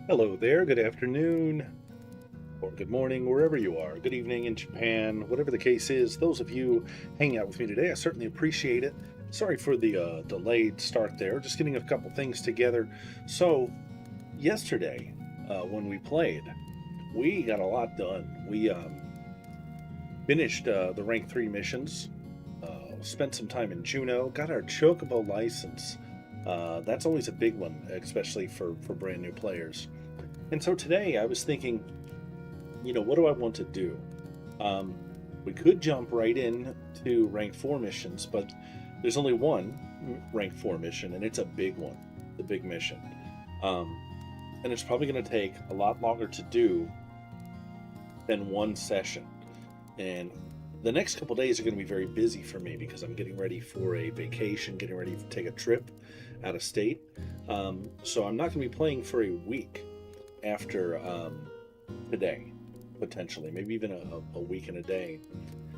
Hello there, good afternoon, or good morning, wherever you are. Good evening in Japan, whatever the case is. Those of you hanging out with me today, I certainly appreciate it. Sorry for the delayed start there, just getting a couple things together. So, yesterday, when we played, we got a lot done. We finished the rank 3 missions, spent some time in Juneau, got our Chocobo license. That's always a big one, especially for brand new players. And so today I was thinking, what do I want to do? We could jump right in to rank 4 missions, but there's only one rank 4 mission, and it's a big one, the big mission. And it's probably going to take a lot longer to do than one session. And the next couple days are going to be very busy for me because I'm getting ready for a vacation, getting ready to take a trip out of state. So I'm not going to be playing for a week after today, potentially, maybe even a week and a day.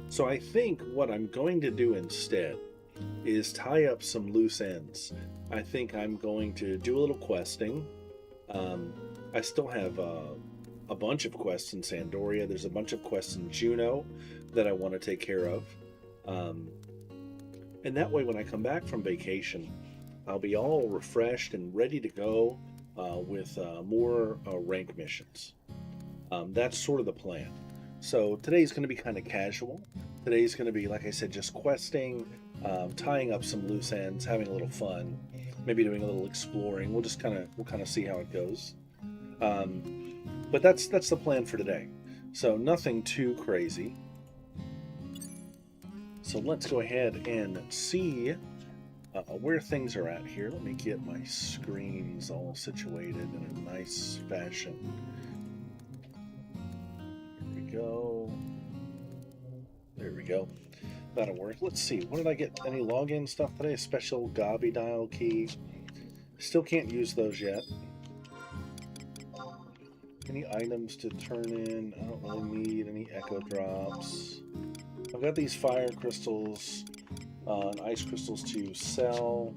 So I think what I'm going to do instead is tie up some loose ends. I think I'm going to do a little questing. I still have a bunch of quests in Sandoria. There's a bunch of quests in Juneau that I want to take care of. And that way, when I come back from vacation, I'll be all refreshed and ready to go with more rank missions. That's sort of the plan. So today's going to be kind of casual. Today's going to be, like I said, just questing, tying up some loose ends, having a little fun, maybe doing a little exploring. We'll kind of see how it goes. But that's the plan for today. So nothing too crazy. So let's go ahead and see where things are at here. Let me get my screens all situated in a nice fashion. Here we go. There we go. That'll work. Let's see. What did I get? Any login stuff today? A special Gobby dial key. Still can't use those yet. Any items to turn in? I don't really need any echo drops. I've got these fire crystals and ice crystals to sell.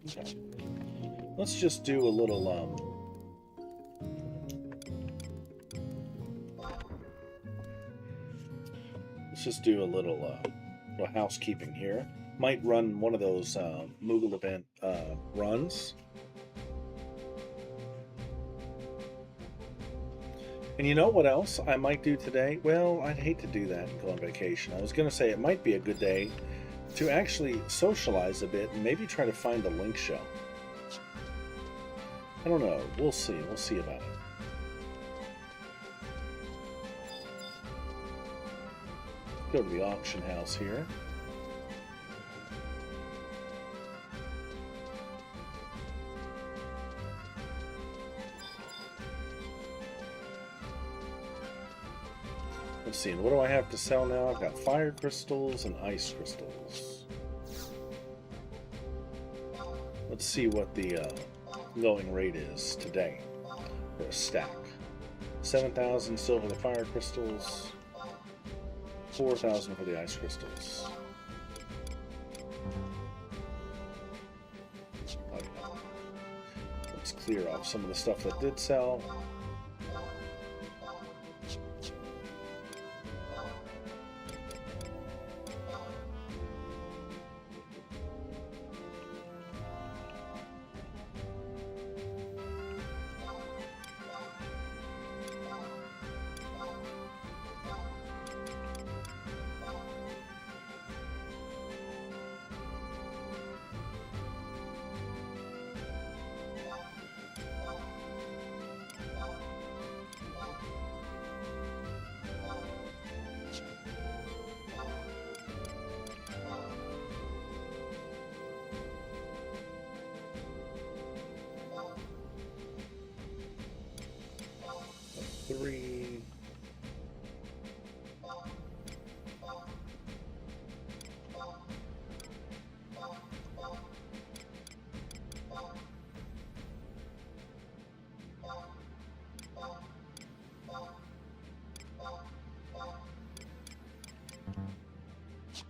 Okay. Let's just do a little housekeeping here. Might run one of those Moogle event runs. And you know what else I might do today? Well, I'd hate to do that and go on vacation. I was going to say it might be a good day to actually socialize a bit and maybe try to find a link show. I don't know. We'll see. We'll see about it. Go to the auction house here. Let's see, and what do I have to sell now? I've got fire crystals and ice crystals. Let's see what the going rate is today for a stack. 7,000 still for the fire crystals. 4,000 for the ice crystals. Let's clear off some of the stuff that did sell. Three.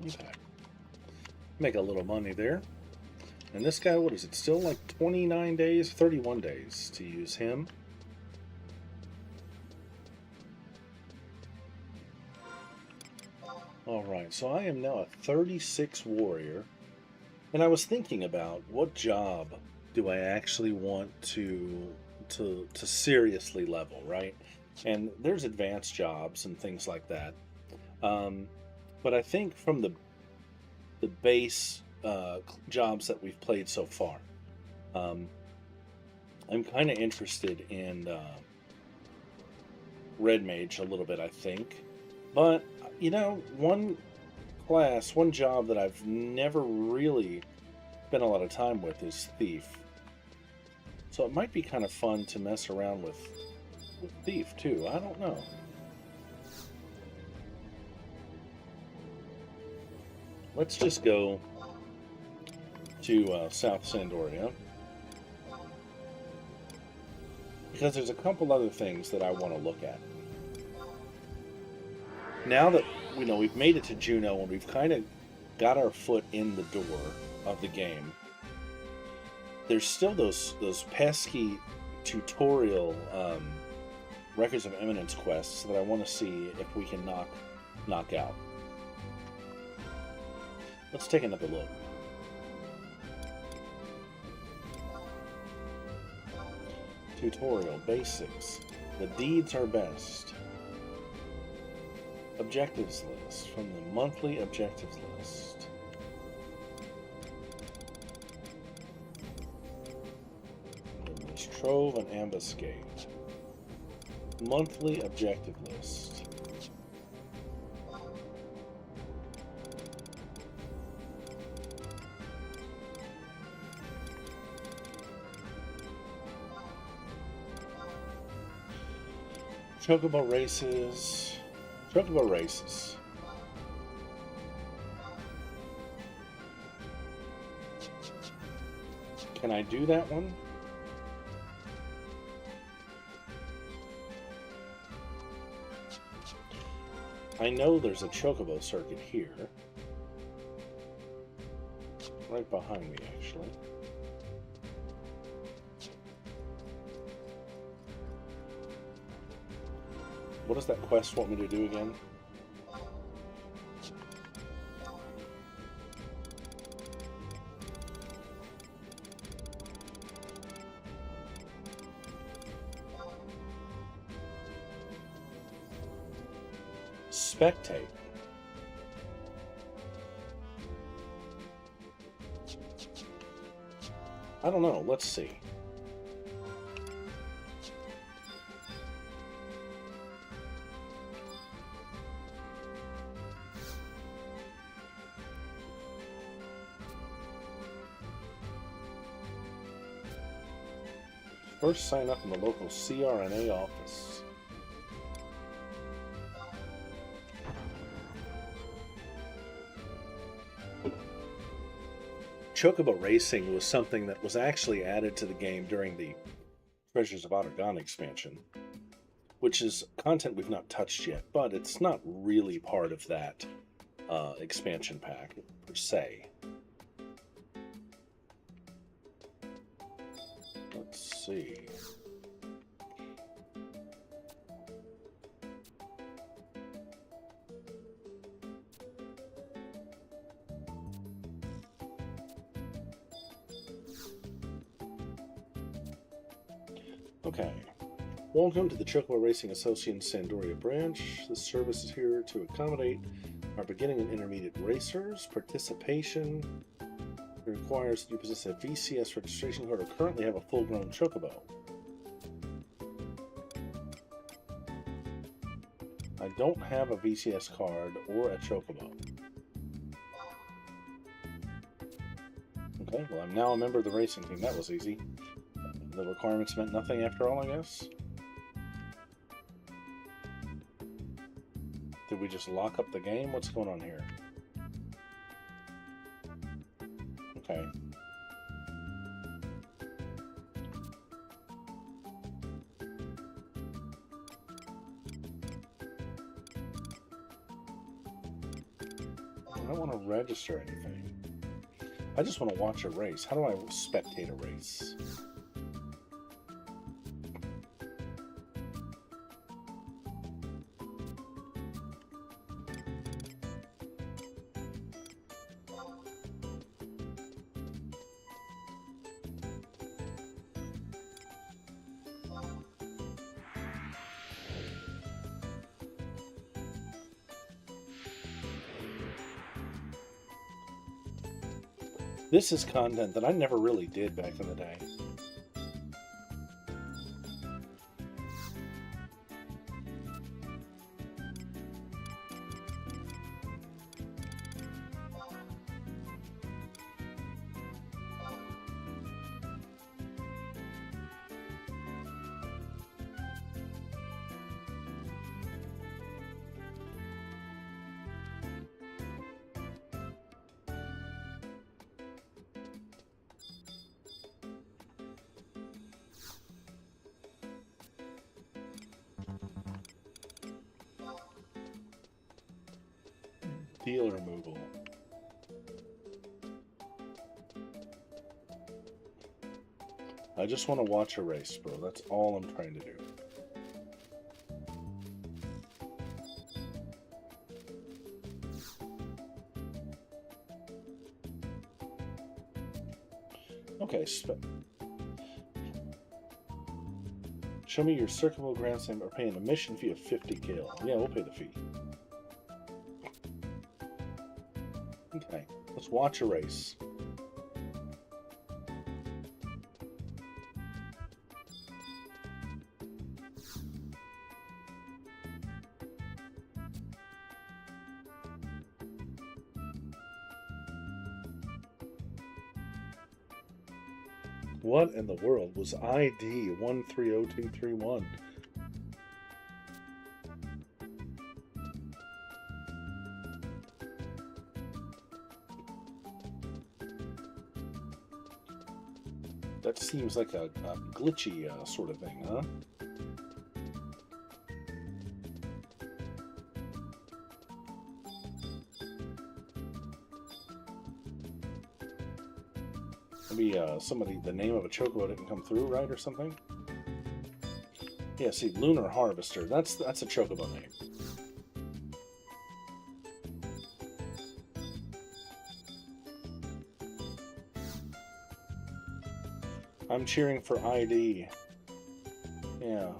Okay. Make a little money there. And this guy, what is it? Still like 29 days, 31 days to use him. Alright, so I am now a 36 warrior, and I was thinking about what job do I actually want to seriously level, right? And there's advanced jobs and things like that. But I think from the base jobs that we've played so far, I'm kind of interested in Red Mage a little bit, I think. But you know, one job that I've never really spent a lot of time with is Thief. So it might be kind of fun to mess around with Thief too. I don't know. Let's just go to South Sandoria, because there's a couple other things that I want to look at. Now that we've made it to Juneau and we've kind of got our foot in the door of the game, there's still those pesky tutorial Records of Eminence quests that I want to see if we can knock out. Let's take another look. Tutorial Basics. The deeds are best. Objectives list from the monthly objectives list. There's Trove and Ambuscade. Monthly objective list. Chocobo races. Chocobo races. Can I do that one? I know there's a Chocobo circuit here. Right behind me, actually. What does that quest want me to do again? Spectate. I don't know. Let's see. First, sign up in the local CRNA office. Chocobo Racing was something that was actually added to the game during the Treasures of Ottergon expansion, which is content we've not touched yet, but it's not really part of that expansion pack, per se. Let's see. Okay. Welcome to the Chocobo Racing Association Sandoria branch. This service is here to accommodate our beginning and intermediate racers. Participation requires that you possess a VCS registration card or currently have a full-grown Chocobo. I don't have a VCS card or a Chocobo. Okay, well, I'm now a member of the racing team. That was easy. The requirements meant nothing after all, I guess. Did we just lock up the game? What's going on here? Okay. I don't want to register anything. I just want to watch a race. How do I spectate a race? This is content that I never really did back in the day. Deal removal. I just want to watch a race, bro. That's all I'm trying to do. Okay, show me your circuitable grandstand or pay an admission fee of 50 gil. Yeah, we'll pay the fee. Okay, let's watch a race. What in the world was ID 130231? That seems like a glitchy sort of thing, huh? Maybe the name of a chocobo didn't come through right or something? Yeah, see, Lunar Harvester. That's a chocobo name. I'm cheering for ID. Yeah.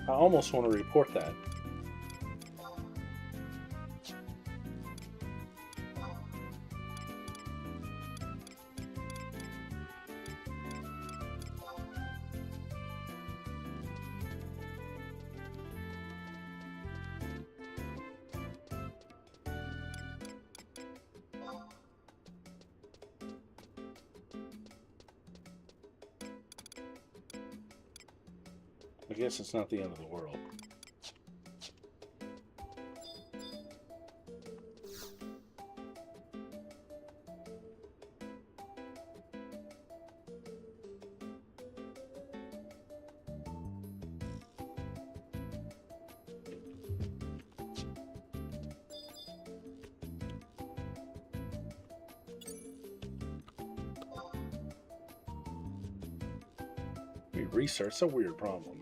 I almost want to report that. I guess it's not the end of the world. Research, a weird problem.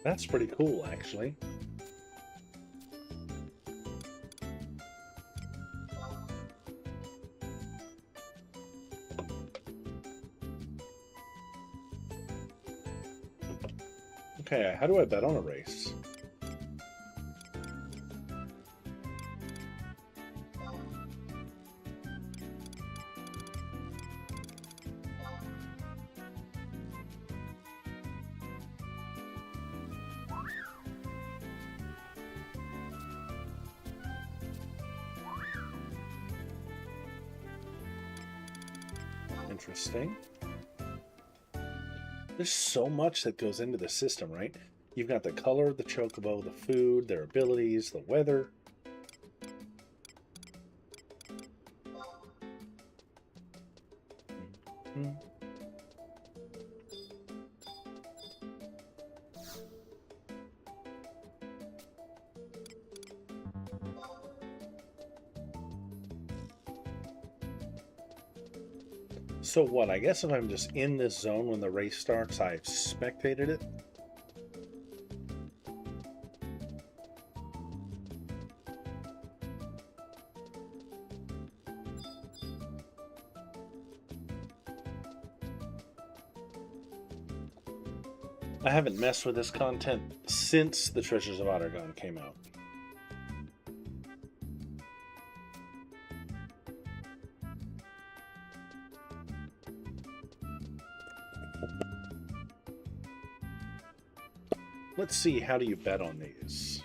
That's pretty cool, actually. Okay, how do I bet on a race? Interesting. There's so much that goes into the system, right? You've got the color of the chocobo, the food, their abilities, the weather. Mm-hmm. So what? I guess if I'm just in this zone when the race starts, I've spectated it. I haven't messed with this content since the Treasures of Ottergon came out. Let's see, how do you bet on these?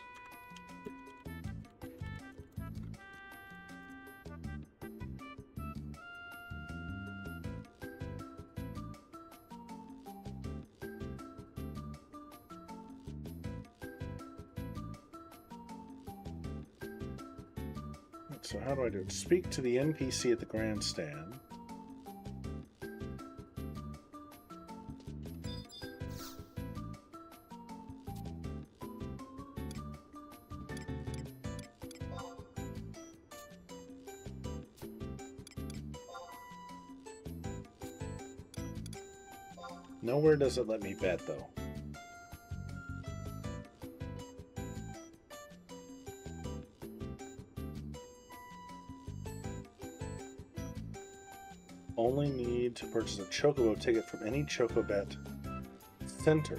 So how do I do it? Speak to the NPC at the grandstand. Nowhere does it let me bet, though. Only need to purchase a Chocobo ticket from any Chocobet center.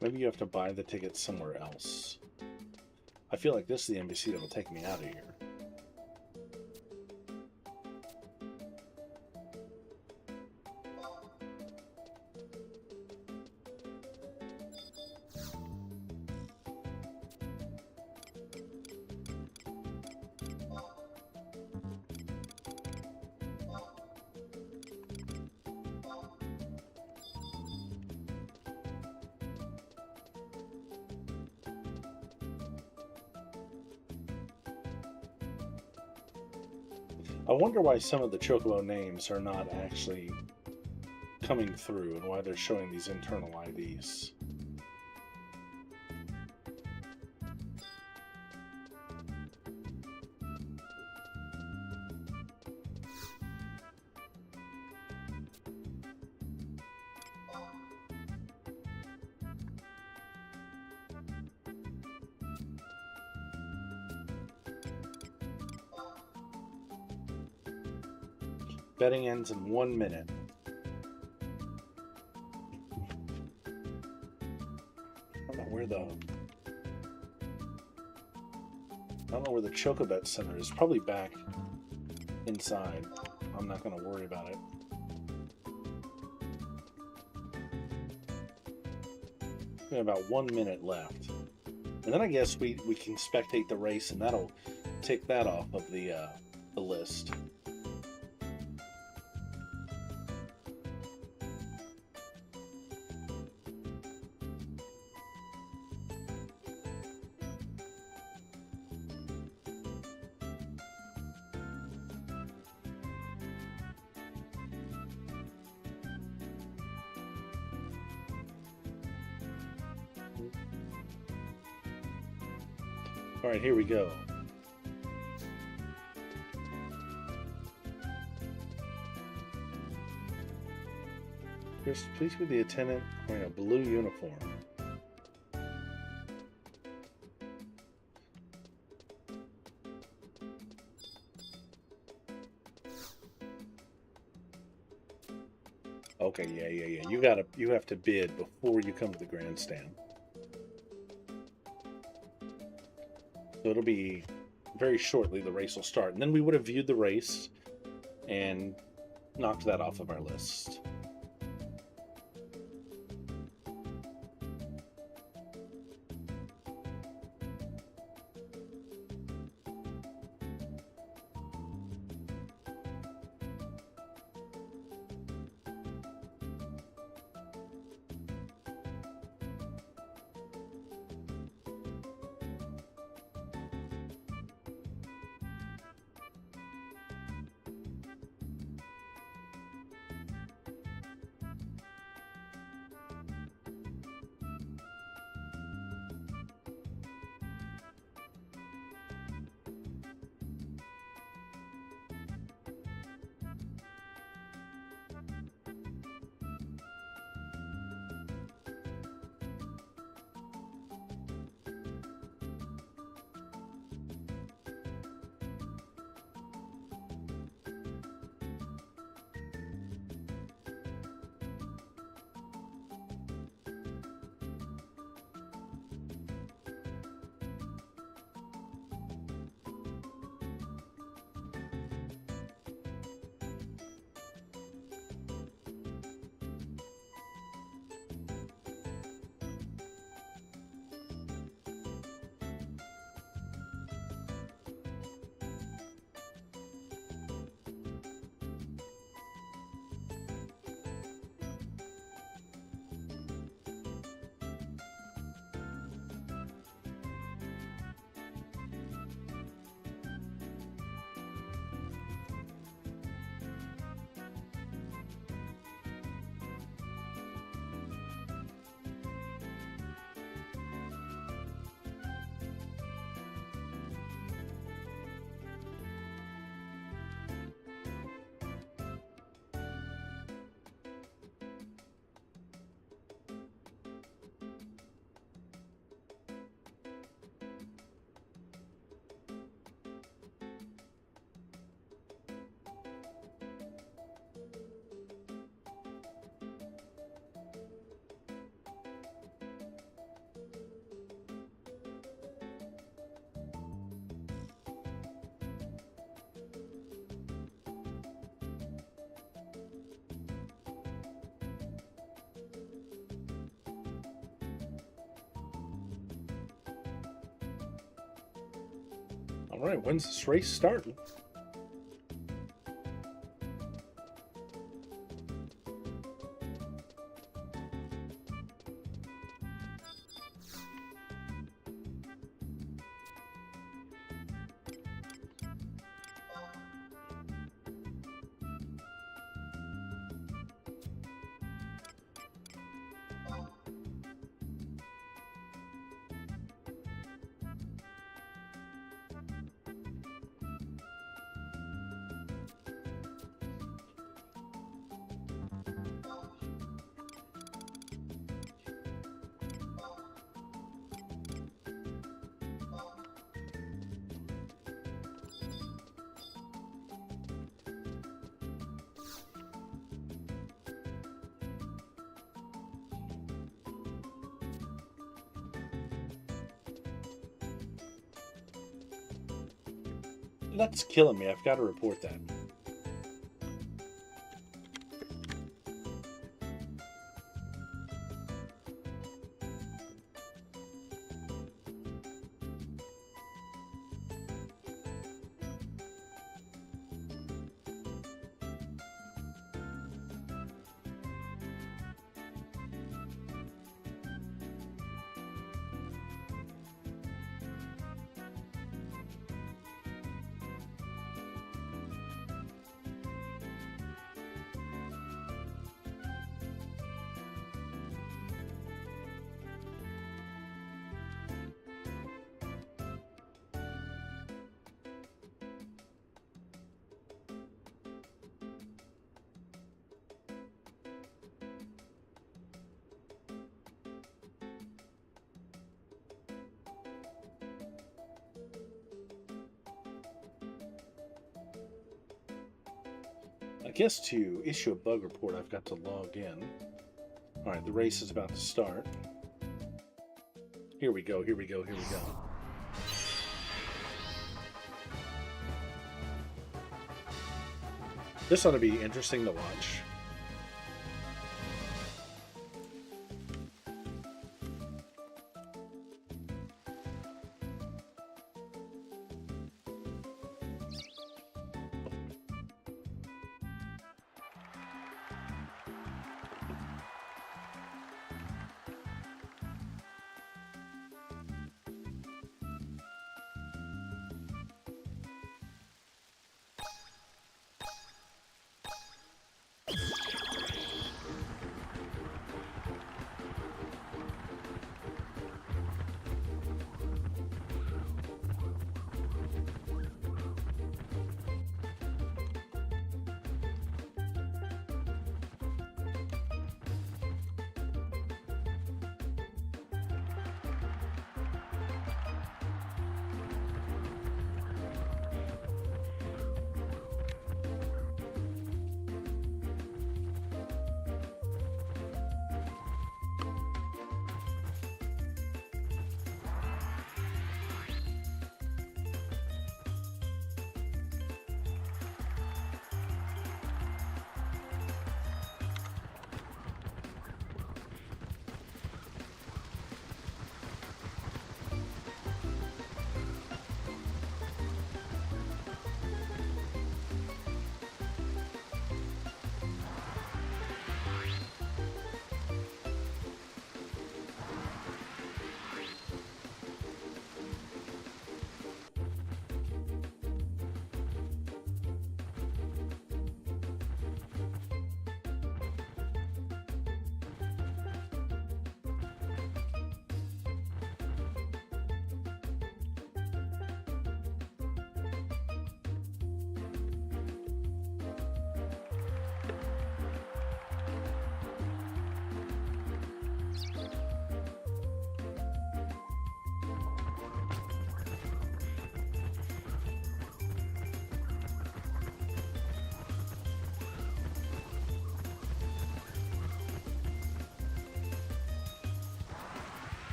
Maybe you have to buy the ticket somewhere else. I feel like this is the NPC that will take me out of here. I wonder why some of the Chocobo names are not actually coming through and why they're showing these internal IDs. Betting ends in 1 minute. I don't know where the Chocobet Center is. Probably back inside. I'm not going to worry about it. We have about 1 minute left. And then I guess we can spectate the race, and that'll take that off of the list. All right, here we go. Chris, please be the attendant wearing a blue uniform. Okay, yeah. You have to bid before you come to the grandstand. So it'll be very shortly the race will start. And then we would have viewed the race and knocked that off of our list. right, when's this race starting? That's killing me. I've got to report that. I guess to issue a bug report, I've got to log in. All right, the race is about to start. Here we go, here we go, here we go. This ought to be interesting to watch.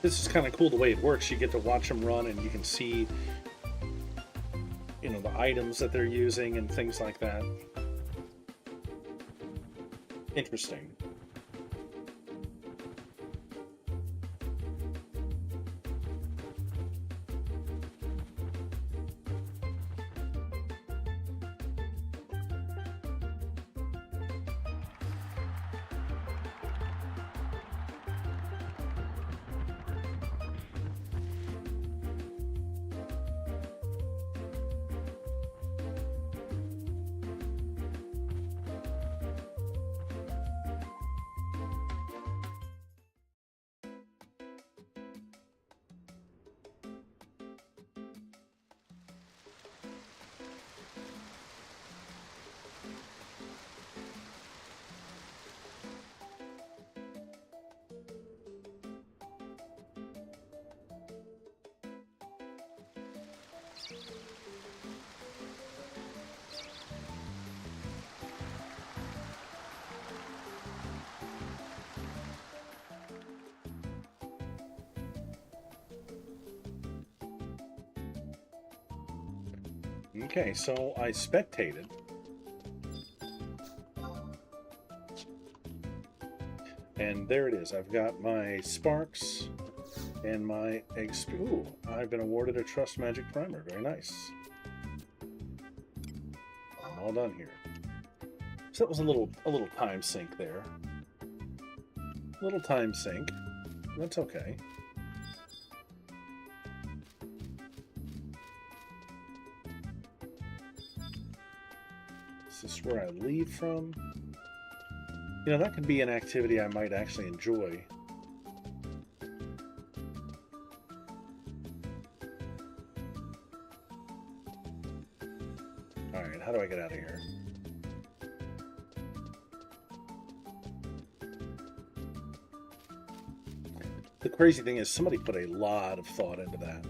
This is kind of cool the way it works. You get to watch them run and you can see, you know, the items that they're using and things like that. Interesting. Okay, so I spectated. And there it is. I've got my sparks and my eggs. Ooh, I've been awarded a Trust Magic Primer. Very nice. I'm all done here. So that was a little time sink there. Little time sink. That's okay. Is this where I leave from? You know, that could be an activity I might actually enjoy. Alright, how do I get out of here? The crazy thing is, somebody put a lot of thought into that.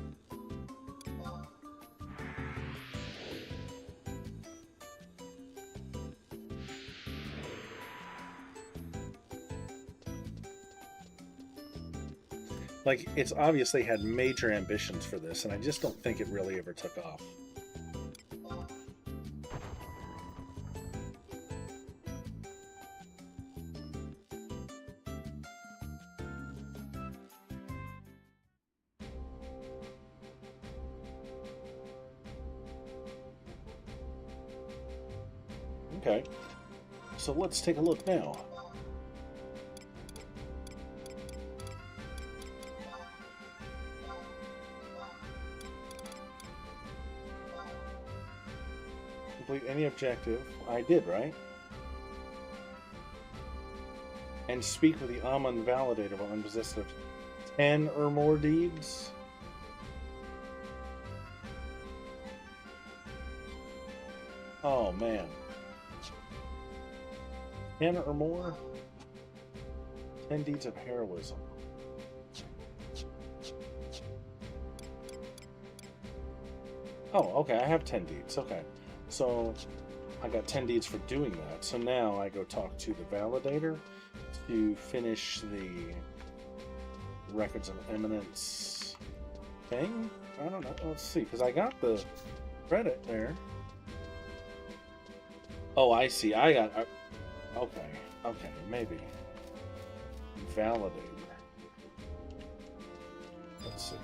Like, it's obviously had major ambitions for this, and I just don't think it really ever took off. Okay, so let's take a look now. Complete any objective. I did, right? And speak with the Amon Validator while in possession of 10 or more deeds. Oh, man. 10 or more? 10 deeds of heroism. Oh, okay, I have 10 deeds. Okay. So, I got 10 deeds for doing that. So now I go talk to the Validator to finish the Records of Eminence thing? I don't know. Let's see, because I got the credit there. Oh, I see. I got... Okay, maybe. Validator. Let's see.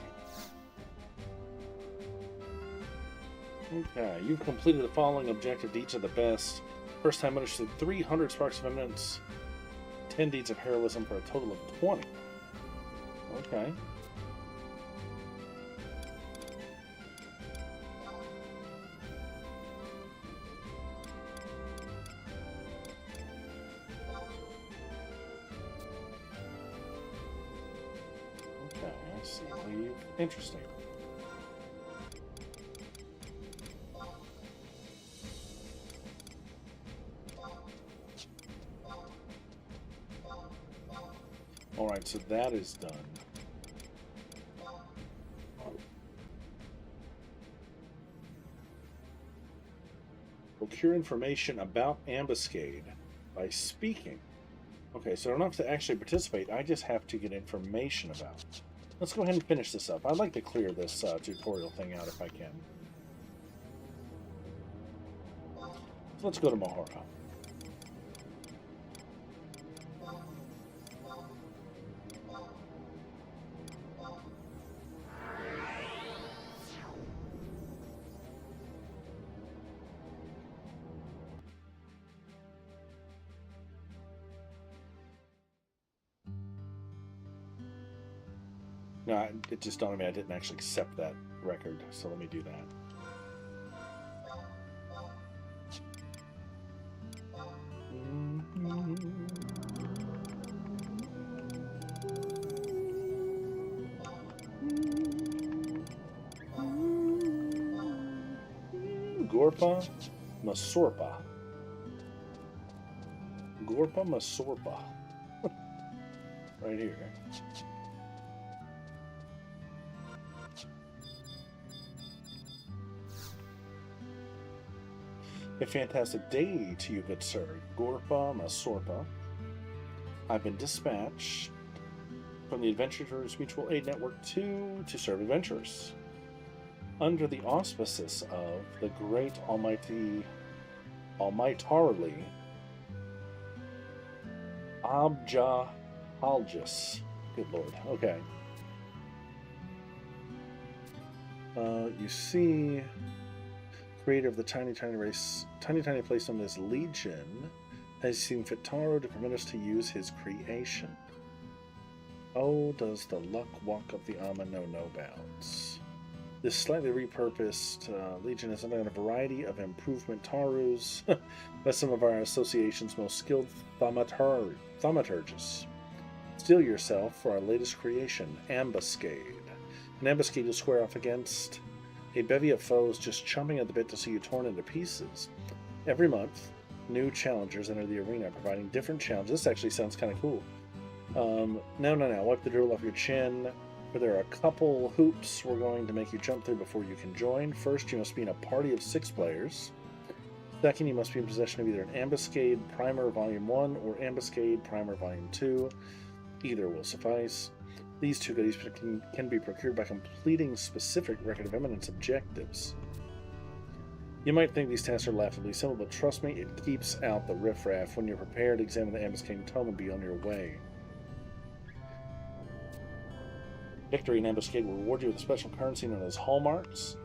Okay, you've completed the following objective deeds of the best. First time understood 300 Sparks of Eminence, 10 deeds of heroism for a total of 20. Okay. Okay, I see. Leave. Interesting. Alright, so that is done. Procure information about Ambuscade by speaking. Okay, so I don't have to actually participate, I just have to get information about it. Let's go ahead and finish this up. I'd like to clear this tutorial thing out if I can. So let's go to Mahara. No, it just dawned on me I didn't actually accept that record, so let me do that. Gorpa Masorpa. Gorpa Masorpa. Right here. A fantastic day to you, good sir. Gorpa Masorpa. I've been dispatched from the Adventurers Mutual Aid Network 2 to serve adventurers. under the auspices of the great almightarly Abjahalgis. Good lord. Okay. You see, creator of the tiny place known as Legion, has seen fit Taro to permit us to use his creation. Oh, does the luck walk of the Ama know no bounds? This slightly repurposed Legion has undergone a variety of improvement Tarus by some of our association's most skilled thaumaturgists. Steel yourself for our latest creation, Ambuscade. An ambuscade you'll square off against a bevy of foes just chomping at the bit to see you torn into pieces. Every month, new challengers enter the arena, providing different challenges. This actually sounds kind of cool. No. Wipe the drool off your chin. For there are a couple hoops we're going to make you jump through before you can join. First, you must be in a party of 6 players. Second, you must be in possession of either an Ambuscade Primer Volume 1 or Ambuscade Primer Volume 2. Either will suffice. These 2 goodies can be procured by completing specific Record of Eminence objectives. You might think these tasks are laughably simple, but trust me, it keeps out the riffraff. When you're prepared, examine the Ambuscade Tome and be on your way. Victory in Ambuscade will reward you with a special currency known as Hallmarks.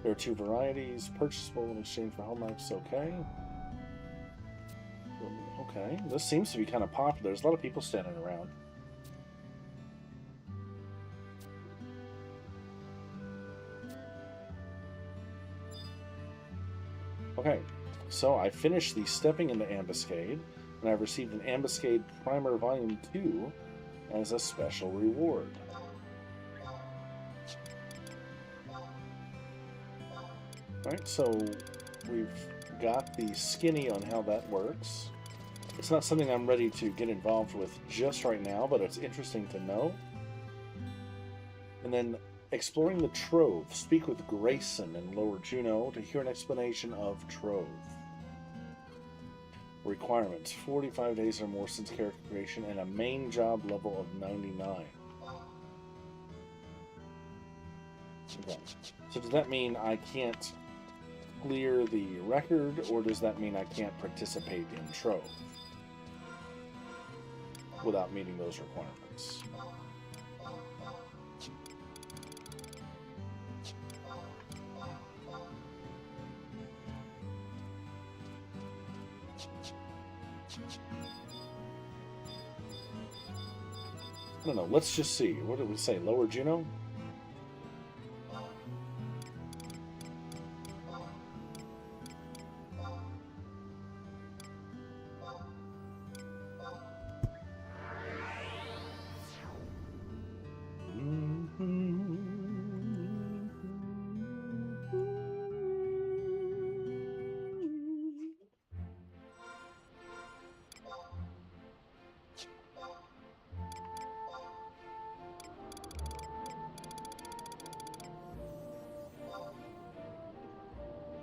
There are 2 varieties, purchasable in exchange for Hallmarks. Okay. Okay, this seems to be kind of popular. There's a lot of people standing around. Okay, so I finished the Stepping into Ambuscade, and I've received an Ambuscade Primer Volume 2 as a special reward. Alright, so we've got the skinny on how that works. It's not something I'm ready to get involved with just right now, but it's interesting to know. And then exploring the Trove. Speak with Grayson in Lower Juno to hear an explanation of Trove. Requirements: 45 days or more since character creation and a main job level of 99. Okay. So does that mean I can't clear the record, or does that mean I can't participate in Trove without meeting those requirements? I don't know. Let's just see. What did we say? Lower Juno?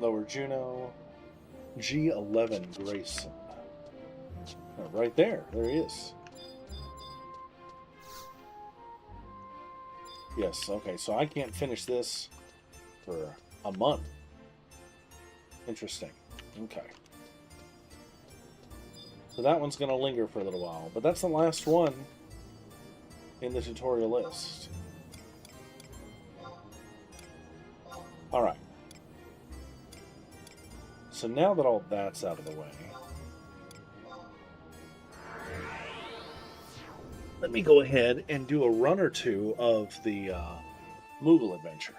Lower Juno, G11 Grayson. Oh, right there. There he is. Yes, okay, so I can't finish this for a month. Interesting. Okay. So that one's going to linger for a little while, but that's the last one in the tutorial list. Alright. So now that all that's out of the way, let me go ahead and do a run or two of the Moogle adventure.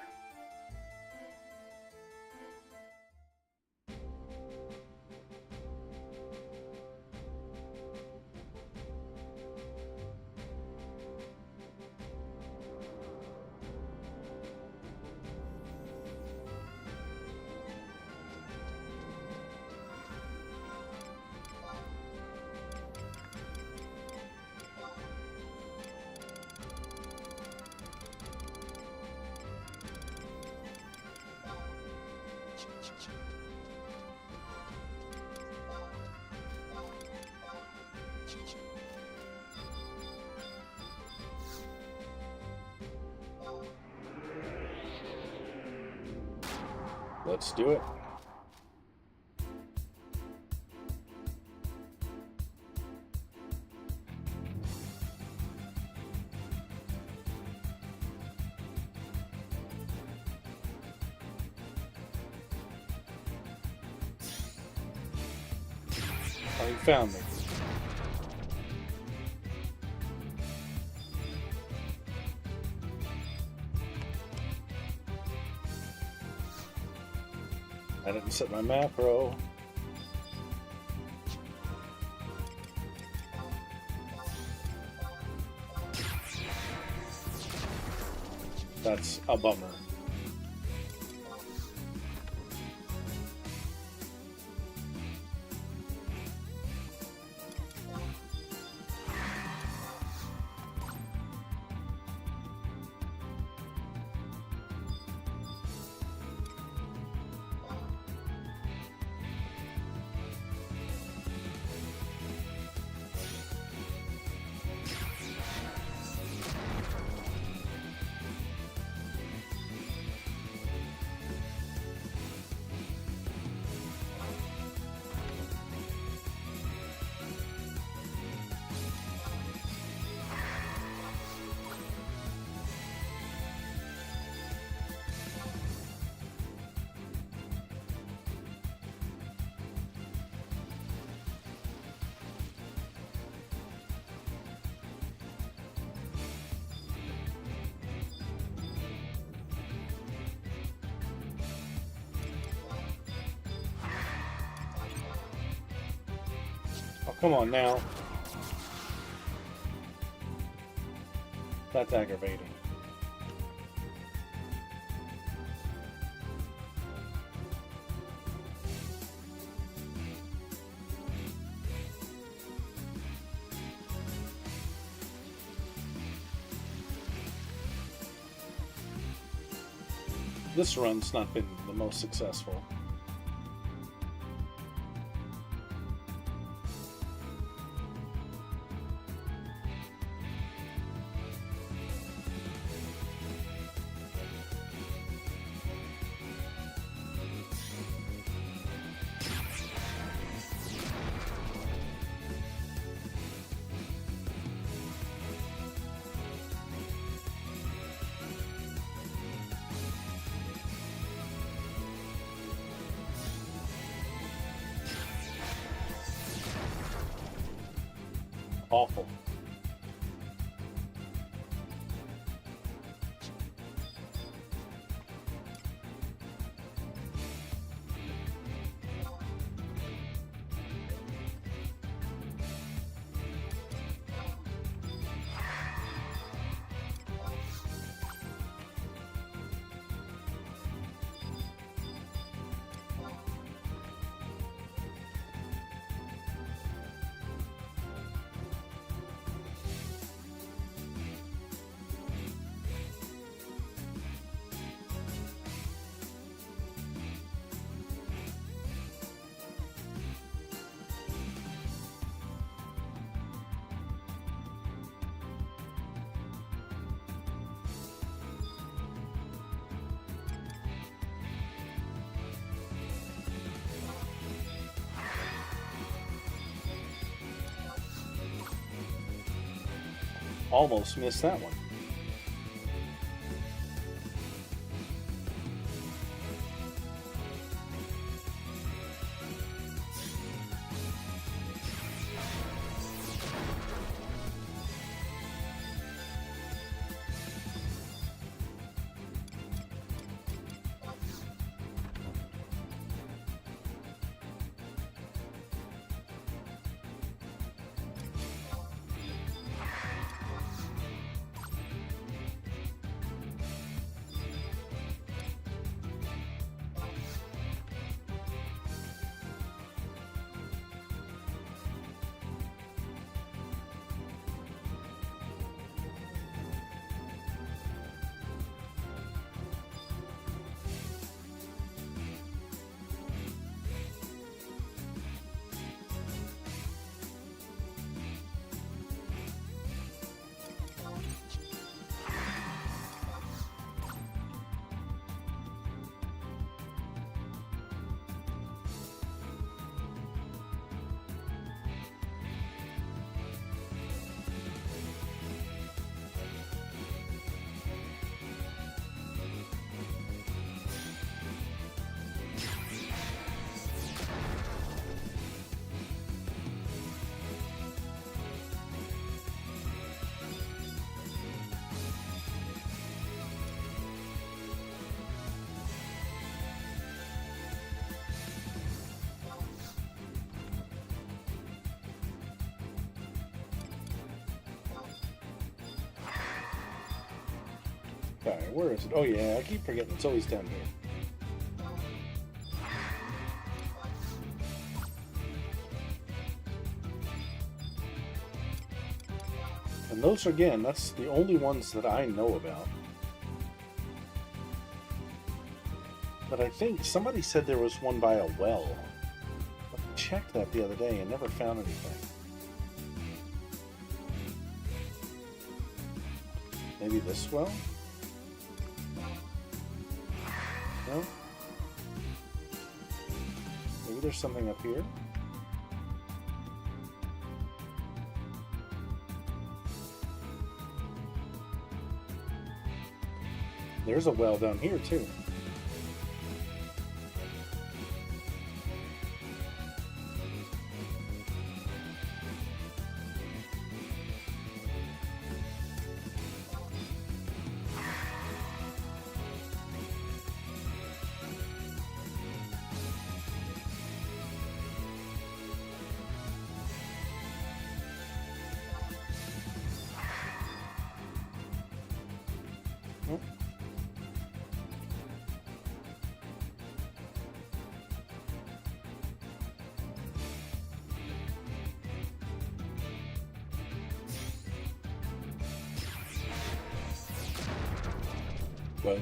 Let's do it. Oh, you found me. I didn't set my macro. That's a bummer. Oh, come on now. That's aggravating. This run's not been the most successful. Awful. Almost missed that one. Okay, where is it? Oh yeah, I keep forgetting. It's always down here. And those, again, that's the only ones that I know about. But I think somebody said there was one by a well. I checked that the other day and never found anything. Maybe this well? No? Maybe there's something up here? There's a well down here too. Nope. Well,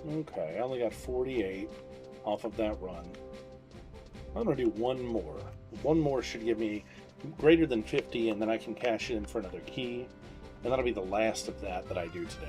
okay, I only got 48 off of that run. I'm going to do one more. One more should give me greater than 50, and then I can cash in for another key. And that'll be the last of that I do today.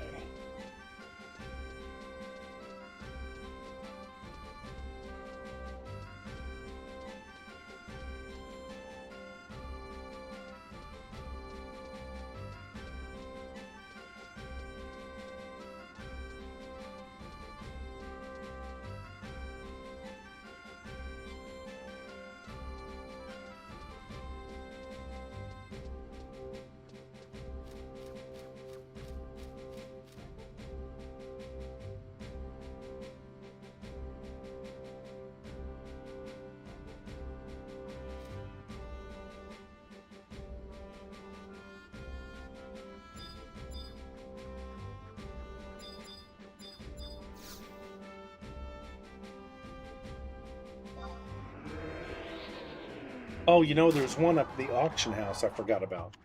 Oh, you know, there's one up at the auction house I forgot about.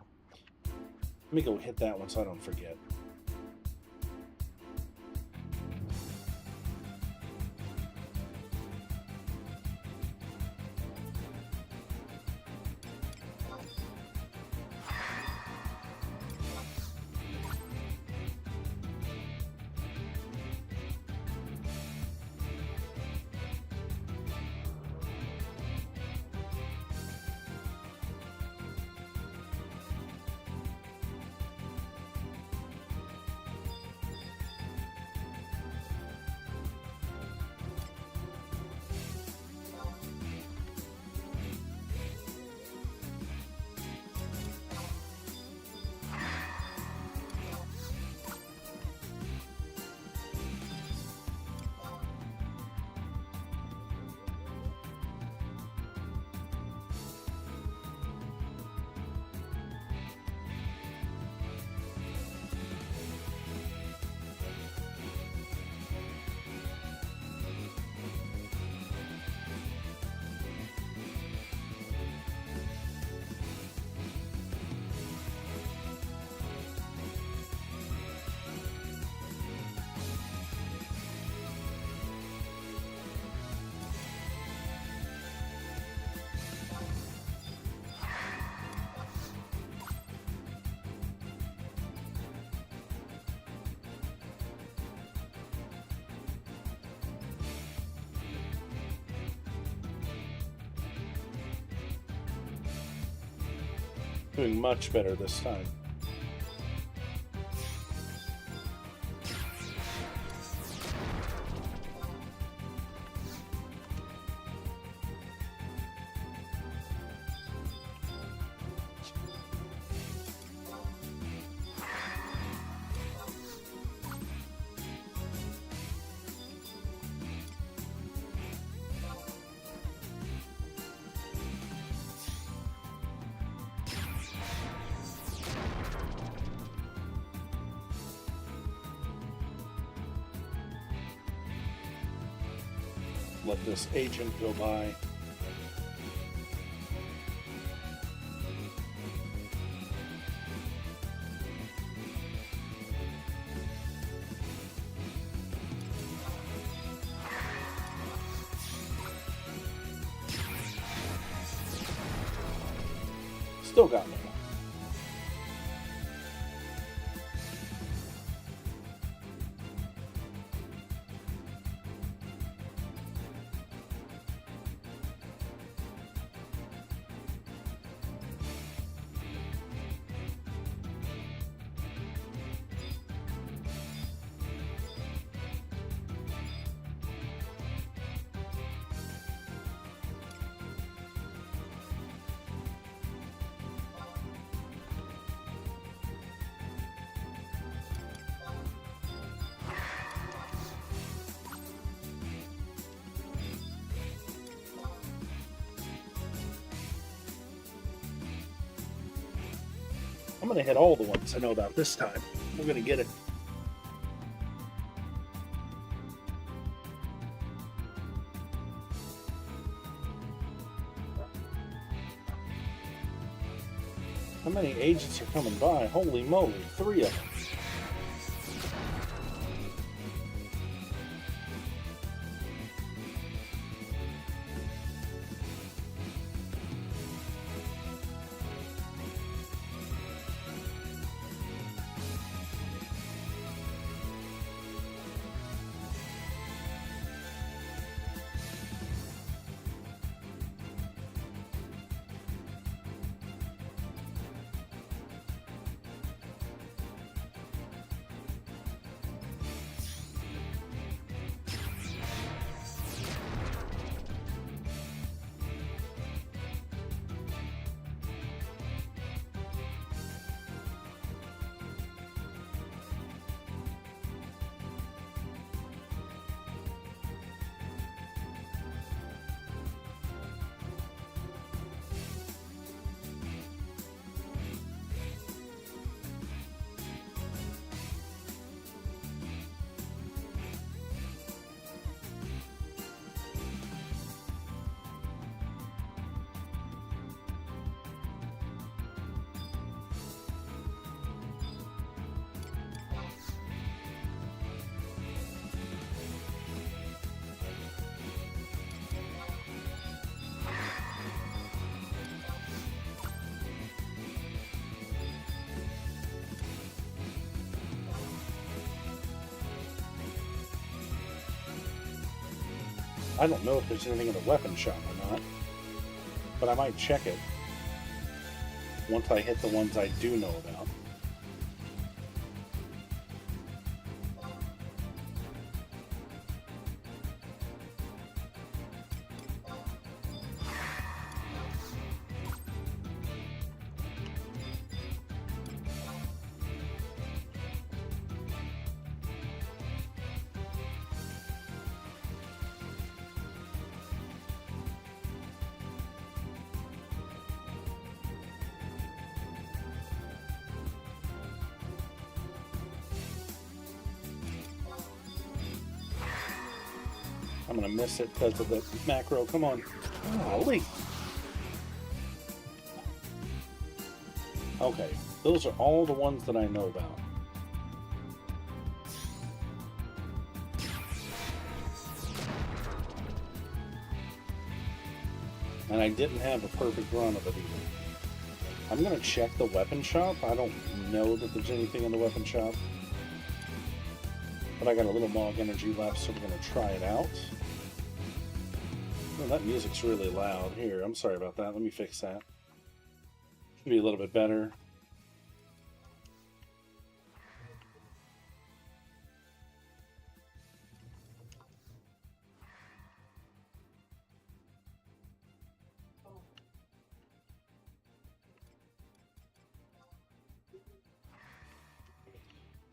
Let me go hit that one so I don't forget. Doing much better this time. let this agent go by. Still got me. I'm going to hit all the ones I know about this time. We're going to get it. How many agents are coming by? Holy moly, 3 of them. I don't know if there's anything in the weapon shop or not, but I might check it once I hit the ones I do know about. I'm going to miss it because of the macro. Come on. Holy. Okay, those are all the ones that I know about. And I didn't have a perfect run of it either. I'm going to check the weapon shop. I don't know that there's anything in the weapon shop. But I got a little Mog energy left, so we're going to try it out. Oh, that music's really loud. Here, I'm sorry about that. Let me fix that. Should be a little bit better.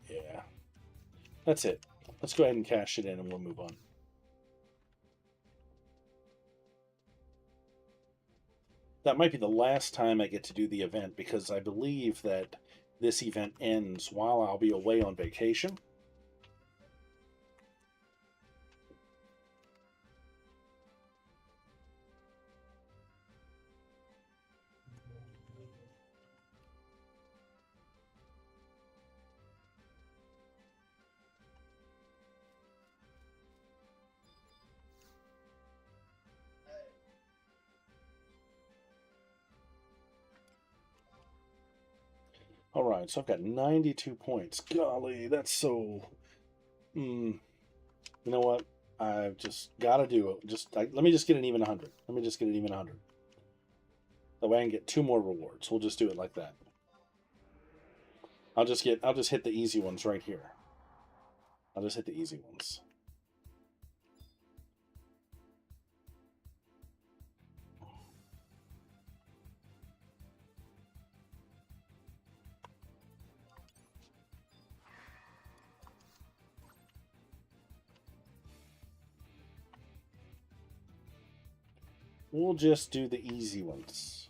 Yeah. That's it. Let's go ahead and cash it in and we'll move on. That might be the last time I get to do the event because I believe that this event ends while I'll be away on vacation. All right, so I've got 92 points. Golly, that's so... you know what? I've just got to do it. Let me just get an even 100. Let me just get an even 100. That way I can get 2 more rewards. We'll just do it like that. I'll just hit the easy ones right here. I'll just hit the easy ones. We'll just do the easy ones.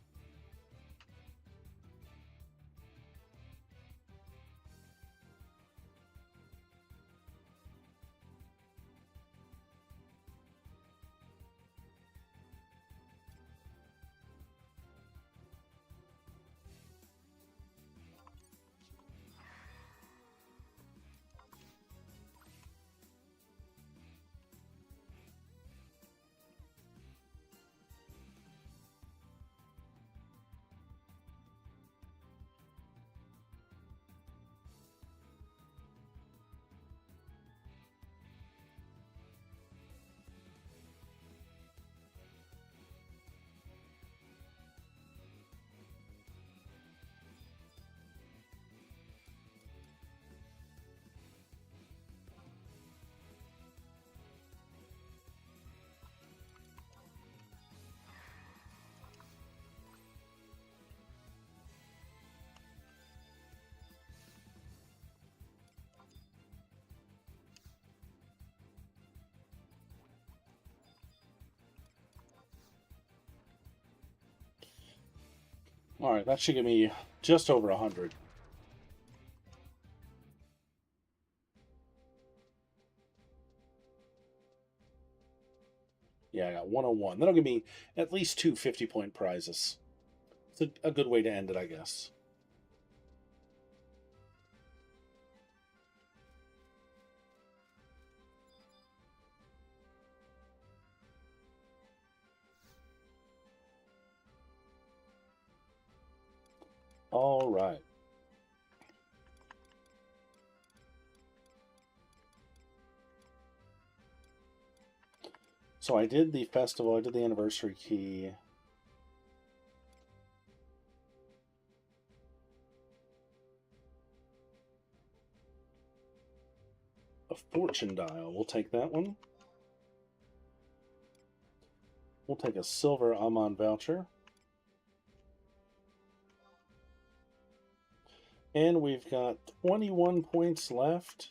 All right, that should give me just over 100. Yeah, I got 101. That'll give me at least 2 50-point prizes. It's a good way to end it, I guess. All right. So I did the festival, I did the anniversary key. A fortune dial, we'll take that one. We'll take a silver Amon voucher. And we've got 21 points left.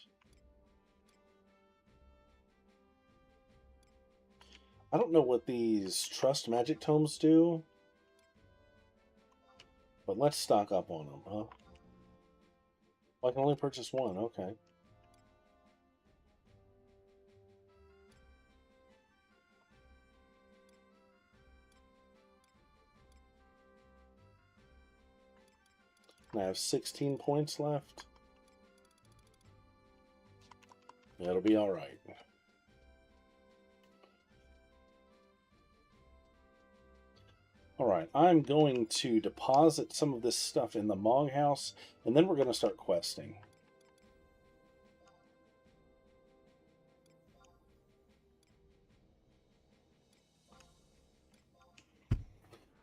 I don't know what these Trust Magic Tomes do, but let's stock up on them, huh? I can only purchase one, okay. And I have 16 points left. That'll be all right. All right, I'm going to deposit some of this stuff in the Mog House, and then we're going to start questing.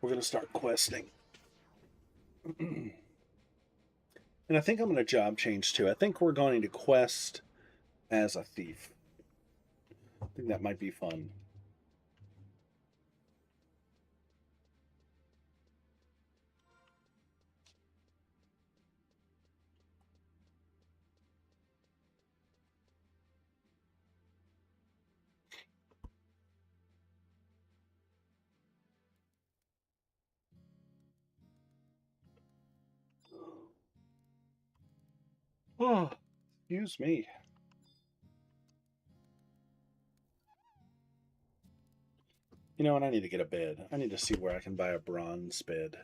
We're going to start questing. And I think I'm going to job change too. I think we're going to quest as a thief. I think that might be fun. Oh, excuse me. You know what? I need to get a bed. I need to see where I can buy a bronze bed.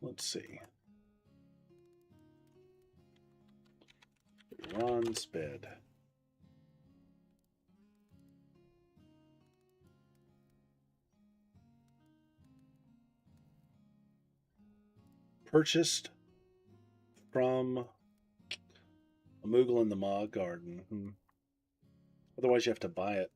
Let's see. Bronze bed. Purchased from a Moogle in the Mog Garden. Otherwise, you have to buy it.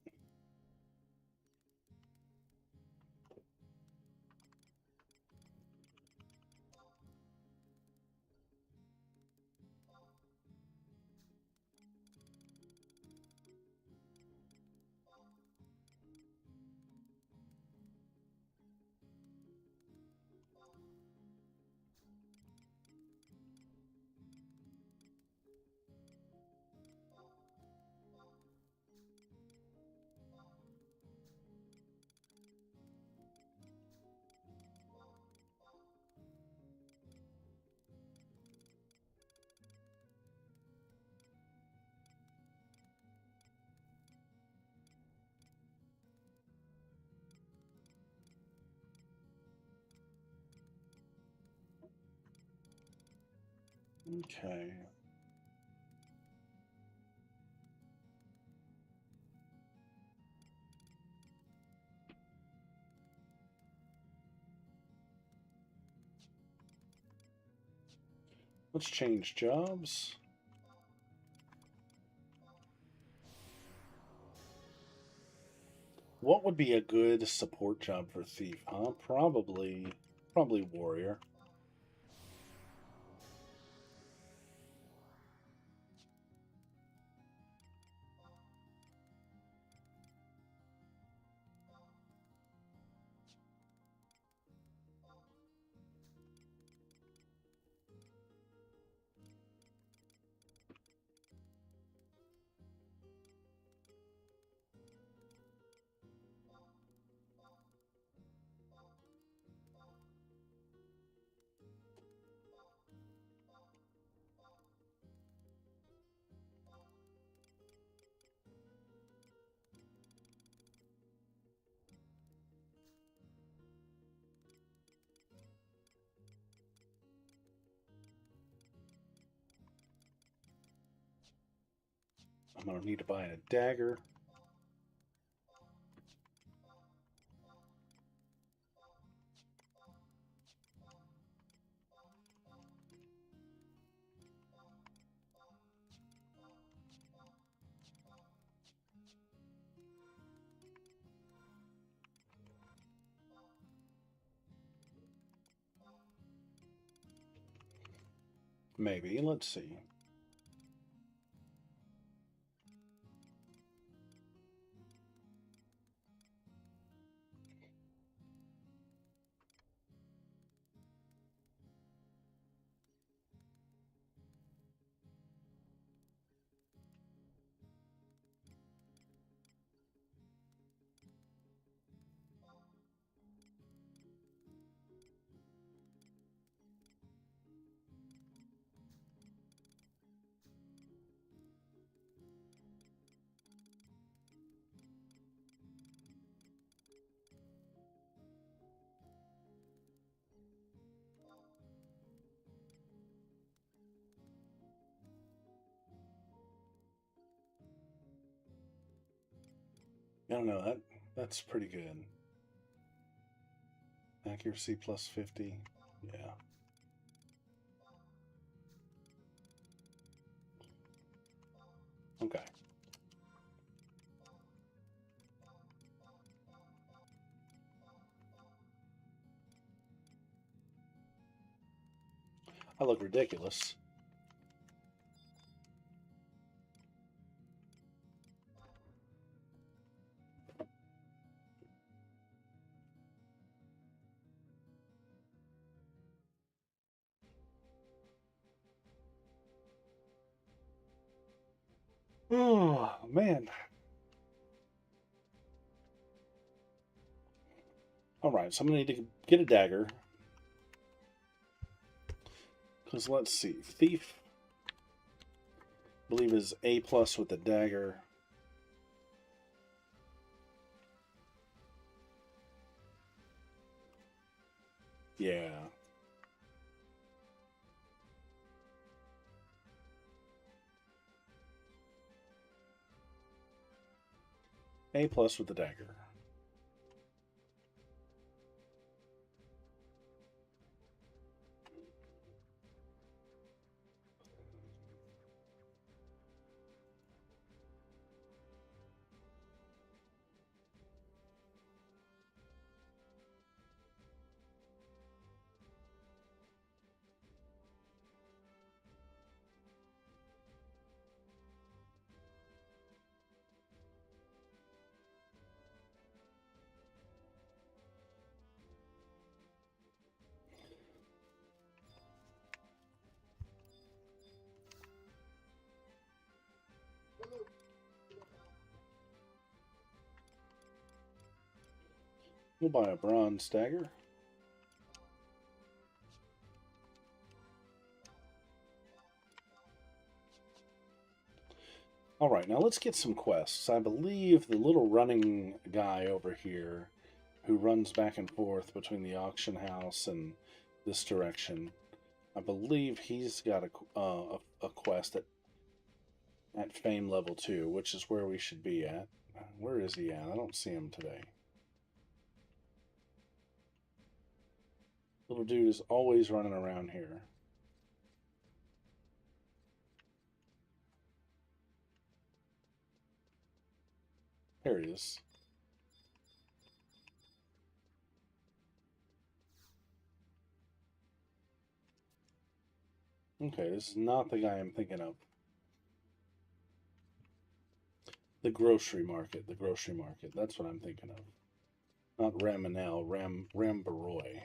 Okay. Let's change jobs. What would be a good support job for Thief, huh? Probably Warrior. I'm going to need to buy a dagger. Maybe. Let's see. I don't know. That's pretty good. Accuracy plus 50. Yeah. Okay. I look ridiculous. Oh, man. All right, so I'm going to need to get a dagger. Because let's see. Thief, I believe, is A+ with the dagger. Yeah. A+ with the dagger. We'll buy a bronze dagger. Alright, now let's get some quests. I believe the little running guy over here who runs back and forth between the auction house and this direction, I believe he's got a quest at Fame level 2, which is where we should be at. Where is he at? I don't see him today. Little dude is always running around here. There he is. Okay, this is not the guy I'm thinking of. The grocery market. That's what I'm thinking of. Not Ramanel, Rambaroy.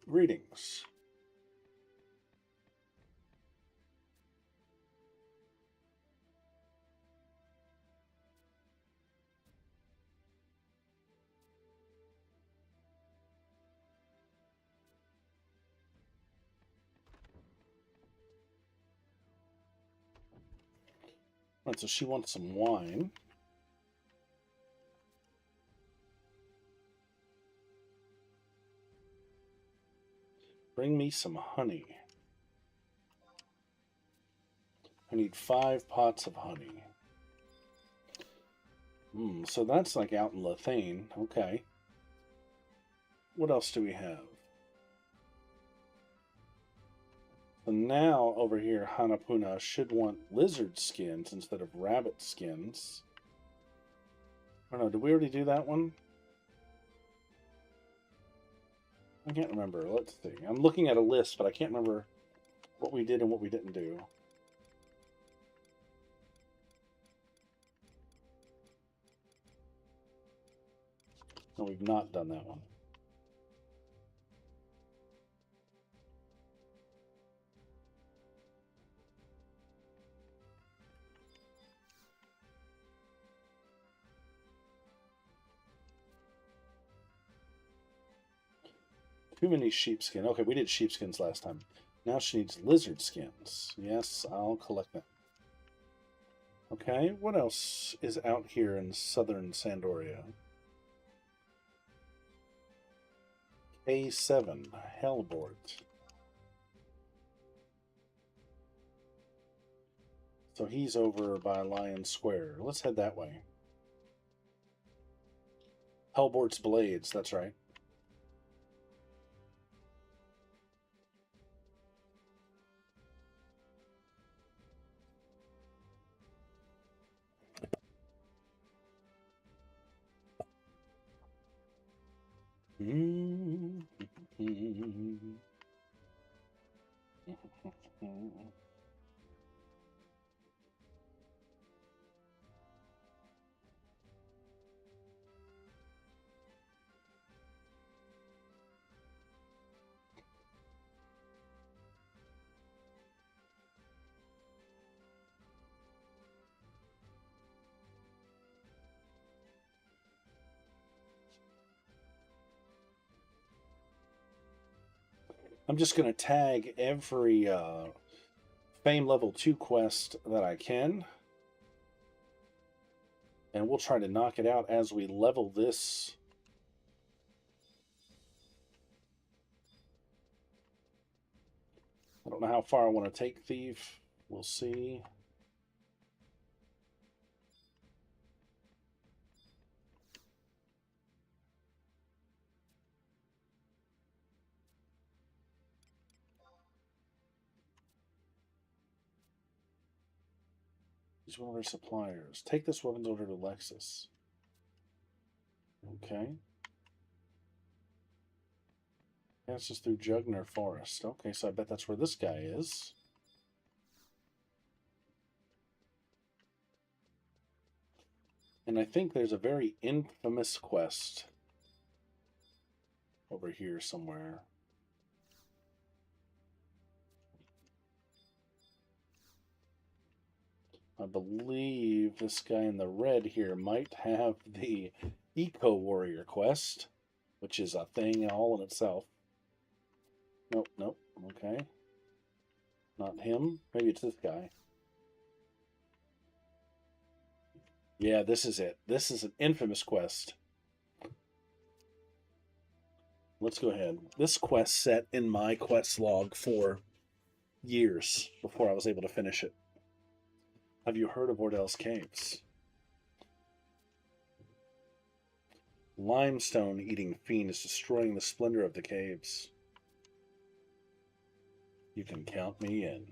Greetings. Right, so she wants some wine. Bring me some honey. I need 5 pots of honey. So that's like out in Lethane. Okay. What else do we have? So now over here, Hanapuna should want lizard skins instead of rabbit skins. I don't know, did we already do that one? I can't remember. Let's see. I'm looking at a list, but I can't remember what we did and what we didn't do. No, we've not done that one. Too many sheepskin. Okay, we did sheepskins last time. Now she needs lizard skins. Yes, I'll collect them. Okay, what else is out here in southern Sandoria? A7, Hellbort. So he's over by Lion Square. Let's head that way. Hellbort's Blades, that's right. I'm just going to tag every Fame level 2 quest that I can. And we'll try to knock it out as we level this. I don't know how far I want to take Thief. We'll see. He's one of our suppliers. Take this weapons order to Lexus. Okay. That's just through Jugner Forest. Okay, so I bet that's where this guy is. And I think there's a very infamous quest over here somewhere. I believe this guy in the red here might have the Eco Warrior quest, which is a thing all in itself. Nope, nope, okay. Not him. Maybe it's this guy. Yeah, this is it. This is an infamous quest. Let's go ahead. This quest set in my quest log for years before I was able to finish it. Have you heard of Ordell's Caves? Limestone eating fiend is destroying the splendor of the caves. You can count me in.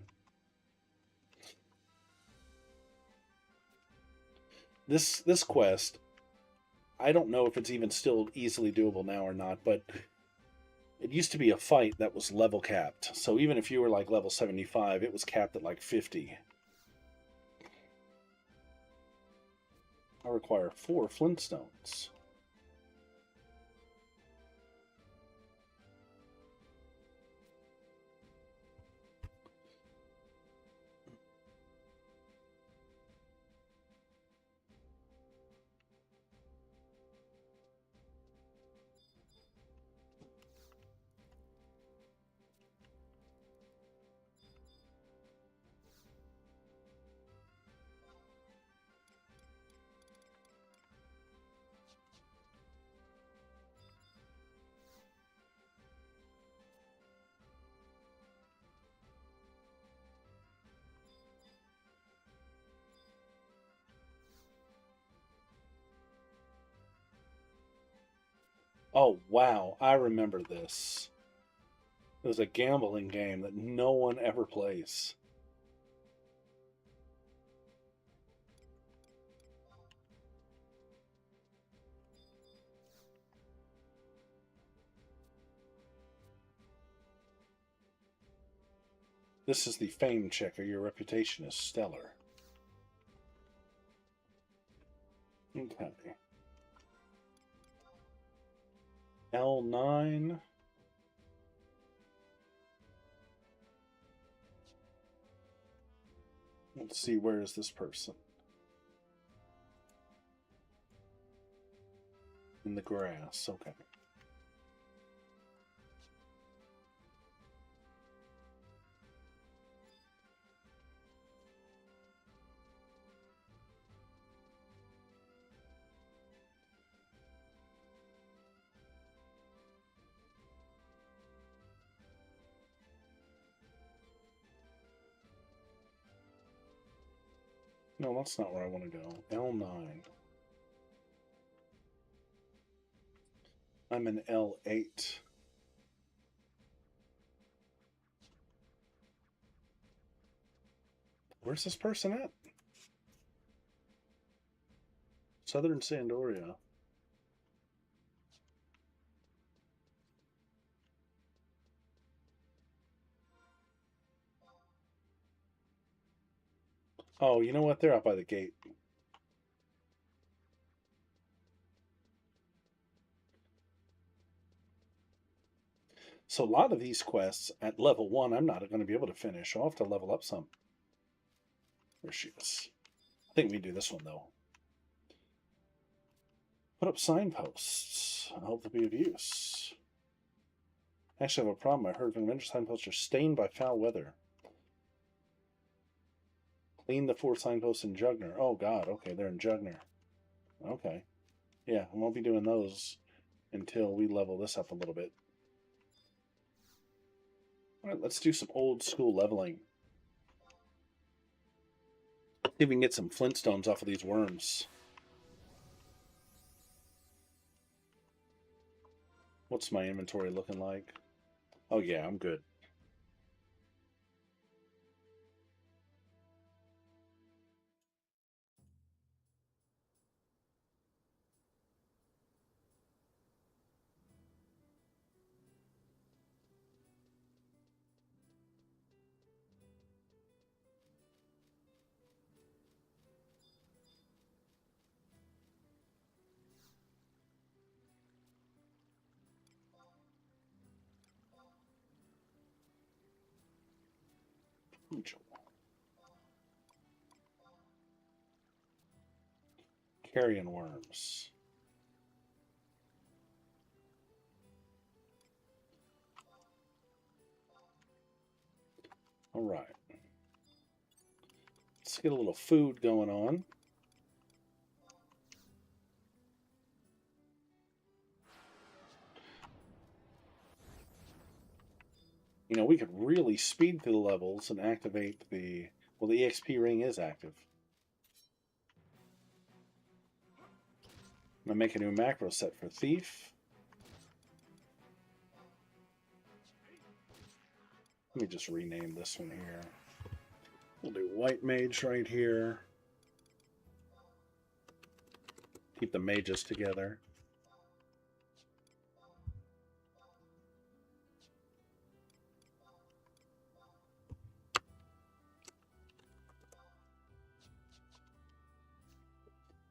This quest, I don't know if it's even still easily doable now or not, but it used to be a fight that was level capped. So even if you were like level 75, it was capped at like 50. I require 4 flintstones. Oh, wow, I remember this. It was a gambling game that no one ever plays. This is the fame checker. Your reputation is stellar. Okay. L9. Let's see, where is this person? In the grass, okay. No, that's not where I want to go. L9. I'm in L8. Where's this person at? Southern Sandoria. Oh, you know what? They're out by the gate. So a lot of these quests at level 1, I'm not going to be able to finish. I'll have to level up some. There she is. I think we do this one, though. Put up signposts. I hope they'll be of use. Actually, I have a problem. I heard from the signposts are stained by foul weather. Clean the 4 signposts in Jugner. Oh, God. Okay, they're in Jugner. Okay. Yeah, I won't be doing those until we level this up a little bit. All right, let's do some old school leveling. See if we can get some flintstones off of these worms. What's my inventory looking like? Oh yeah, I'm good. Carrion worms. All right. Let's get a little food going on. You know, we could really speed through the levels and activate the... Well, the EXP ring is active. I'm going to make a new macro set for Thief. Let me just rename this one here. We'll do White Mage right here. Keep the mages together.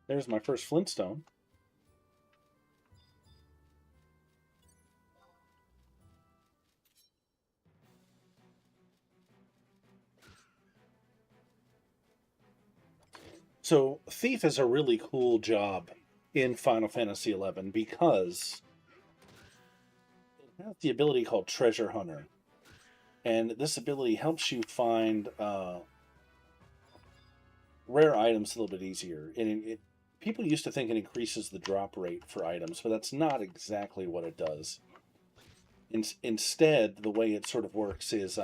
There's my first Flintstone. So Thief is a really cool job in Final Fantasy XI because it has the ability called Treasure Hunter. And this ability helps you find rare items a little bit easier. And people used to think it increases the drop rate for items, but that's not exactly what it does. Instead, the way it sort of works is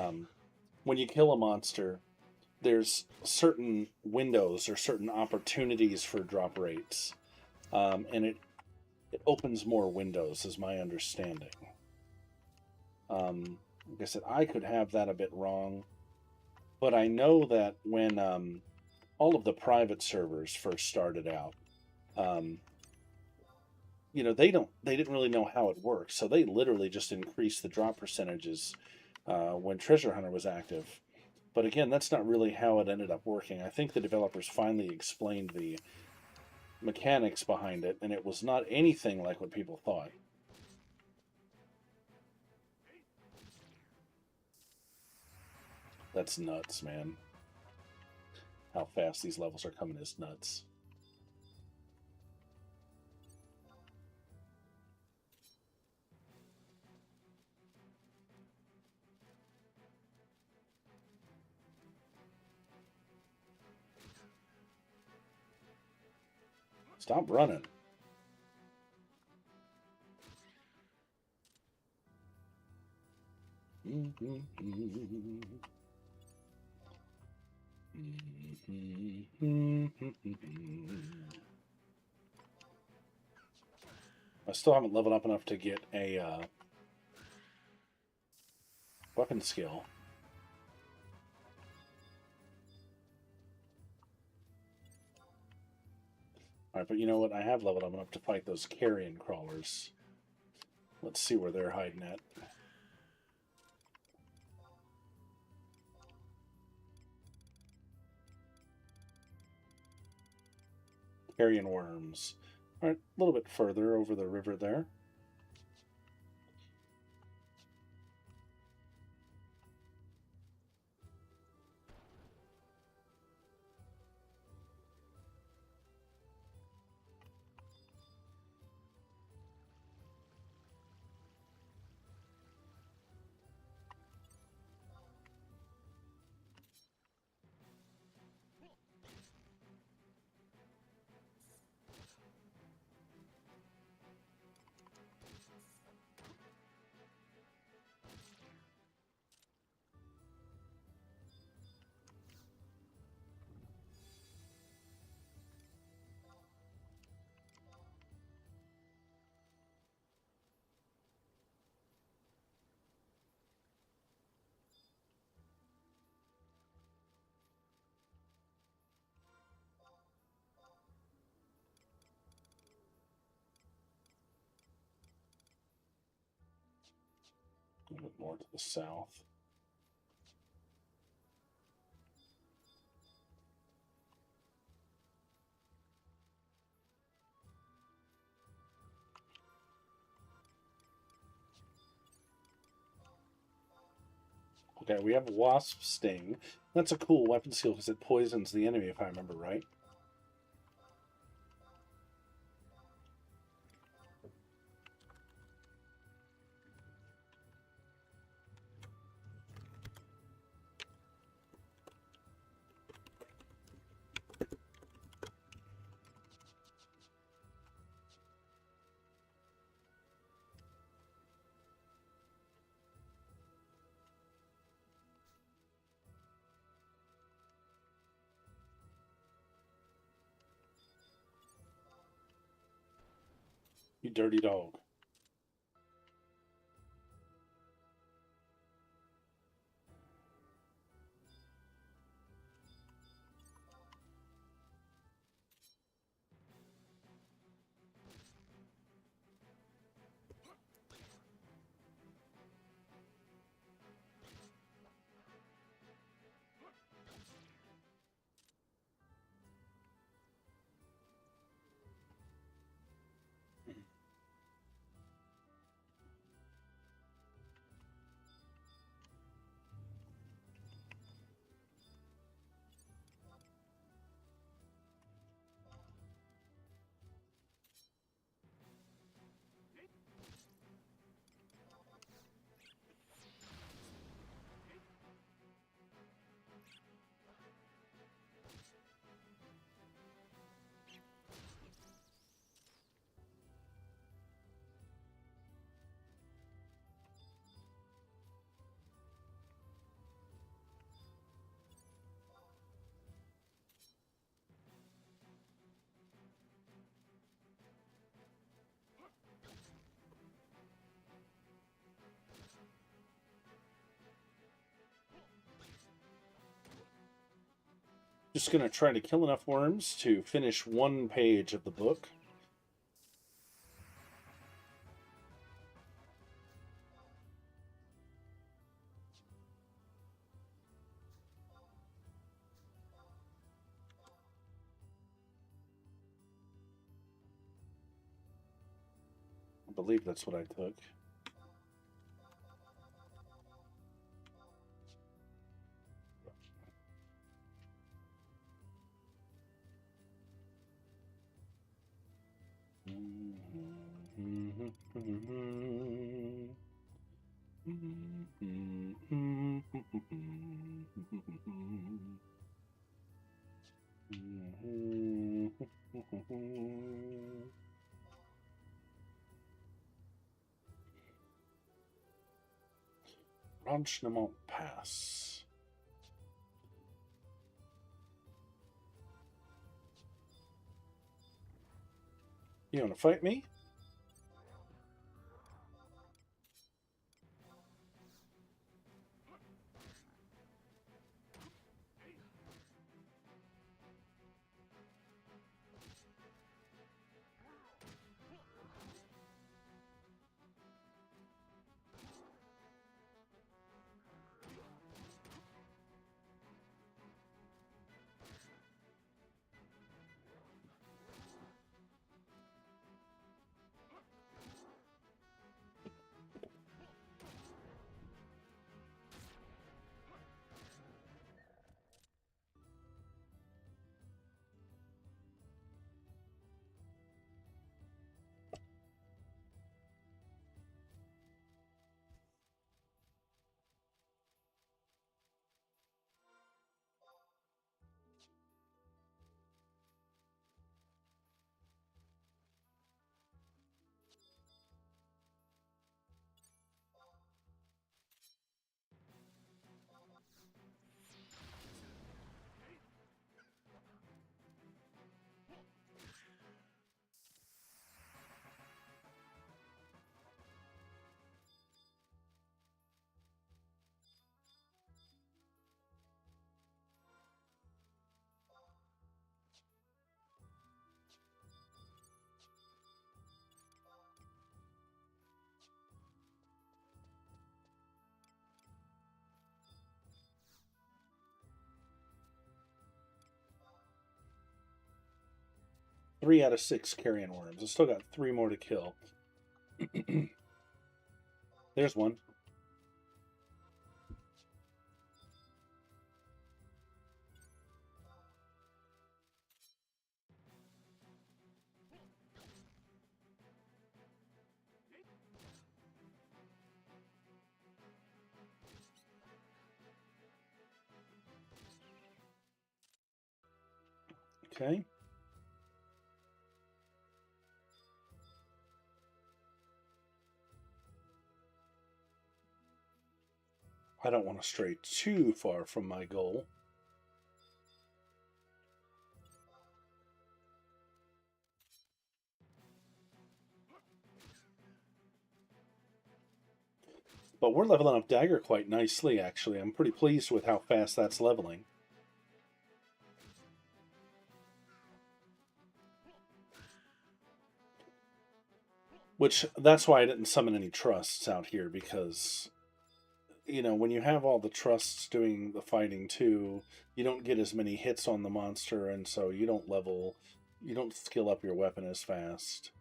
when you kill a monster, there's certain windows or certain opportunities for drop rates. And it opens more windows, is my understanding. Like I said, I could have that a bit wrong, but I know that when all of the private servers first started out, you know, they didn't really know how it works, so they literally just increased the drop percentages when Treasure Hunter was active. But again, that's not really how it ended up working. I think the developers finally explained the mechanics behind it, and it was not anything like what people thought. That's nuts, man. How fast these levels are coming is nuts. Stop running. I still haven't leveled up enough to get a weapon skill. Alright, but you know what? I have leveled up enough to fight those carrion crawlers. Let's see where they're hiding at. Carrion worms. Alright, a little bit further over the river there. A little bit more to the south. Okay, we have Wasp Sting. That's a cool weapon skill because it poisons the enemy, if I remember right. You dirty dog. Just going to try to kill enough worms to finish one page of the book. I believe that's what I took. Ranchement Pass. You want to fight me? Three out of 6 carrion worms. I still got 3 more to kill. There's one. Okay. I don't want to stray too far from my goal. But we're leveling up Dagger quite nicely, actually. I'm pretty pleased with how fast that's leveling. Which, that's why I didn't summon any trusts out here, because, you know, when you have all the trusts doing the fighting too, you don't get as many hits on the monster, and so you don't skill up your weapon as fast.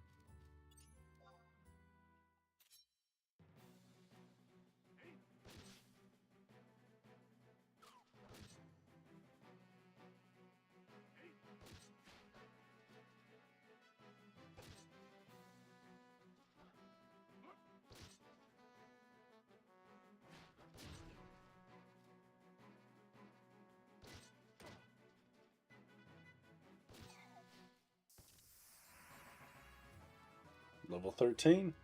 Level 13.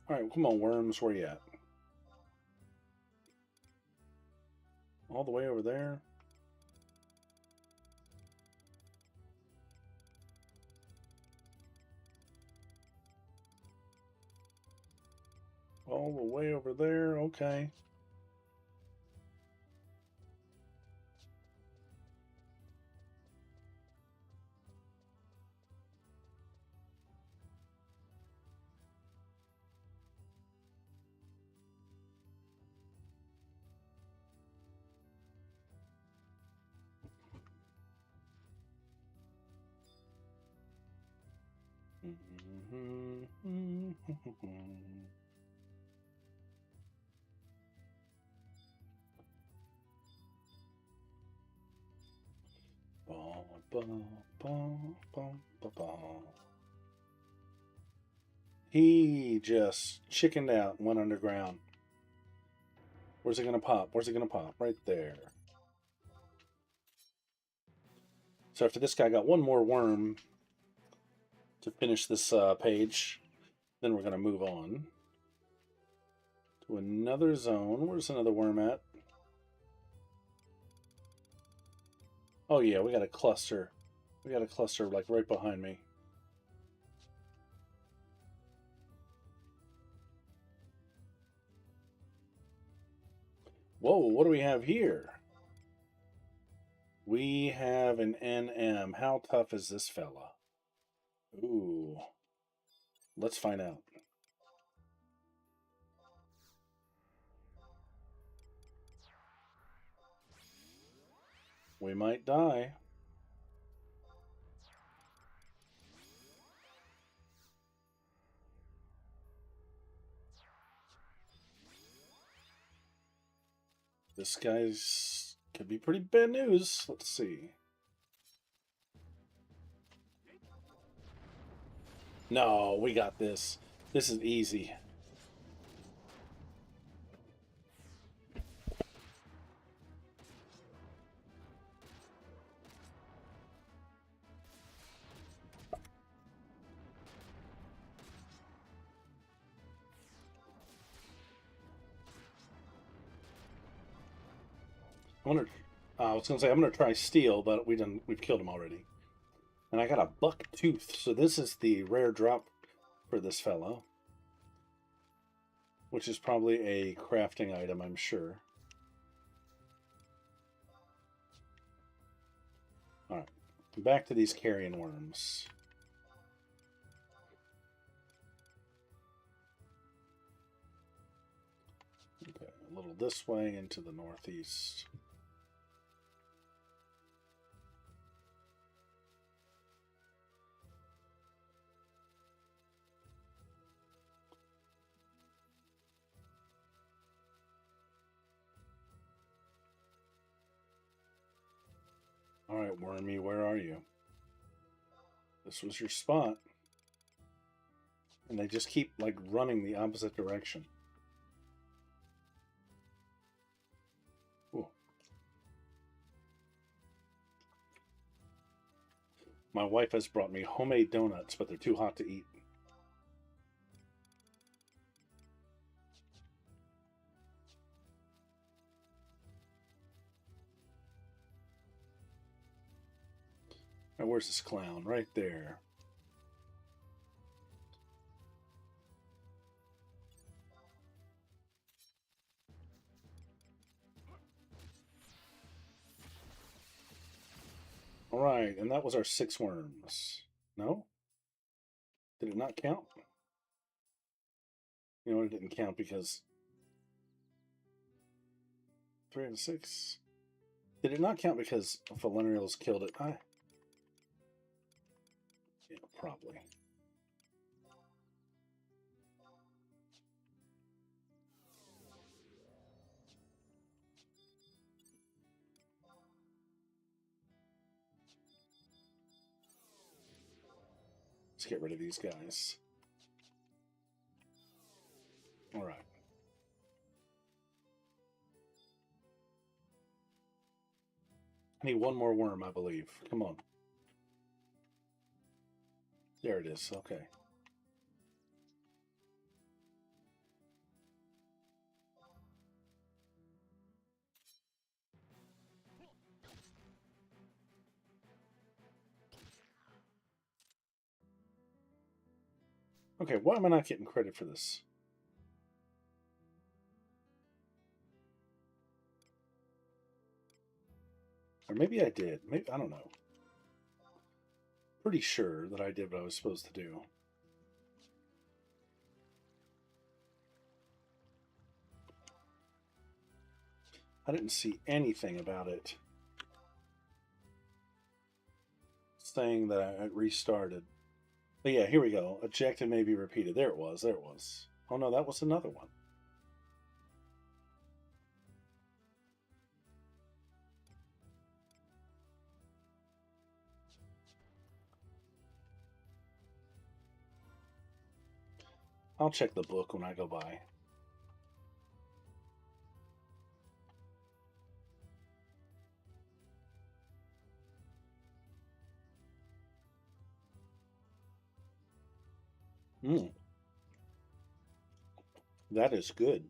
Alright, come on, worms, where you at? All the way over there? All the way over there, okay. He just chickened out and went underground. Where's it gonna pop? Where's it gonna pop? Right there. So after this guy got one more worm to finish this page, then we're gonna move on to another zone. Where's another worm at? Oh yeah, we got a cluster. We got a cluster like right behind me. Whoa, what do we have here? We have an NM. How tough is this fella? Ooh. Let's find out. We might die. This guy's could be pretty bad news. Let's see. No, we got this. This is easy. I was gonna say I'm gonna try steel, but we've killed him already. And I got a buck tooth, so this is the rare drop for this fellow, which is probably a crafting item, I'm sure. All right, back to these carrion worms. Okay, a little this way into the northeast. All right, Wormy, where are you? This was your spot. And they just keep, like, running the opposite direction. Ooh. My wife has brought me homemade donuts, but they're too hot to eat. Now, where's this clown? Right there. All right, and that was our 6 worms. No? Did it not count? You know, it didn't count because 3 and 6. Did it not count because Valerials killed it? Yeah, probably. Let's get rid of these guys. All right. I need one more worm, I believe. Come on. There it is. Okay. Okay, why am I not getting credit for this? Or maybe I did. Maybe, I don't know. Pretty sure that I did what I was supposed to do. I didn't see anything about it saying that I restarted. But yeah, here we go. Objective may be repeated. There it was. There it was. Oh no, that was another one. I'll check the book when I go by. That is good.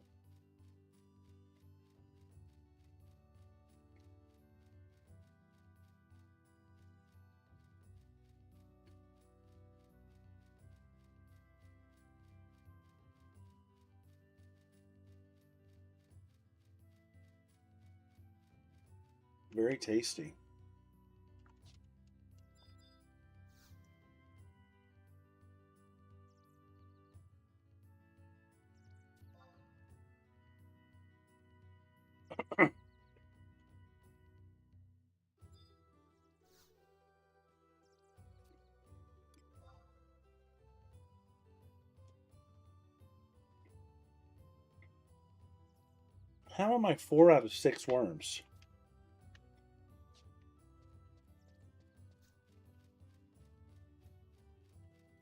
Very tasty. How am I 4 out of 6 worms?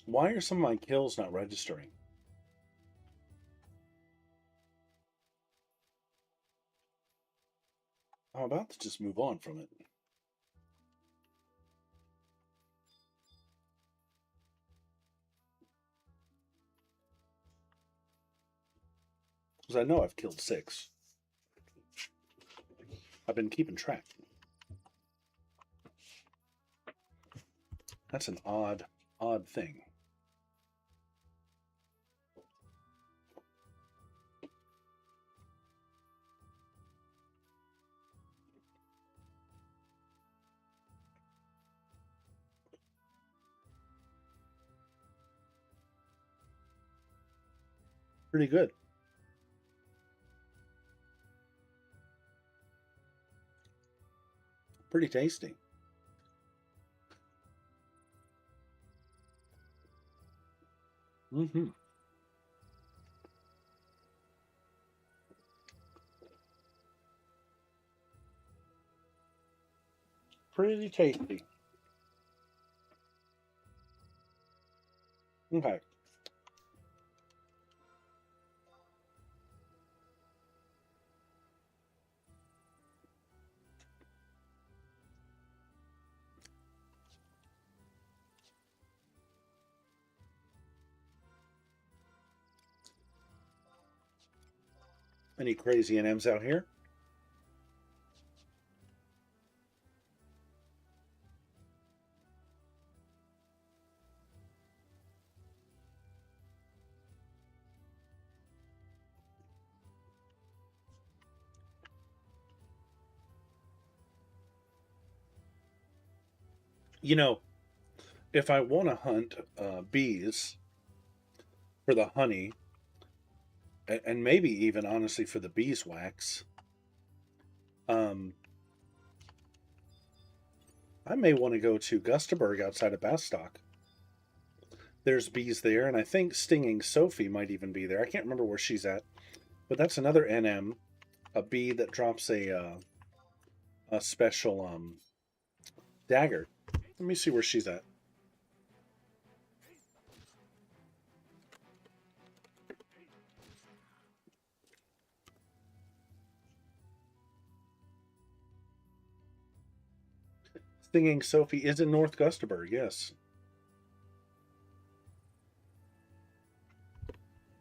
Why are some of my kills not registering? I'm about to just move on from it. Because I know I've killed 6. I've been keeping track. That's an odd thing. Pretty good. Pretty tasty. Mm-hmm. Pretty tasty. Okay. Any crazy NMs out here? You know, if I want to hunt bees for the honey, and maybe even honestly for the beeswax, I may want to go to Gustaberg outside of Bastock. There's bees there, and I think Stinging Sophie might even be there. I can't remember where she's at, but that's another NM, a bee that drops a special dagger. Let me see where she's at. Stinging Sophie is in North Gustaberg, yes.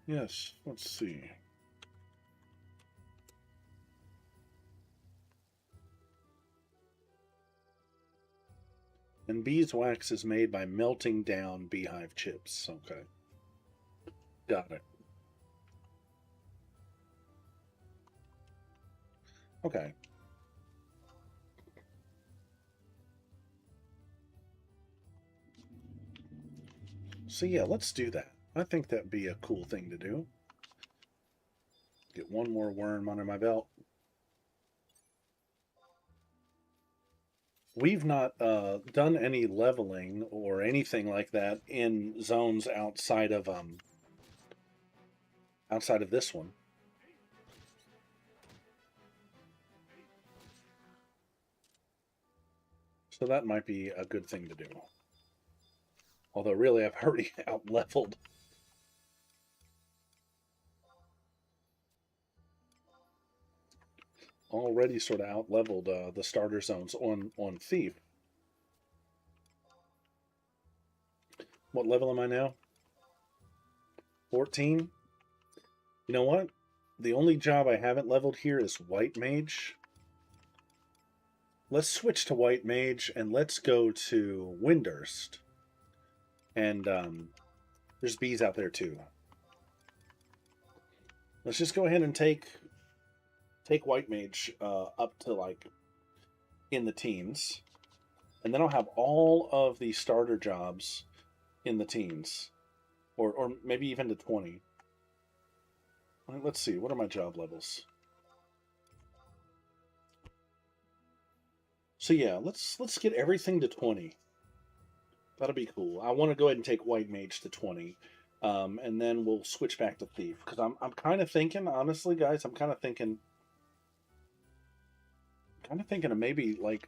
Yes, let's see. And beeswax is made by melting down beehive chips. Okay. Got it. Okay. So yeah, let's do that. I think that'd be a cool thing to do. Get one more worm under my belt. We've not done any leveling or anything like that in zones outside of this one. So that might be a good thing to do. Although really I've already out leveled. Already sort of out leveled the starter zones on Thief. What level am I now? 14. You know what? The only job I haven't leveled here is White Mage. Let's switch to White Mage and let's go to Windurst. And there's bees out there too. Let's just go ahead and take White Mage up to like in the teens. And then I'll have all of the starter jobs in the teens. Or maybe even to 20. Let's see, what are my job levels? So yeah, let's get everything to 20. That'll be cool. I want to go ahead and take White Mage to 20. And then we'll switch back to Thief. Because I'm kind of thinking, honestly, guys, I'm kind of thinking of maybe like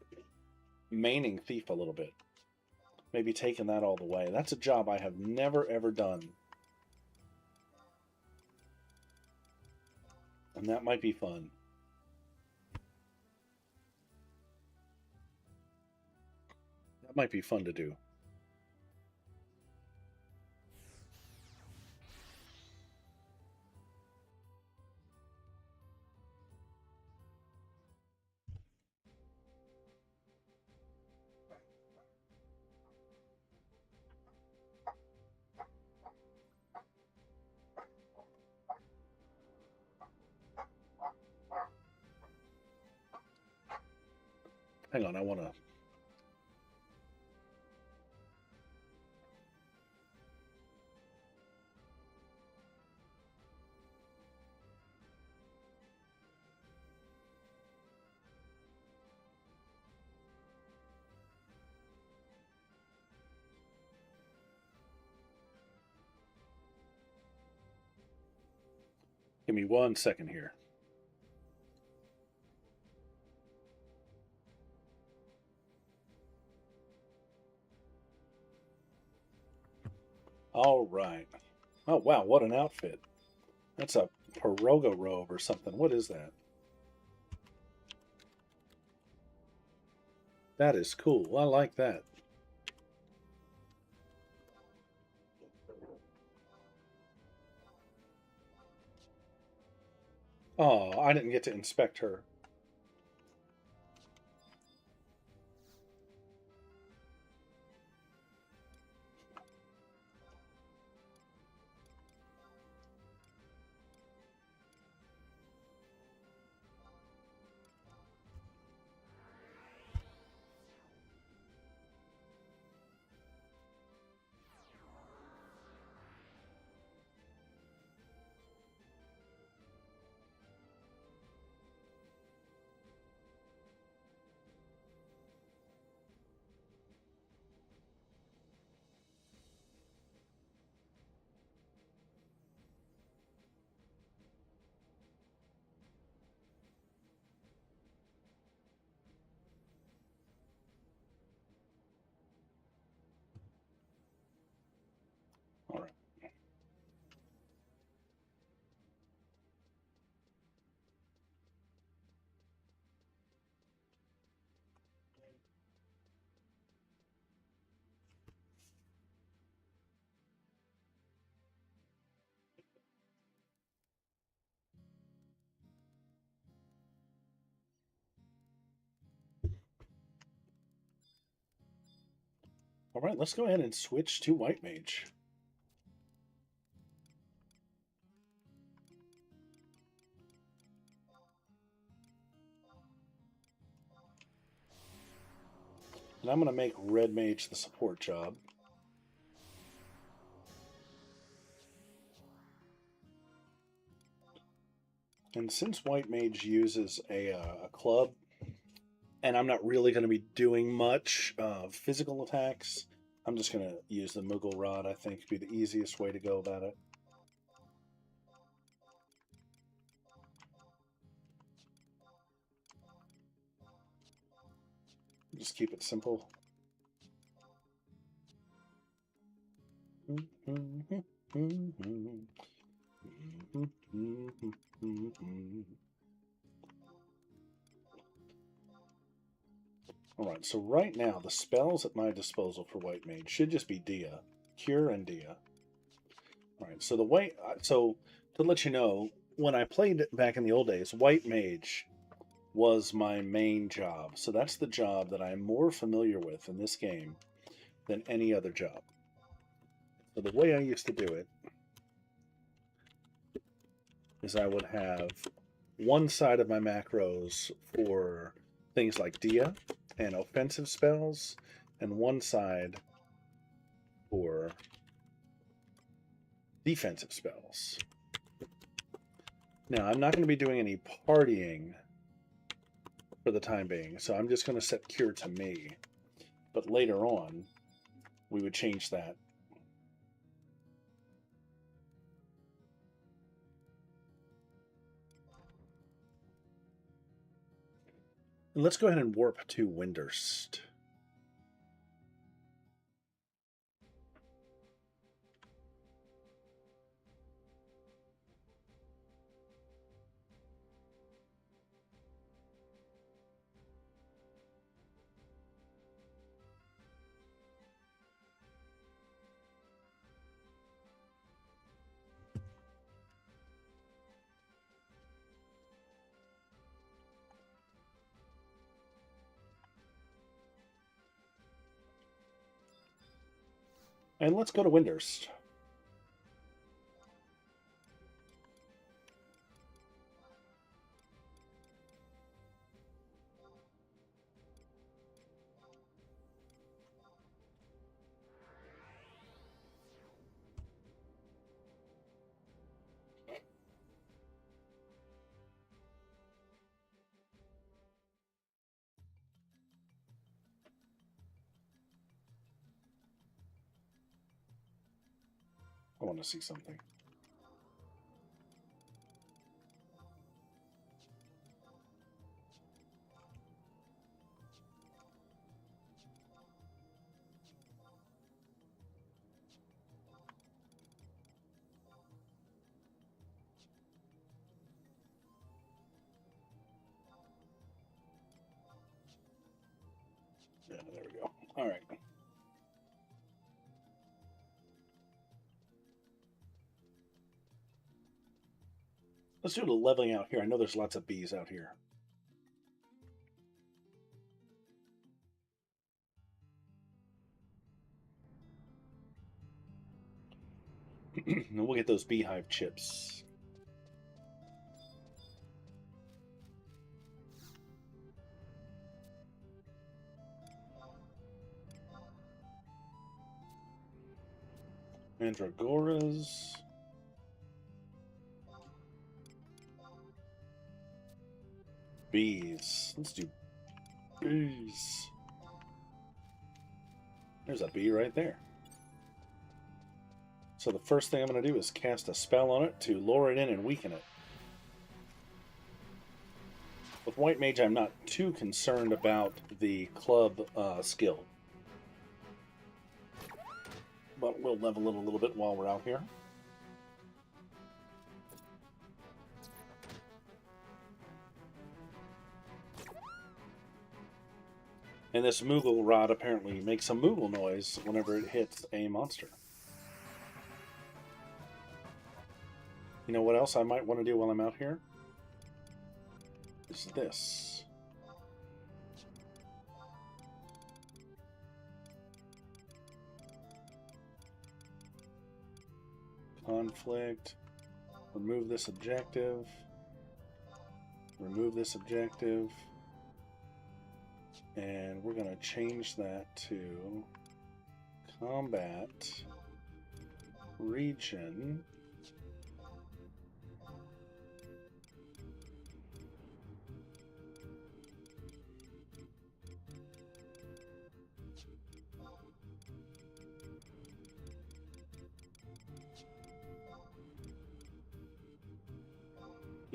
maining Thief a little bit. Maybe taking that all the way. That's a job I have never ever done. And that might be fun. That might be fun to do. Hang on, I want to... Give me 1 second here. All right. Oh, wow, what an outfit. That's a Piroga robe or something. What is that? That is cool. I like that. Oh, I didn't get to inspect her. All right. All right, let's go ahead and switch to White Mage. And I'm going to make Red Mage the support job. And since White Mage uses a club, and I'm not really going to be doing much physical attacks, I'm just going to use the Moogle Rod, I think, to be the easiest way to go about it. Just keep it simple. Alright, so right now the spells at my disposal for White Mage should just be Dia. Cure and Dia. Alright, so the way... So, to let you know, when I played back in the old days, White Mage was my main job. So that's the job that I'm more familiar with in this game than any other job. So the way I used to do it is I would have one side of my macros for things like Dia and offensive spells, and one side for defensive spells. Now, I'm not going to be doing any partying for the time being, so I'm just going to set Cure to me. But later on, we would change that. And let's go ahead and warp to Windurst. And let's go to Windurst. I want to see something. Yeah, there we go. All right. Let's do a little leveling out here. I know there's lots of bees out here. And we'll get those beehive chips. Mandragoras. Bees. Let's do bees. There's a bee right there. So the first thing I'm going to do is cast a spell on it to lure it in and weaken it. With White Mage, I'm not too concerned about the club skill. But we'll level it a little bit while we're out here. And this Moogle rod apparently makes a Moogle noise whenever it hits a monster. You know what else I might want to do while I'm out here? Is this. Conflict. Remove this objective. Remove this objective. And we're going to change that to combat region.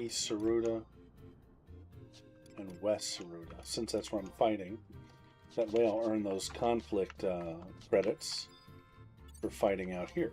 East Saruda and West Saruda, since that's where I'm fighting. That way I'll earn those conflict credits for fighting out here.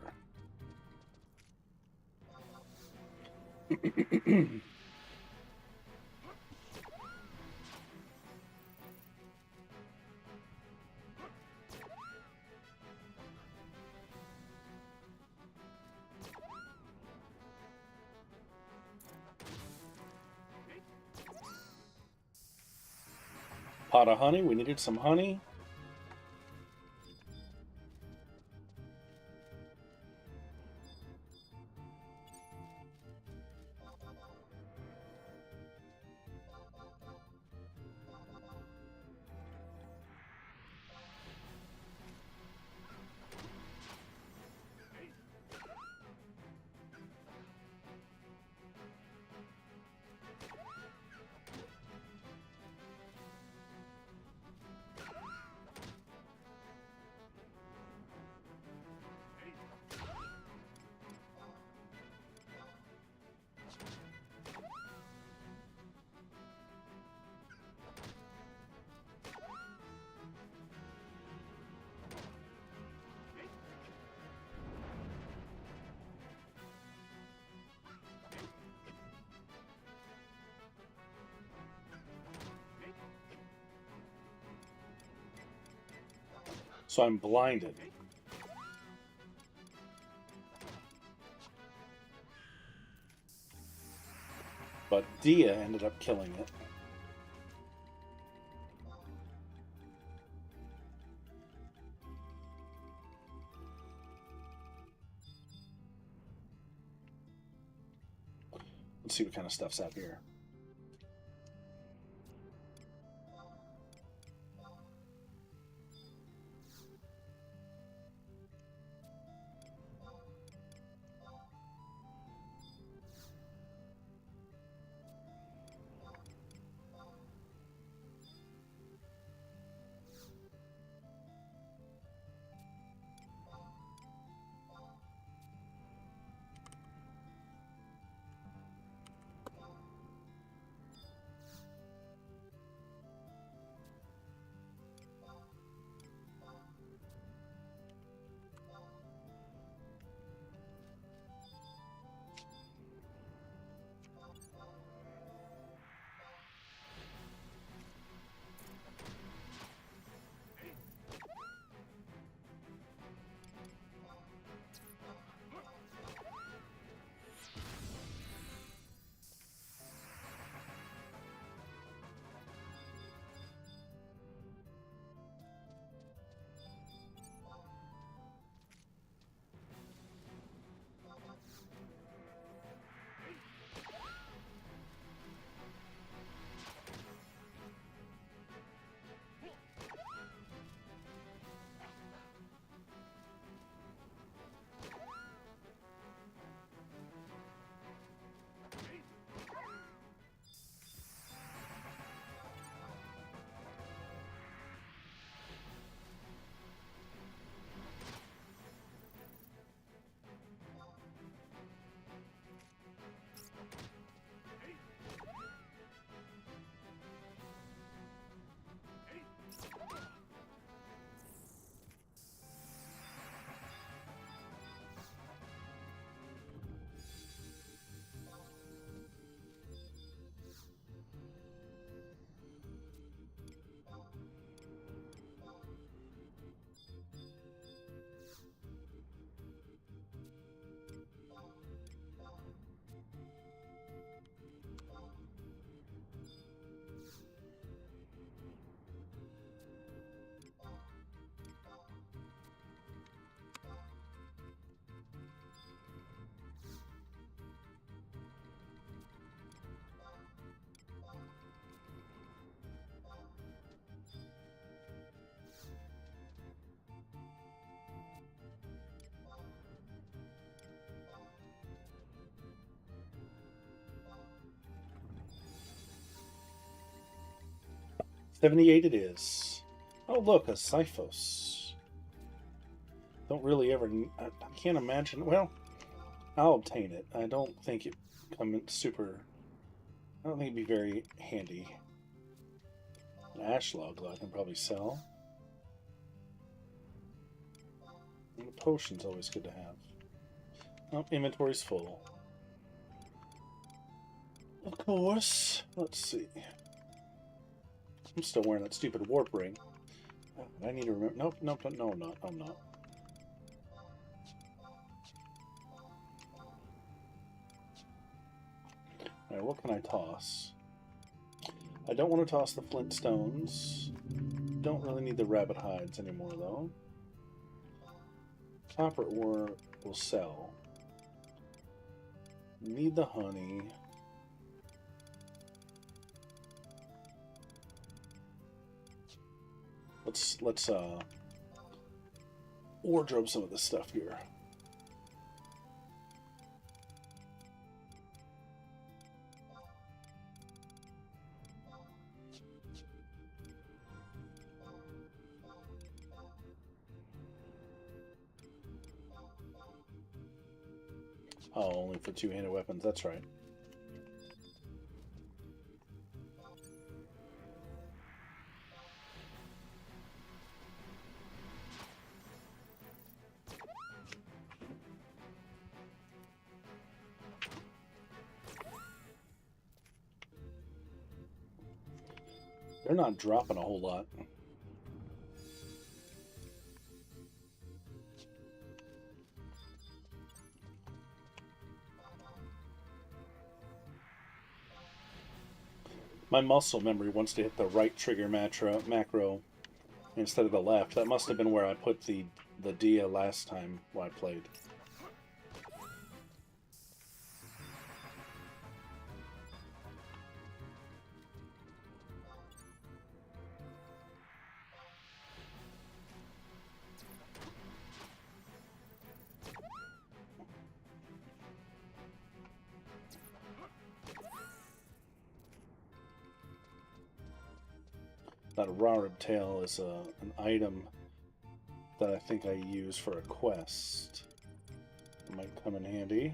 Pot of honey. We needed some honey. So I'm blinded. But Dia ended up killing it. Let's see what kind of stuff's out here. 78 it is. Oh, look, a Siphos. Don't really ever... I can't imagine... Well, I'll obtain it. I don't think it come in super... I don't think it'd be very handy. An ash log I can probably sell. And a potion's always good to have. Oh, inventory's full. Of course. Let's see. I'm still wearing that stupid warp ring. Oh, I need to remember. Nope, nope, no, I'm not. I'm not. Alright, what can I toss? I don't want to toss the flint stones. Don't really need the rabbit hides anymore, though. Copper ore will sell. Need the honey. Let's wardrobe some of this stuff here. Oh, only for two-handed weapons, that's right. They're not dropping a whole lot. My muscle memory wants to hit the right trigger macro instead of the left. That must have been where I put the Dia last time when I played. That Rarab tail is an item that I think I use for a quest. It might come in handy.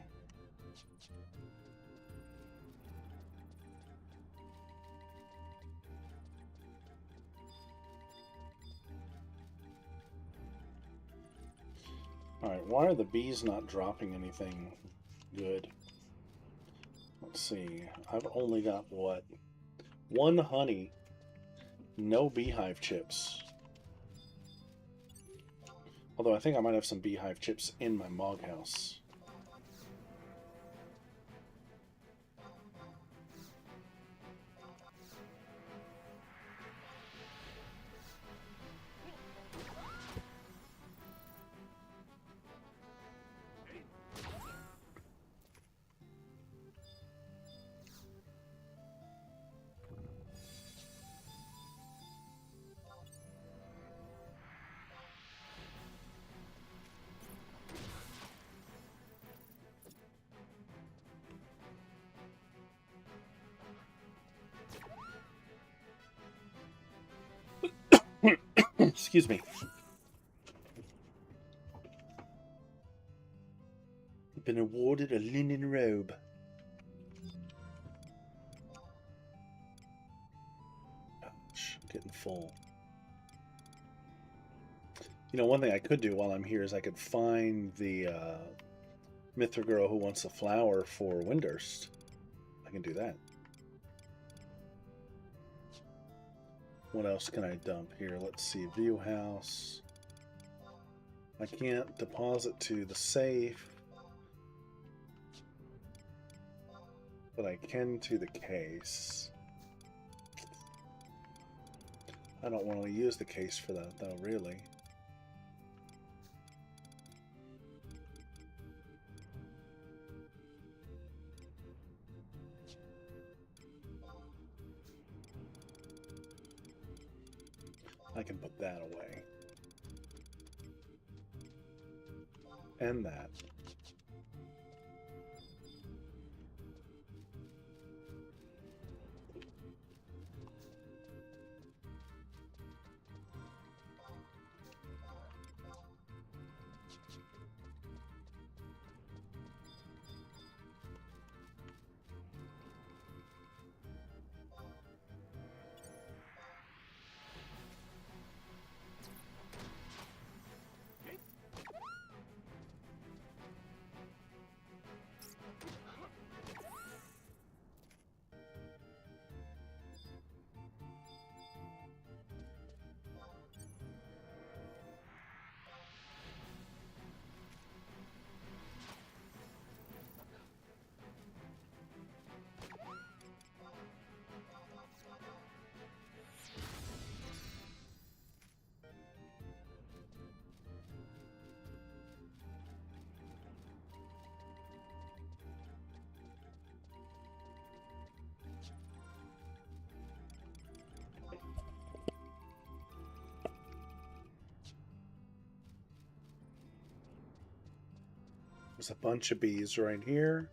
Alright, why are the bees not dropping anything good? Let's see. I've only got, what? 1 honey. No beehive chips. Although I think I might have some beehive chips in my Mog house. Excuse me. I've been awarded a linen robe. Ouch, I'm getting full. You know, one thing I could do while I'm here is I could find the Mithra girl who wants a flower for Windurst. I can do that. What else can I dump here? Let's see. View house. I can't deposit to the safe, but I can to the case. I don't want to use the case for that, though, really. I can put that away. And that. There's a bunch of bees right here.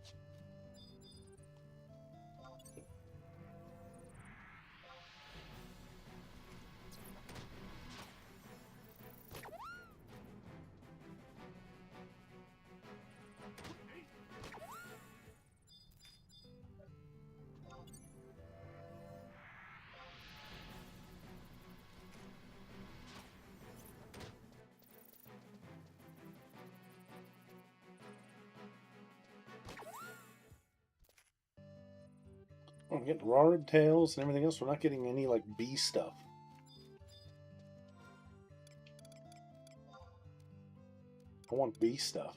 I'm getting raw tails and everything else. We're not getting any like bee stuff. I want bee stuff.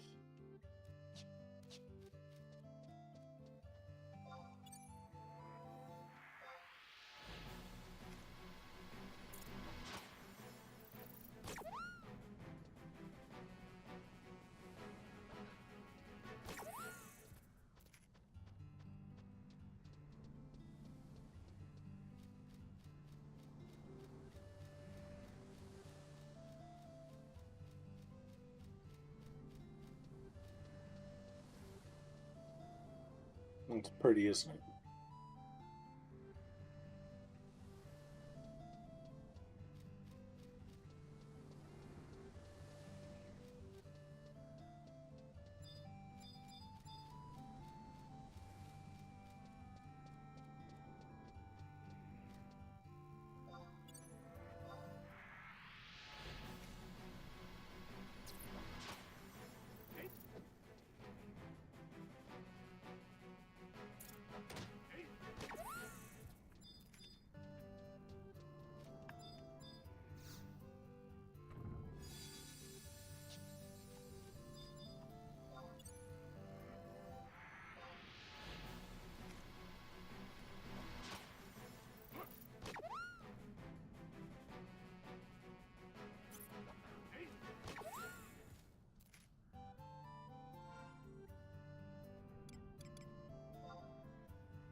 It's pretty, isn't it?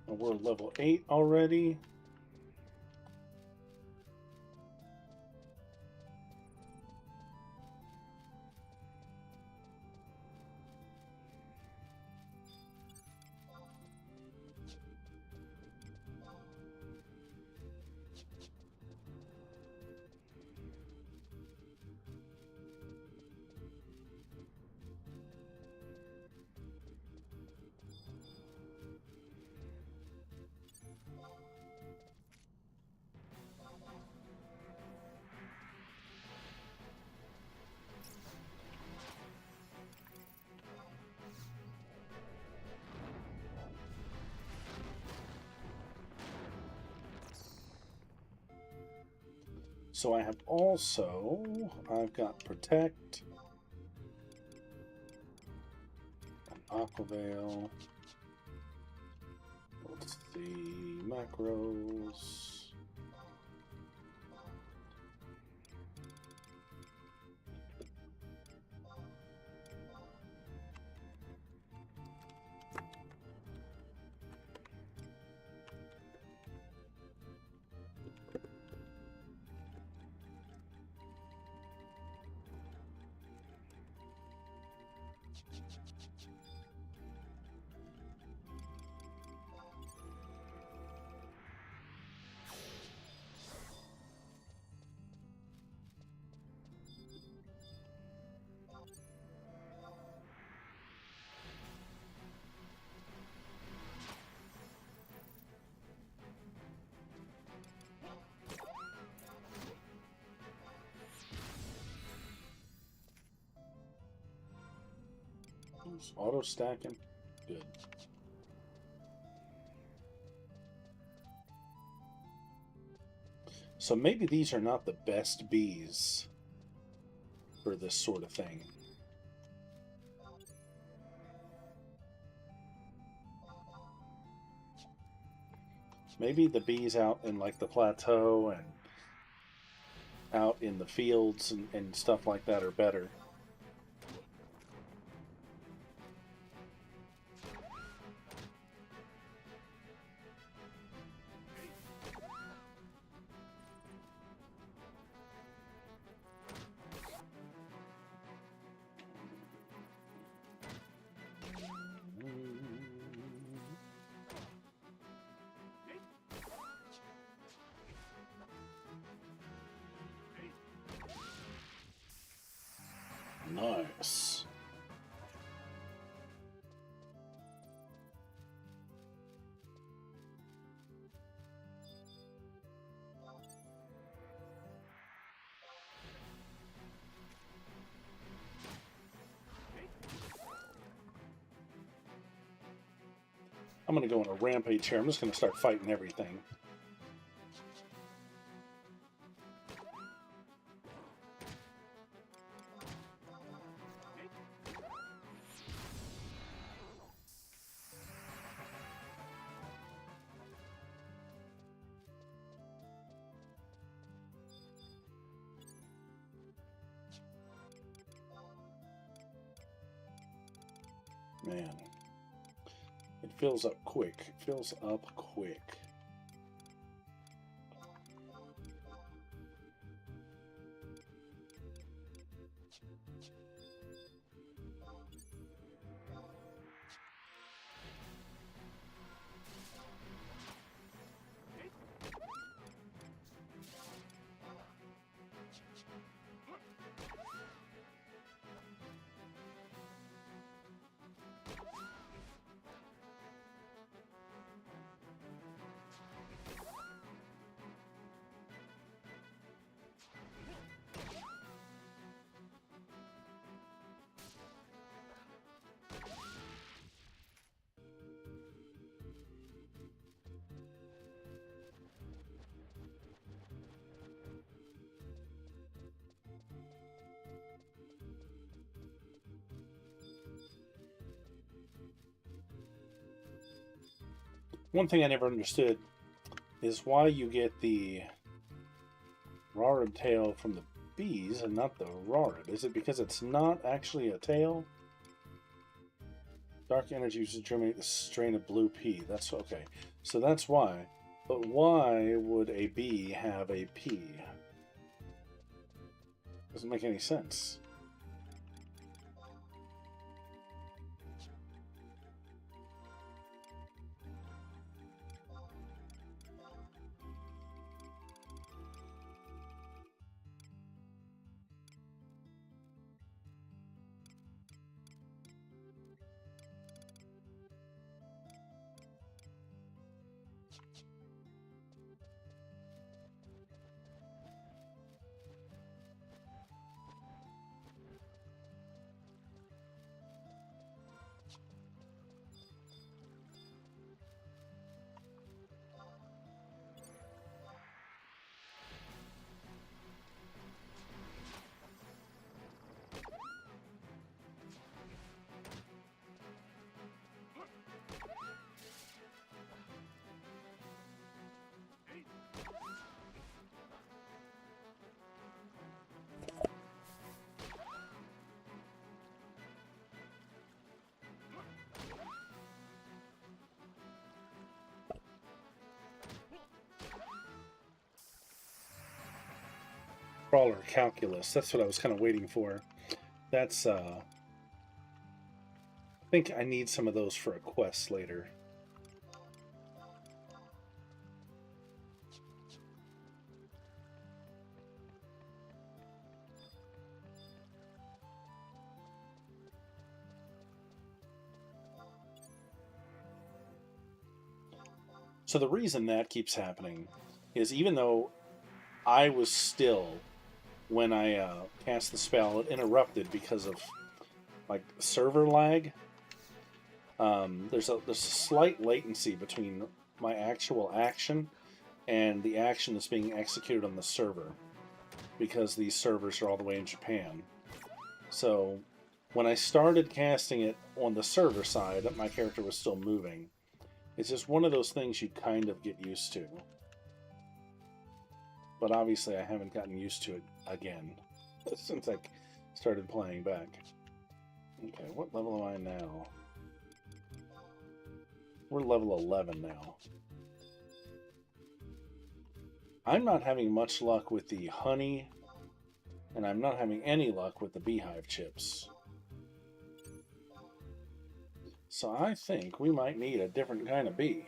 We're level 8 already. So I have I've got Protect, Aquaveil. Let's see, macros. Auto stacking. Good. So maybe these are not the best bees for this sort of thing. Maybe the bees out in like the plateau and out in the fields and stuff like that are better. Nice. I'm going to go on a rampage here. I'm just going to start fighting everything. Man, it fills up quick. It fills up quick. One thing I never understood is why you get the Rarib tail from the bees and not the Rarib. Is it because it's not actually a tail? Dark energy uses to germinate the strain of blue pea. That's okay. So that's why. But why would a bee have a pea? Doesn't make any sense. Crawler calculus. That's what I was kind of waiting for. That's, I think I need some of those for a quest later. So the reason that keeps happening is even though I was still, when I cast the spell, it interrupted because of like server lag. There's a slight latency between my actual action and the action that's being executed on the server, because these servers are all the way in Japan. So when I started casting it on the server side, my character was still moving. It's just one of those things you kind of get used to. But obviously I haven't gotten used to it again since I started playing back. Okay, what level am I now? We're level 11 now. I'm not having much luck with the honey, and I'm not having any luck with the beehive chips. So I think we might need a different kind of bee.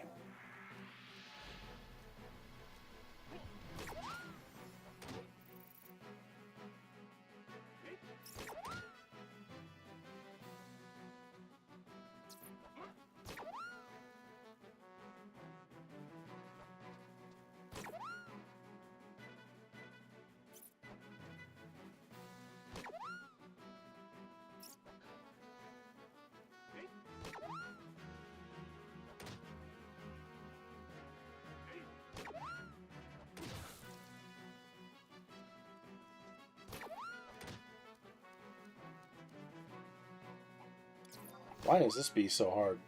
Why is this bee so hard?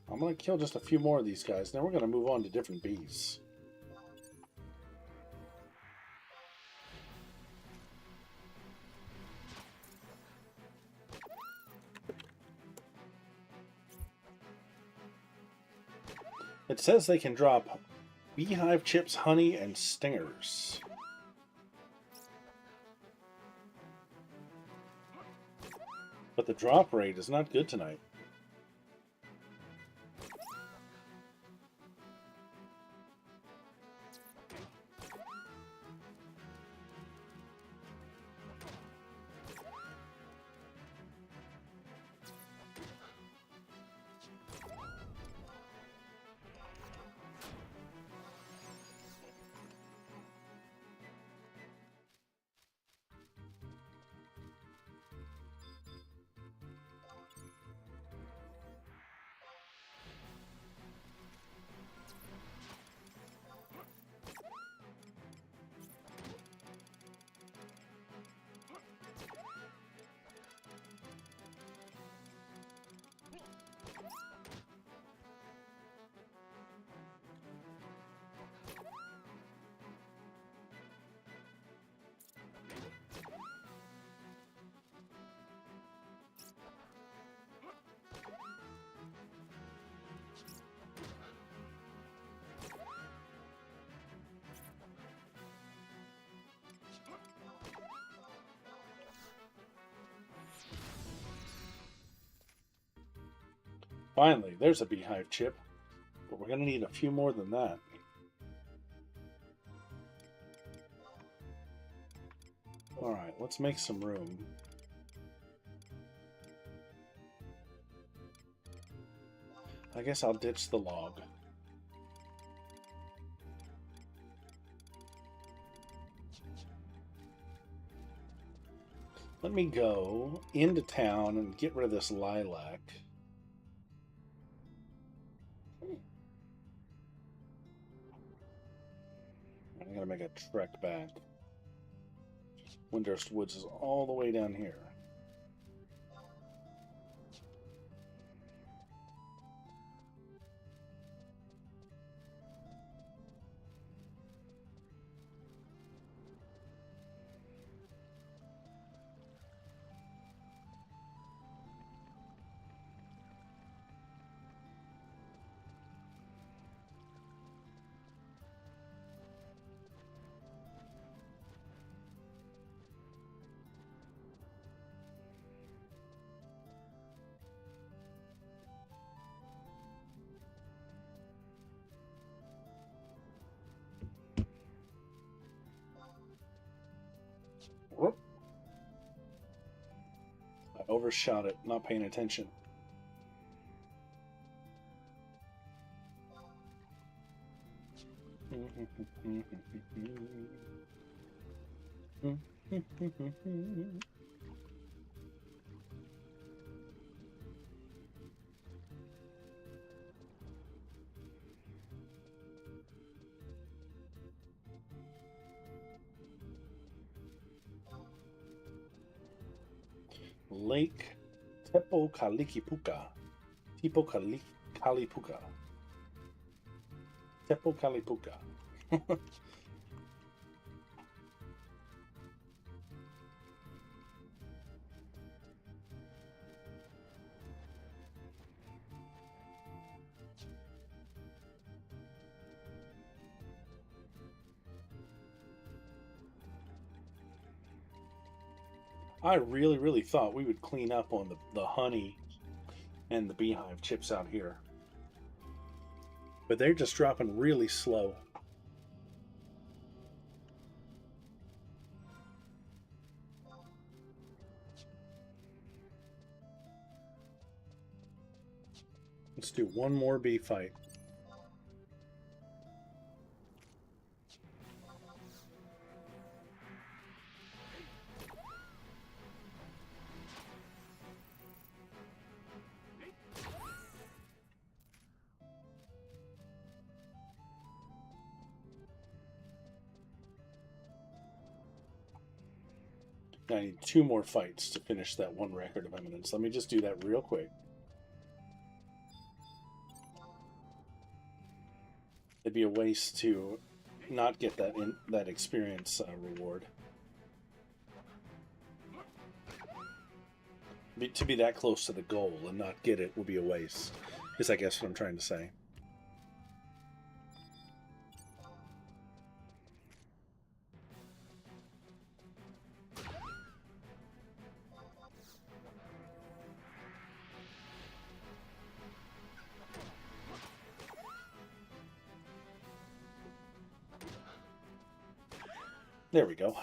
I'm going to kill just a few more of these guys. Then we're going to move on to different bees. It says they can drop beehive chips, honey, and stingers. But the drop rate is not good tonight. Finally, there's a beehive chip, but we're going to need a few more than that. Alright, let's make some room. I guess I'll ditch the log. Let me go into town and get rid of this lilac. I'm going to make a trek back. Windurst Woods is all the way down here. Whoop. I overshot it, not paying attention. Lake Tepocalipuca. Tepocalipuca. Tepocalipuca. I really thought we would clean up on the honey and the beehive chips out here. But they're just dropping really slow. Let's do one more bee fight. I need 2 more fights to finish that 1 record of eminence. Let me just do that real quick. It'd be a waste to not get that experience reward. To be that close to the goal and not get it would be a waste, is I guess what I'm trying to say. There we go.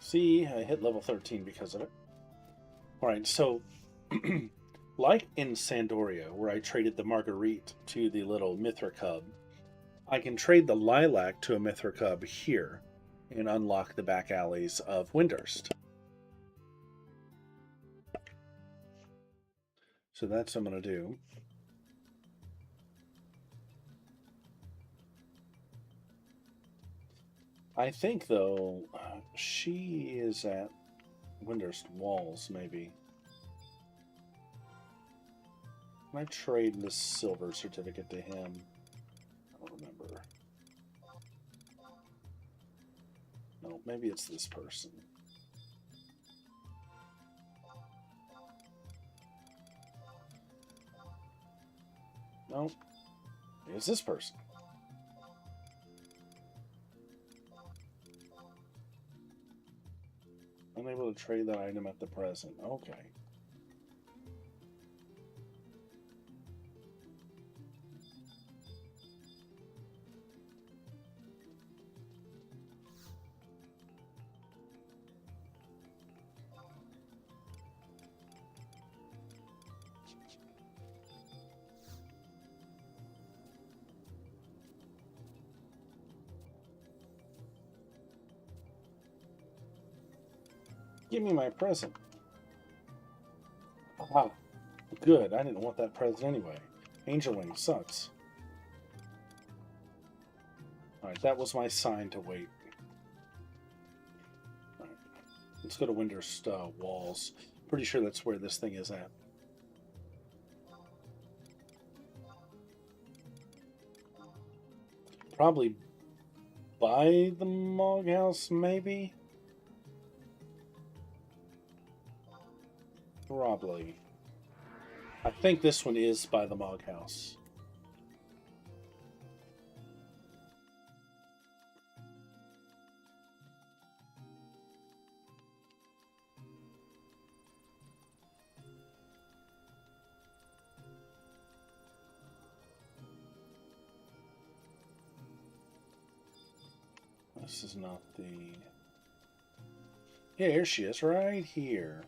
See, I hit level 13 because of it. Alright, so, like in Sandoria, where I traded the Marguerite to the little Mithra Cub, I can trade the Lilac to a Mithra Cub here and unlock the back alleys of Windurst. So that's what I'm going to do. I think, though, she is at Windurst Walls, maybe. Can I trade this silver certificate to him? I don't remember. No, maybe it's this person. No, it's this person. Unable to trade that item at the present. Okay. Give me my present. Aha. Good. I didn't want that present anyway. Angel Wing sucks. Alright, that was my sign to wait. Alright. Let's go to Windurst Walls. Pretty sure that's where this thing is at. Probably by the Mog House, maybe? Probably. I think this one is by the Mog House. This is not the... Yeah, here she is, right here.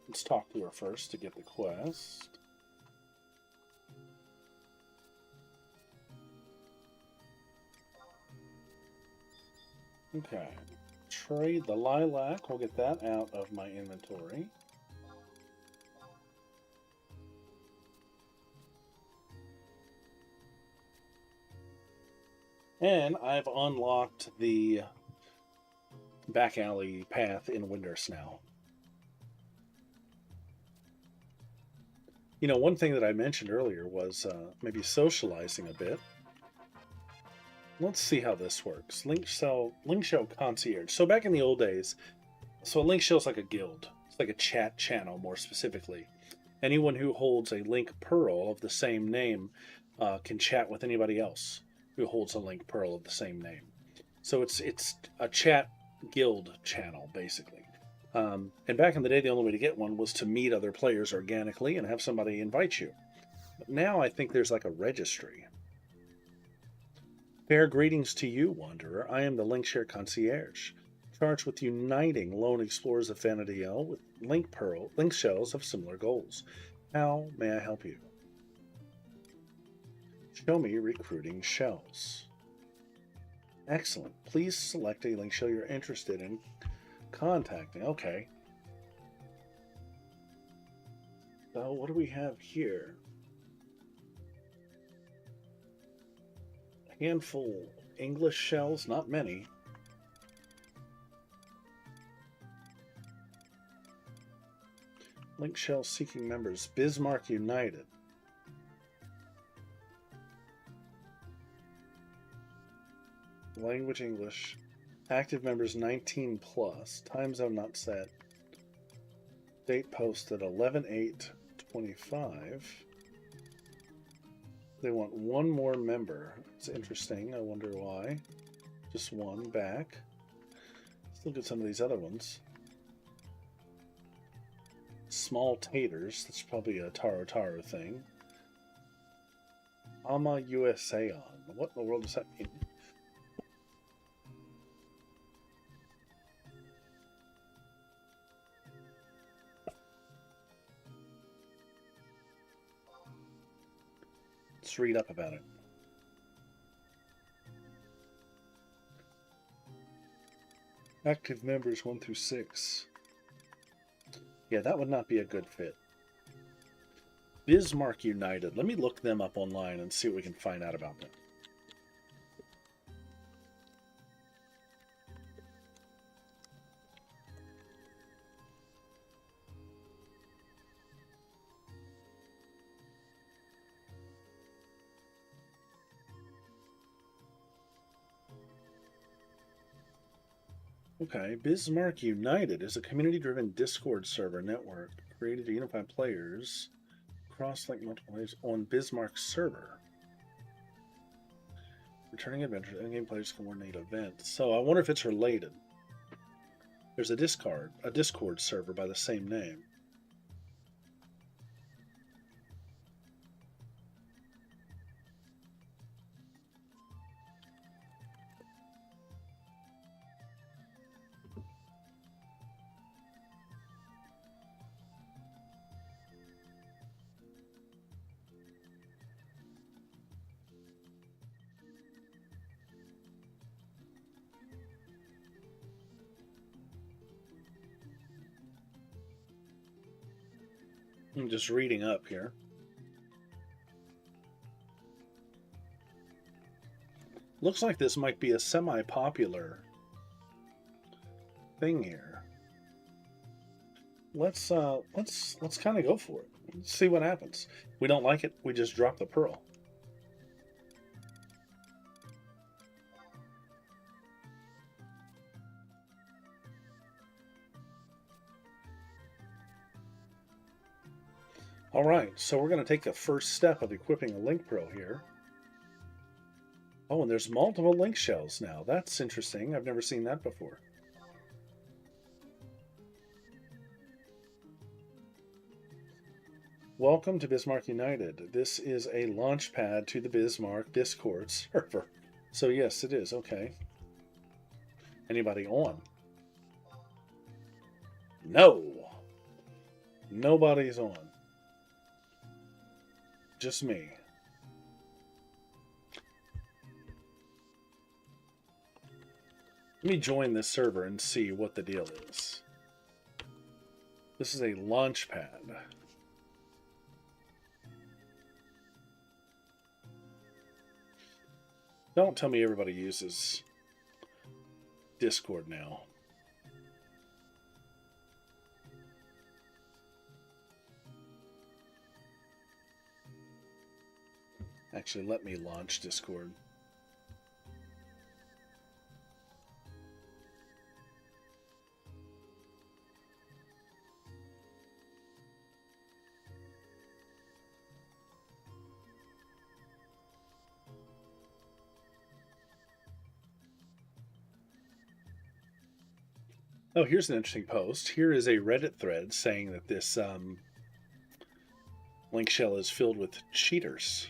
Let's talk to her first to get the quest. Okay. Trade the Lilac. We'll get that out of my inventory. And I've unlocked the back alley path in Windurst now. You know, one thing that I mentioned earlier was maybe socializing a bit. Let's see how this works. Link Show Concierge. So back in the old days, so a Link Show is like a guild. It's like a chat channel, more specifically. Anyone who holds a Link Pearl of the same name can chat with anybody else who holds a Link Pearl of the same name. So it's a chat guild channel, basically. And back in the day, the only way to get one was to meet other players organically and have somebody invite you. But now I think there's like a registry. Fair greetings to you, Wanderer. I am the Linkshare Concierge, charged with uniting lone explorers of Vanadiel with Link shells of similar goals. How may I help you? Show me recruiting shells. Excellent. Please select a link shell you're interested in contacting. Okay. So what do we have here? A handful English shells, not many. Link shell seeking members. Bismarck United. Language English. Active members 19 plus. Time zone not set. Date posted 11/8/25. They want one more member. It's interesting. I wonder why. Just one back. Let's look at some of these other ones. Small taters. That's probably a Taro Taro thing. Ama USA on. What in the world does that mean? Let's read up about it. Active members 1 through 6. Yeah, that would not be a good fit. Bismarck United. Let me look them up online and see what we can find out about them. Okay, Bismarck United is a community-driven Discord server network created to unify players, cross-link multiple players on Bismarck's server. Returning adventures, in-game players can coordinate events. So I wonder if it's related. There's a Discord server by the same name. I'm just reading up here. Looks like this might be a semi-popular thing here. Let's kind of go for it. Let's see what happens. We don't like it, we just drop the pearl. All right, so we're going to take the first step of equipping a Link Pro here. Oh, and there's multiple Link shells now. That's interesting. I've never seen that before. Welcome to Bismarck United. This is a launch pad to the Bismarck Discord server. So yes, it is. Okay. Anybody on? No. Nobody's on. Just me. Let me join this server and see what the deal is. This is a launch pad. Don't tell me everybody uses Discord now. Actually, let me launch Discord. Oh, here's an interesting post. Here is a Reddit thread saying that this link shell is filled with cheaters.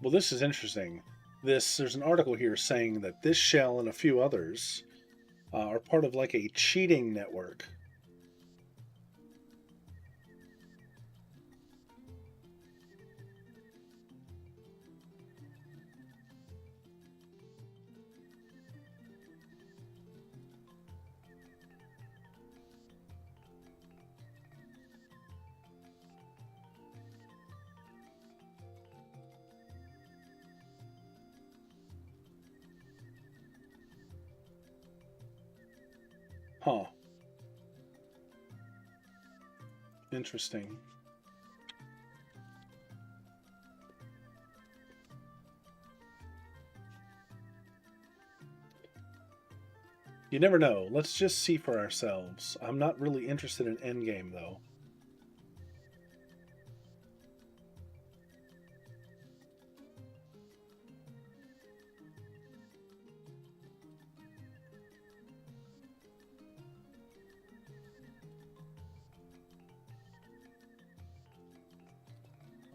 Well, this is interesting. There's an article here saying that this shell and a few others are part of like a cheating network. Huh. Interesting. You never know. Let's just see for ourselves. I'm not really interested in endgame, though.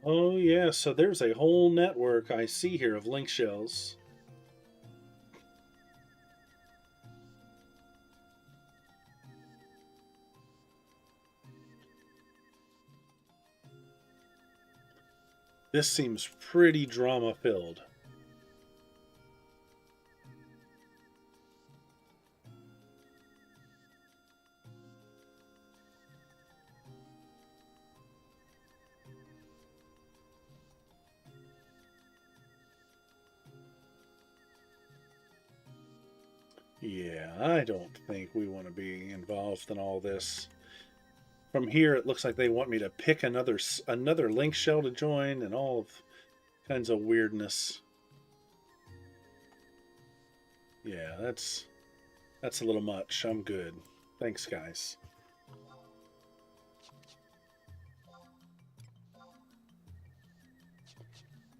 Oh, yeah, so there's a whole network I see here of link shells. This seems pretty drama-filled. Yeah, I don't think we want to be involved in all this. From here, it looks like they want me to pick another link shell to join and all kinds of weirdness. Yeah, that's a little much. I'm good. Thanks, guys.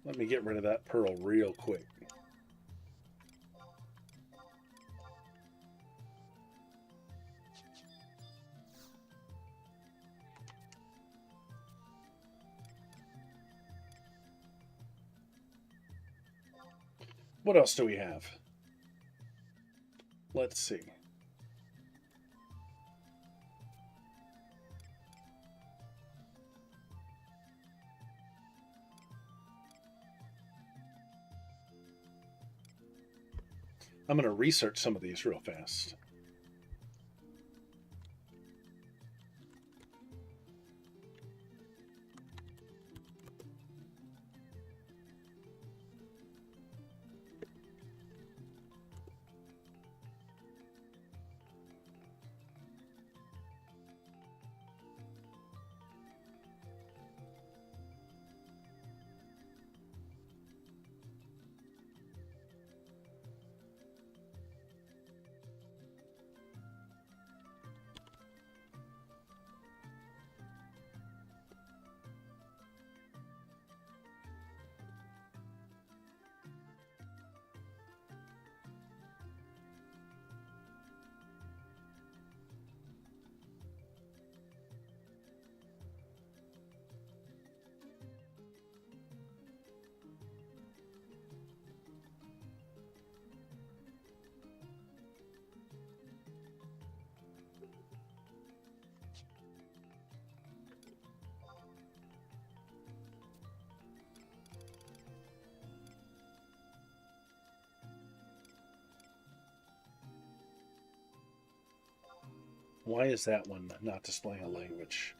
Let me get rid of that pearl real quick. What else do we have? Let's see. I'm going to research some of these real fast. Why is that one not displaying a language?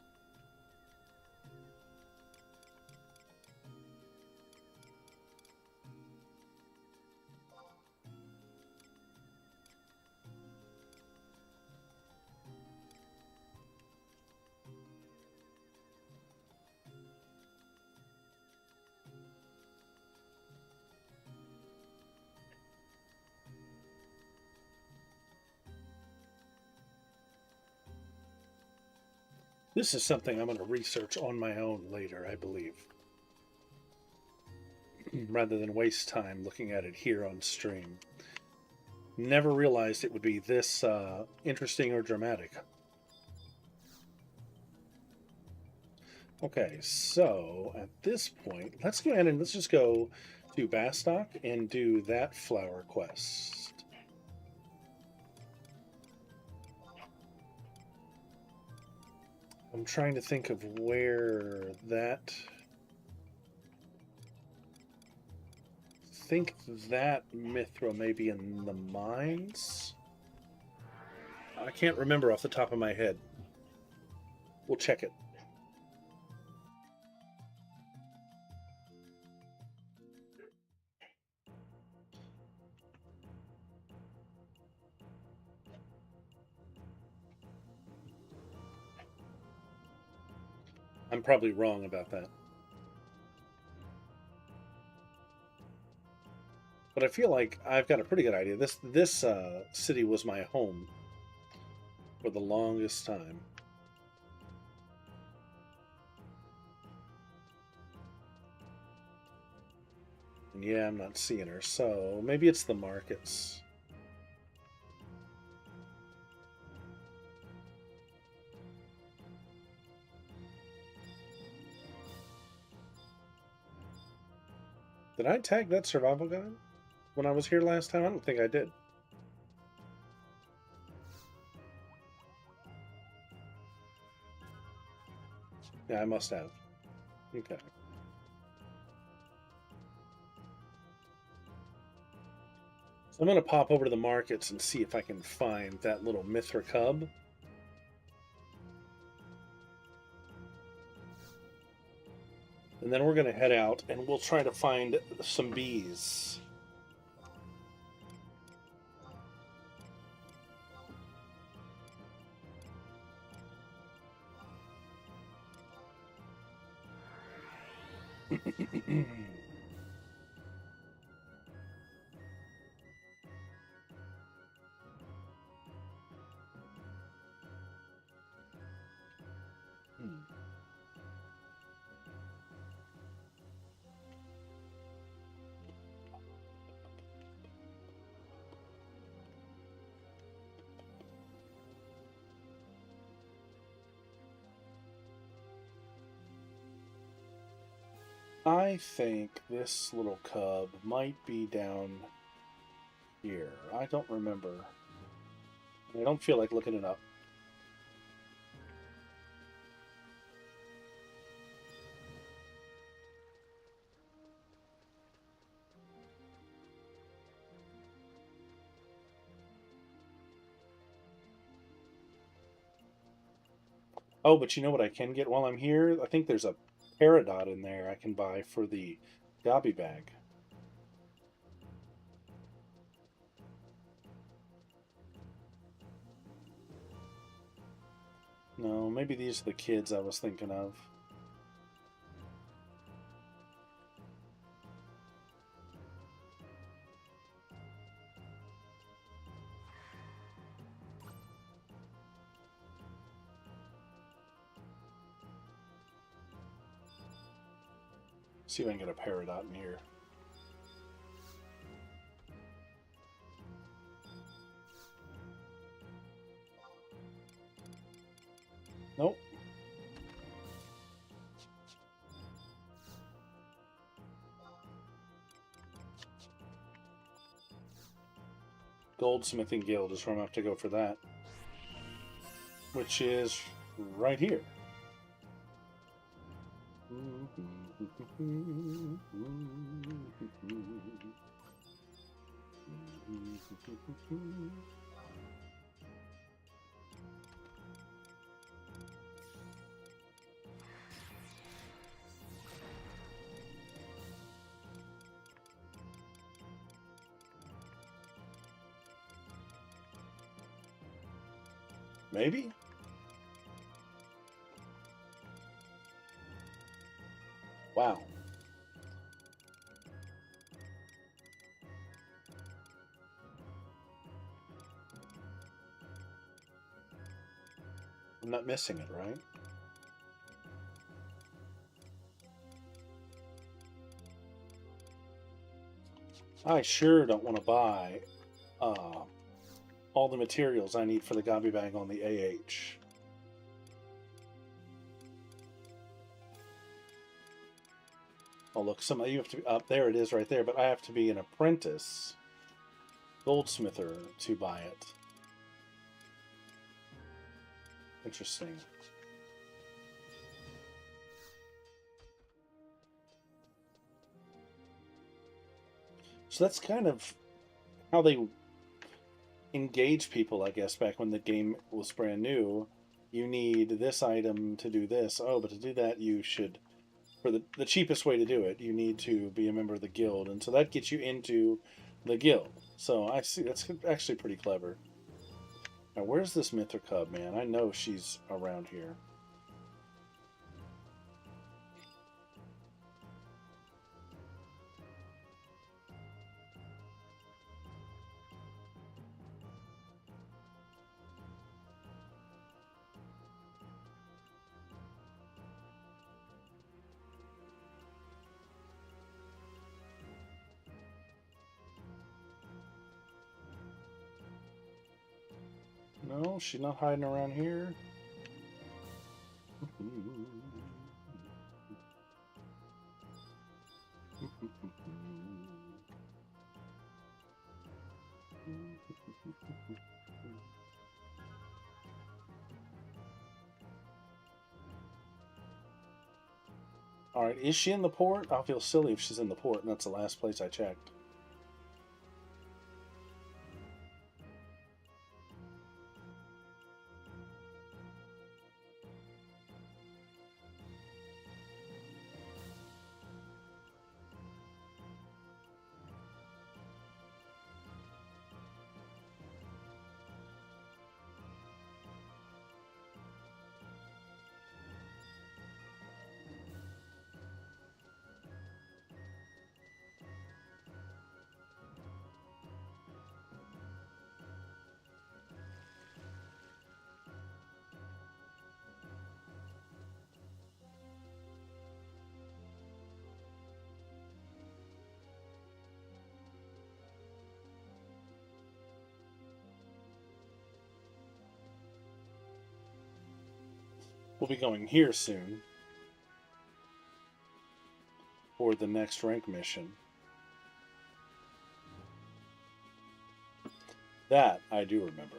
This is something I'm going to research on my own later, I believe, rather than waste time looking at it here on stream. Never realized it would be this interesting or dramatic. Okay, so at this point, let's go ahead and let's just go to Bastock and do that flower quest. I'm trying to think of where that... I think that Mithra may be in the mines? I can't remember off the top of my head. We'll check it. I'm probably wrong about that. But I feel like I've got a pretty good idea. This city was my home for the longest time. And yeah, I'm not seeing her, so maybe it's the markets. Did I tag that survival guide when I was here last time? I don't think I did. Yeah, I must have. Okay. So I'm going to pop over to the markets and see if I can find that little Mithra cub. And then we're going to head out and we'll try to find some bees. I think this little cub might be down here. I don't remember. I don't feel like looking it up. Oh, but you know what I can get while I'm here? I think there's a Peridot in there I can buy for the Gobby bag. No, maybe these are the kids I was thinking of. See if I can get a Peridot in here. Nope. Goldsmithing Guild is where I'm going to have to go for that. Which is right here. Maybe? Wow. I'm not missing it, right? I sure don't want to buy all the materials I need for the Gobby bag on the AH. Oh, look, you have to be up there. It is right there, but I have to be an apprentice goldsmither to buy it. Interesting. So that's kind of how they engage people, I guess, back when the game was brand new. You need this item to do this. Oh, but to do that, you should, for the cheapest way to do it, you need to be a member of the guild. And so that gets you into the guild. So I see, that's actually pretty clever. Now, where's this Mithra cub, man? I know she's around here. No, she's not hiding around here. Alright, is she in the port? I'll feel silly if she's in the port, and that's the last place I checked. We'll be going here soon for the next rank mission. That I do remember.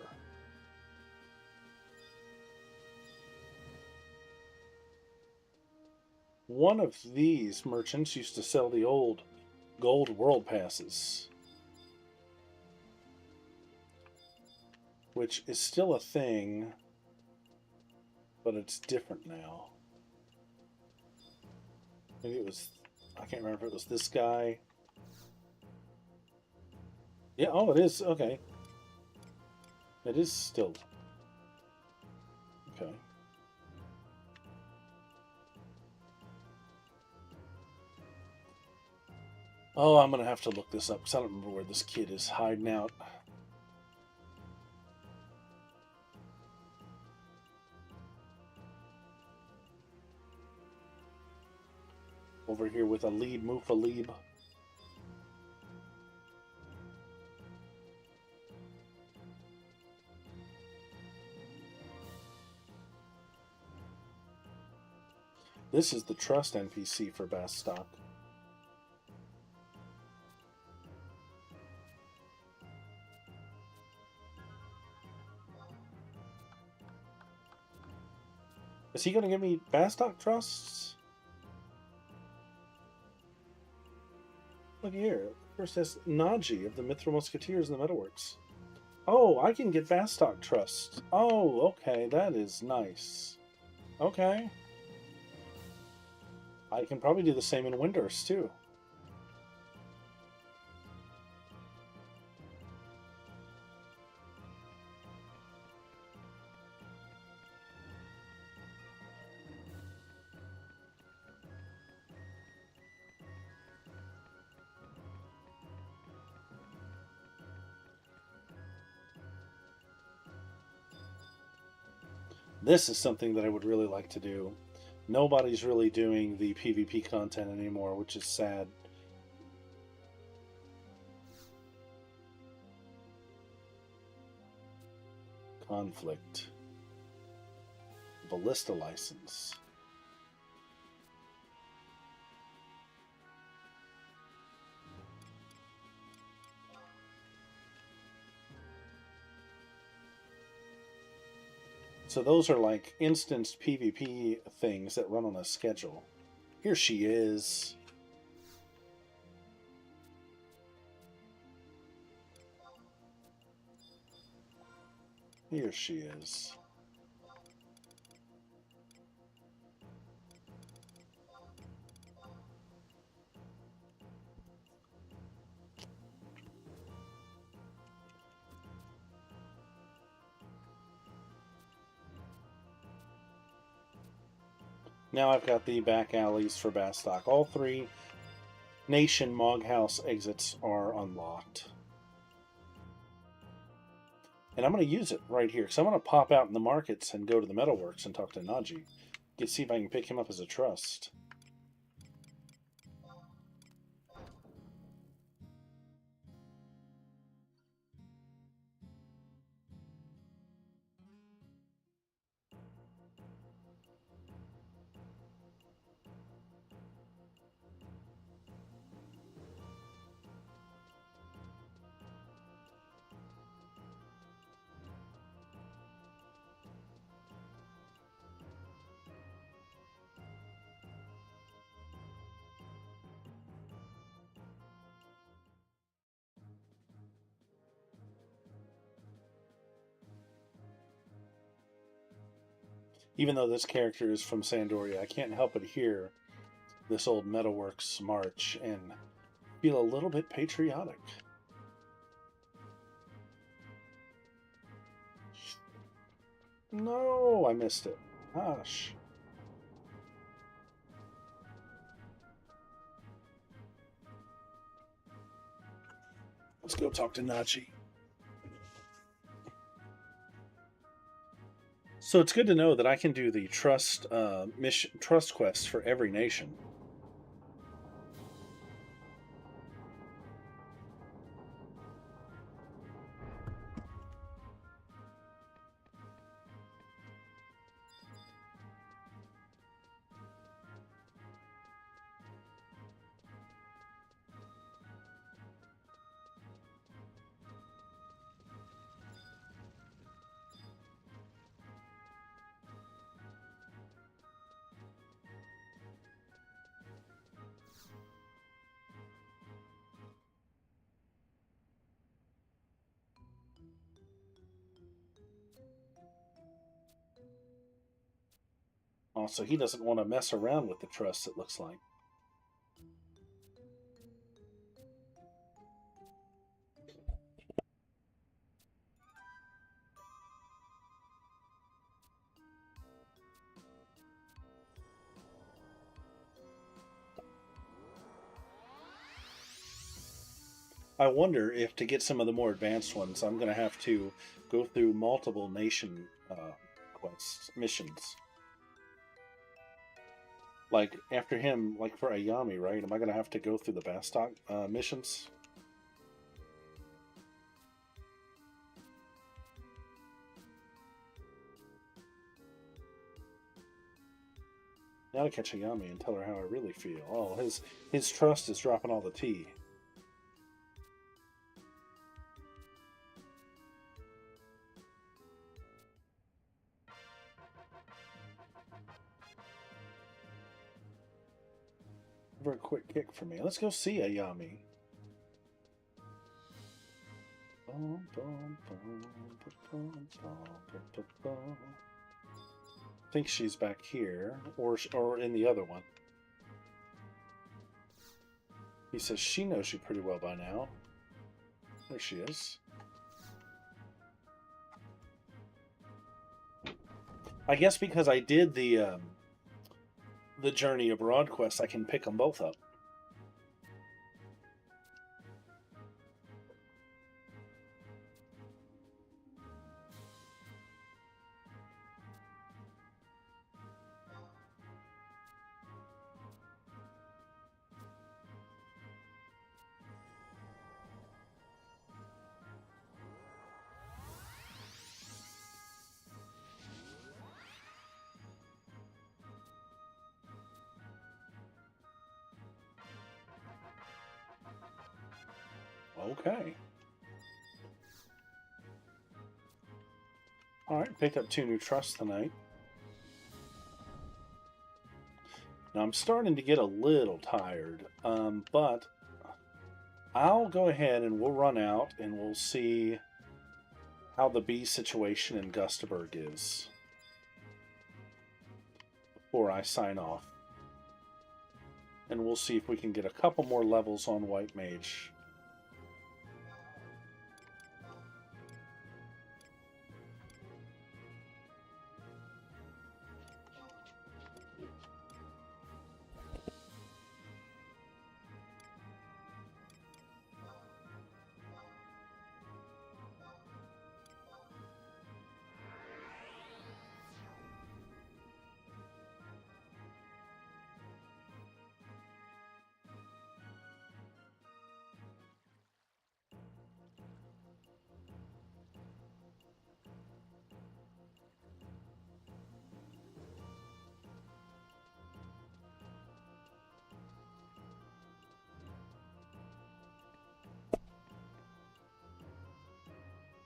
One of these merchants used to sell the old gold world passes, which is still a thing, but it's different now. Maybe it was, I can't remember if it was this guy. Yeah, oh, it is, okay. It is still, okay. Oh, I'm gonna have to look this up because I don't remember where this kid is hiding out. Over here with a lead Mufalib. This is the trust NPC for Bastock. Is he going to give me Bastock trusts? Look here. First says Naji of the Mithril Musketeers and the Metalworks. Oh, I can get Bastock trusts. Oh, okay. That is nice. Okay. I can probably do the same in Windurst, too. This is something that I would really like to do. Nobody's really doing the PvP content anymore, which is sad. Conflict. Ballista license. So those are like instanced PvP things that run on a schedule. Here she is. Here she is. Now I've got the back alleys for Bastock. All 3 Nation Moghouse exits are unlocked. And I'm going to use it right here, because I'm going to pop out in the markets and go to the Metalworks and talk to Naji. See if I can pick him up as a trust. Even though this character is from Sandoria, I can't help but hear this old Metalworks march and feel a little bit patriotic. No, I missed it. Gosh. Let's go talk to Nachi. So it's good to know that I can do the trust trust quest for every nation. Also, he doesn't want to mess around with the trust, it looks like. I wonder if to get some of the more advanced ones, I'm going to have to go through multiple nation quests, missions. Like, after him, like for Ayami, right? Am I going to have to go through the Bastok missions? Now to catch Ayami and tell her how I really feel. Oh, his trust is dropping all the tea. Give her a quick kick for me. Let's go see Ayami. I think she's back here, or in the other one. He says she knows you pretty well by now. There she is. I guess because I did the Journey Abroad quest, I can pick them both up. Okay. Alright, picked up 2 new trusts tonight. Now I'm starting to get a little tired, but I'll go ahead and we'll run out and we'll see how the bee situation in Gustaberg is before I sign off. And we'll see if we can get a couple more levels on White Mage.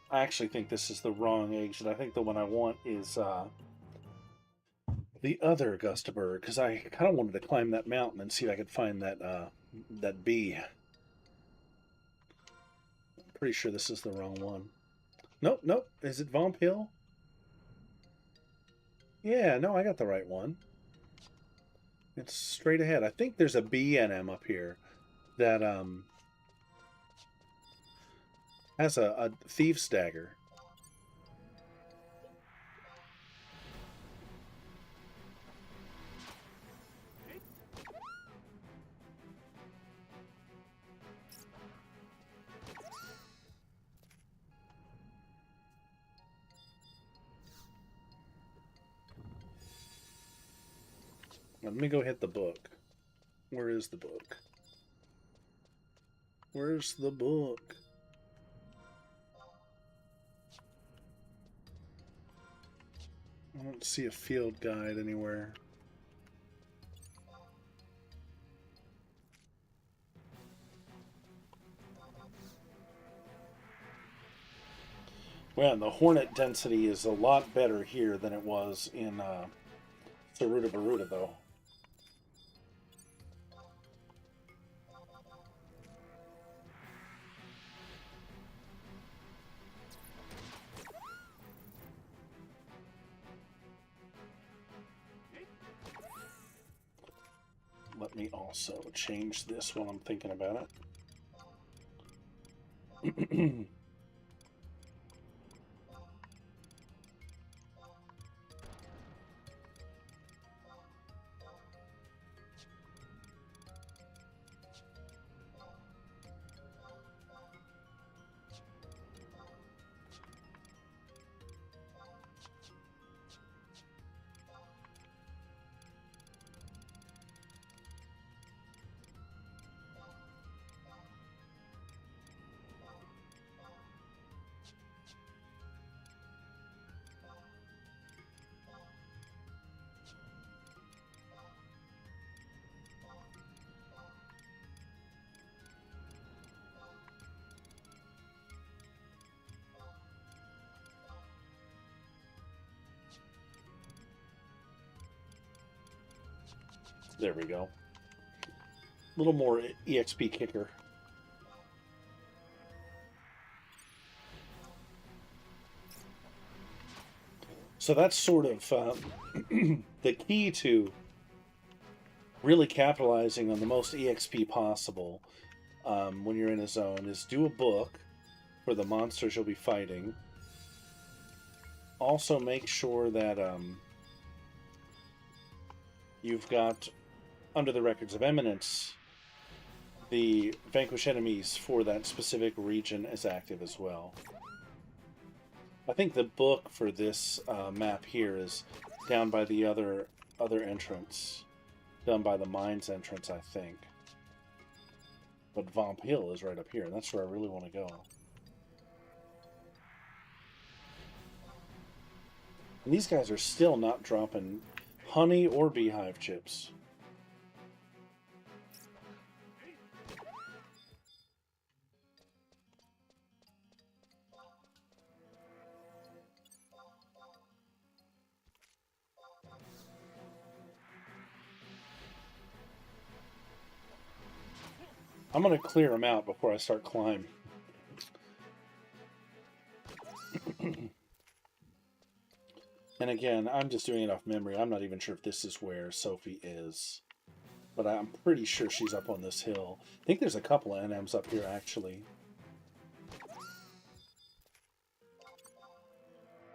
I actually think this is the wrong exit. I think the one I want is the other Gustaberg, because I kind of wanted to climb that mountain and see if I could find that bee. I'm pretty sure this is the wrong one. Nope, nope. Is it Vomp Hill? Yeah, no, I got the right one. It's straight ahead. I think there's a BNM up here that has a thief's dagger. Let me go hit the book. Where is the book? Where's the book? I don't see a field guide anywhere. Well, the hornet density is a lot better here than it was in Saruta Baruta, though. Let me also change this while I'm thinking about it. There we go. A little more EXP kicker. So that's sort of the key to really capitalizing on the most EXP possible when you're in a zone is do a book for the monsters you'll be fighting. Also make sure that you've got, under the Records of Eminence, the vanquish enemies for that specific region is active as well. I think the book for this map here is down by the other entrance. Down by the mines entrance, I think. But Vomp Hill is right up here, and that's where I really want to go. And these guys are still not dropping honey or beehive chips. I'm going to clear them out before I start climbing. And again, I'm just doing it off memory. I'm not even sure if this is where Sophie is. But I'm pretty sure she's up on this hill. I think there's a couple of NMs up here, actually.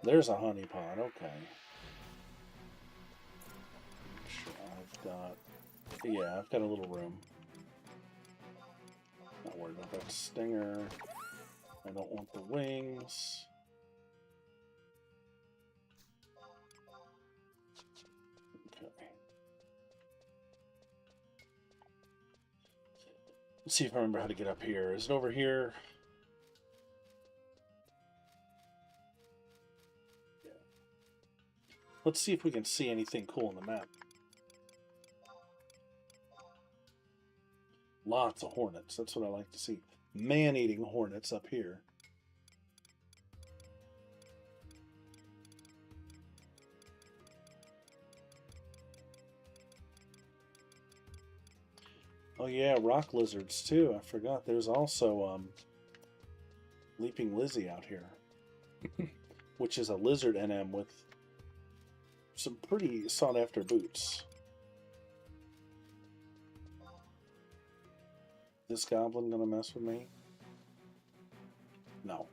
There's a honeypot, okay. Sure, I've got... Yeah, I've got a little room. Not worried about that stinger. I don't want the wings. Okay. Let's see if I remember how to get up here. Is it over here? Yeah. Let's see if we can see anything cool on the map. Lots of hornets. That's what I like to see. Man-eating hornets up here. Oh yeah, rock lizards too. I forgot. There's also Leaping Lizzie out here, which is a lizard NM with some pretty sought after boots. This goblin gonna mess with me? No.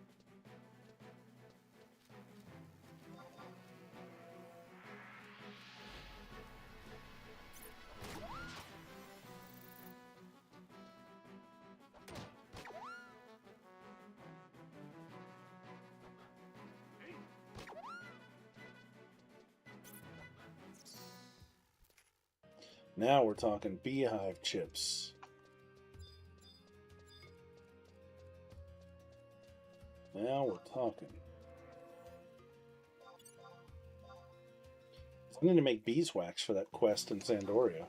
Now we're talking beehive chips. Now we're talking. I need to make beeswax for that quest in Zandoria.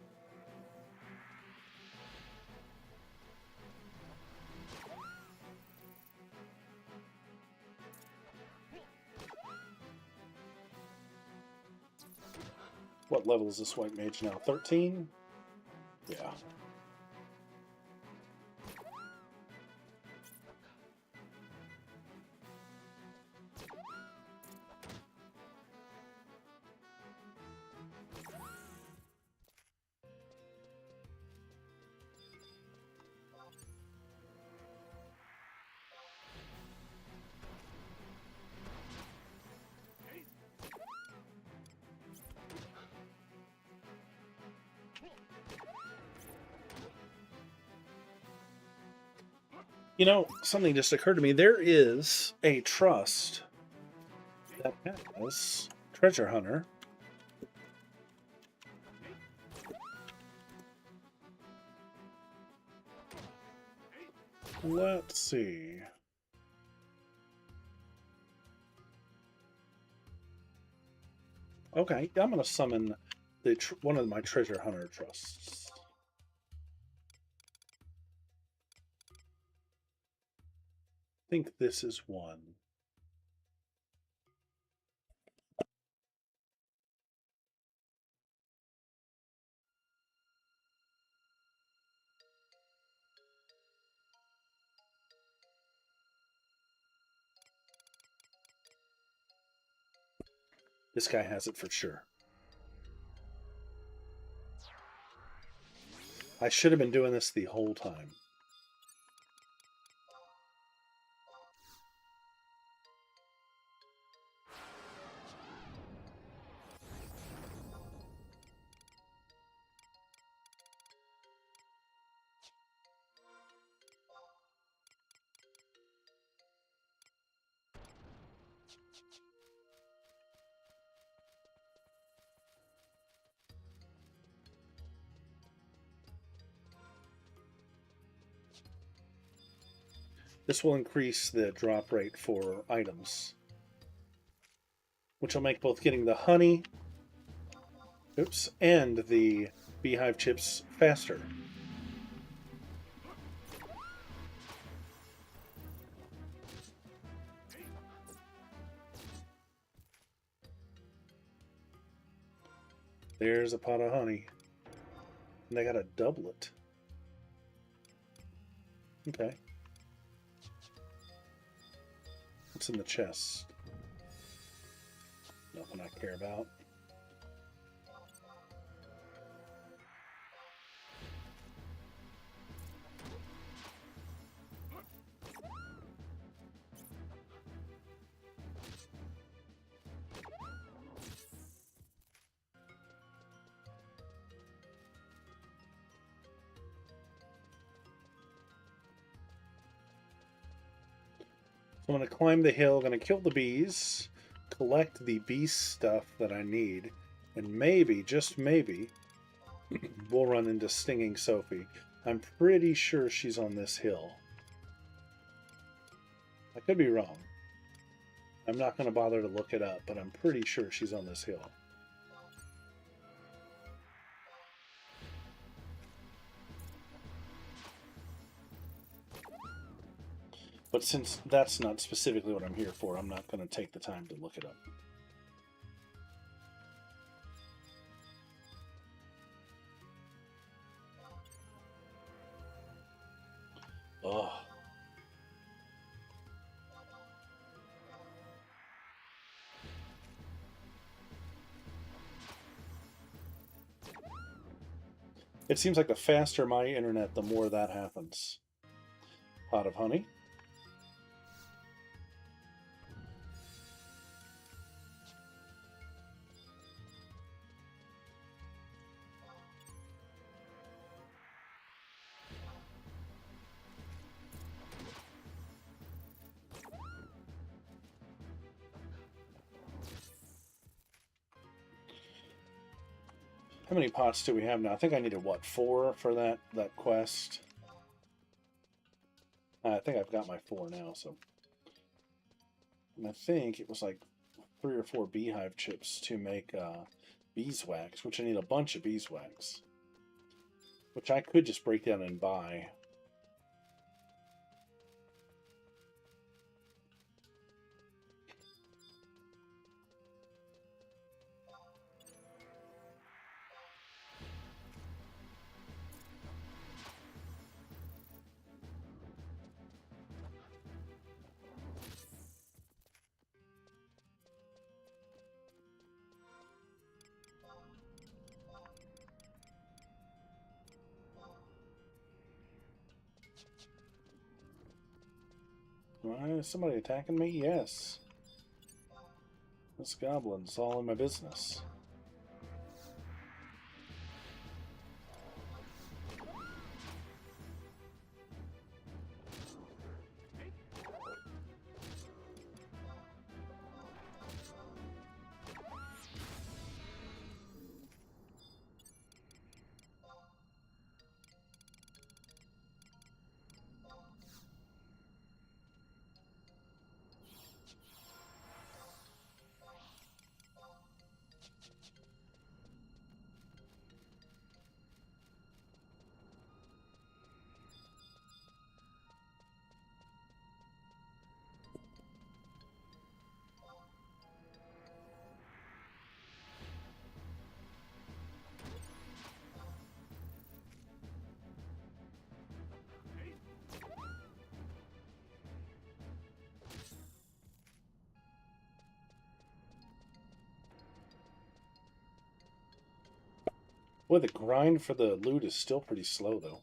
What level is this white mage now? 13? Yeah. You know, something just occurred to me. There is a trust that has Treasure Hunter. Let's see. Okay, I'm going to summon the one of my Treasure Hunter trusts. I think this is one. This guy has it for sure. I should have been doing this the whole time. This will increase the drop rate for items, which will make both getting the honey, and the beehive chips faster. There's a pot of honey. And I got a doublet. Okay. What's in the chest? Nothing I care about. I'm going to climb the hill, going to kill the bees, collect the bee stuff that I need, and maybe, just maybe, we'll run into Stinging Sophie. I'm pretty sure she's on this hill. I could be wrong. I'm not going to bother to look it up, but I'm pretty sure she's on this hill. But since that's not specifically what I'm here for, I'm not going to take the time to look it up. Oh. It seems like the faster my internet, the more that happens. Pot of honey. How many pots do we have now? I think I needed, what, 4 for that quest? I think I've got my 4 now, so. And I think it was like 3 or 4 beehive chips to make beeswax, which I need a bunch of beeswax. Which I could just break down and buy. Is somebody attacking me? Yes. This goblin's all in my business. Boy, the grind for the loot is still pretty slow, though.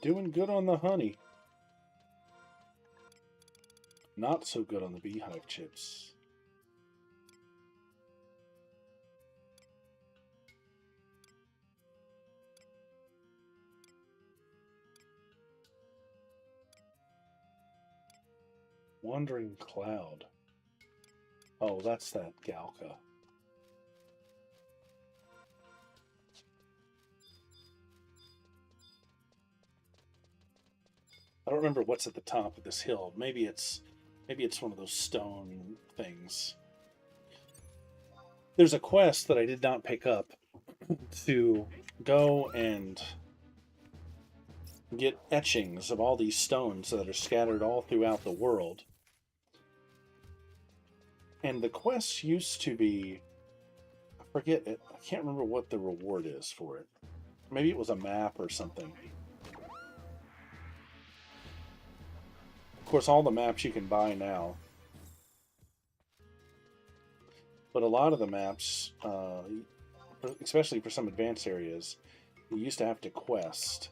doing good on the honey. Not so good on the beehive chips. Wandering Cloud. Oh, that's that Galka. I don't remember what's at the top of this hill. Maybe it's one of those stone things. There's a quest that I did not pick up to go and get etchings of all these stones that are scattered all throughout the world. And the quest used to be, I forget it, I can't remember what the reward is for it. Maybe it was a map or something. Of course, all the maps you can buy now. But a lot of the maps, especially for some advanced areas, you used to have to quest.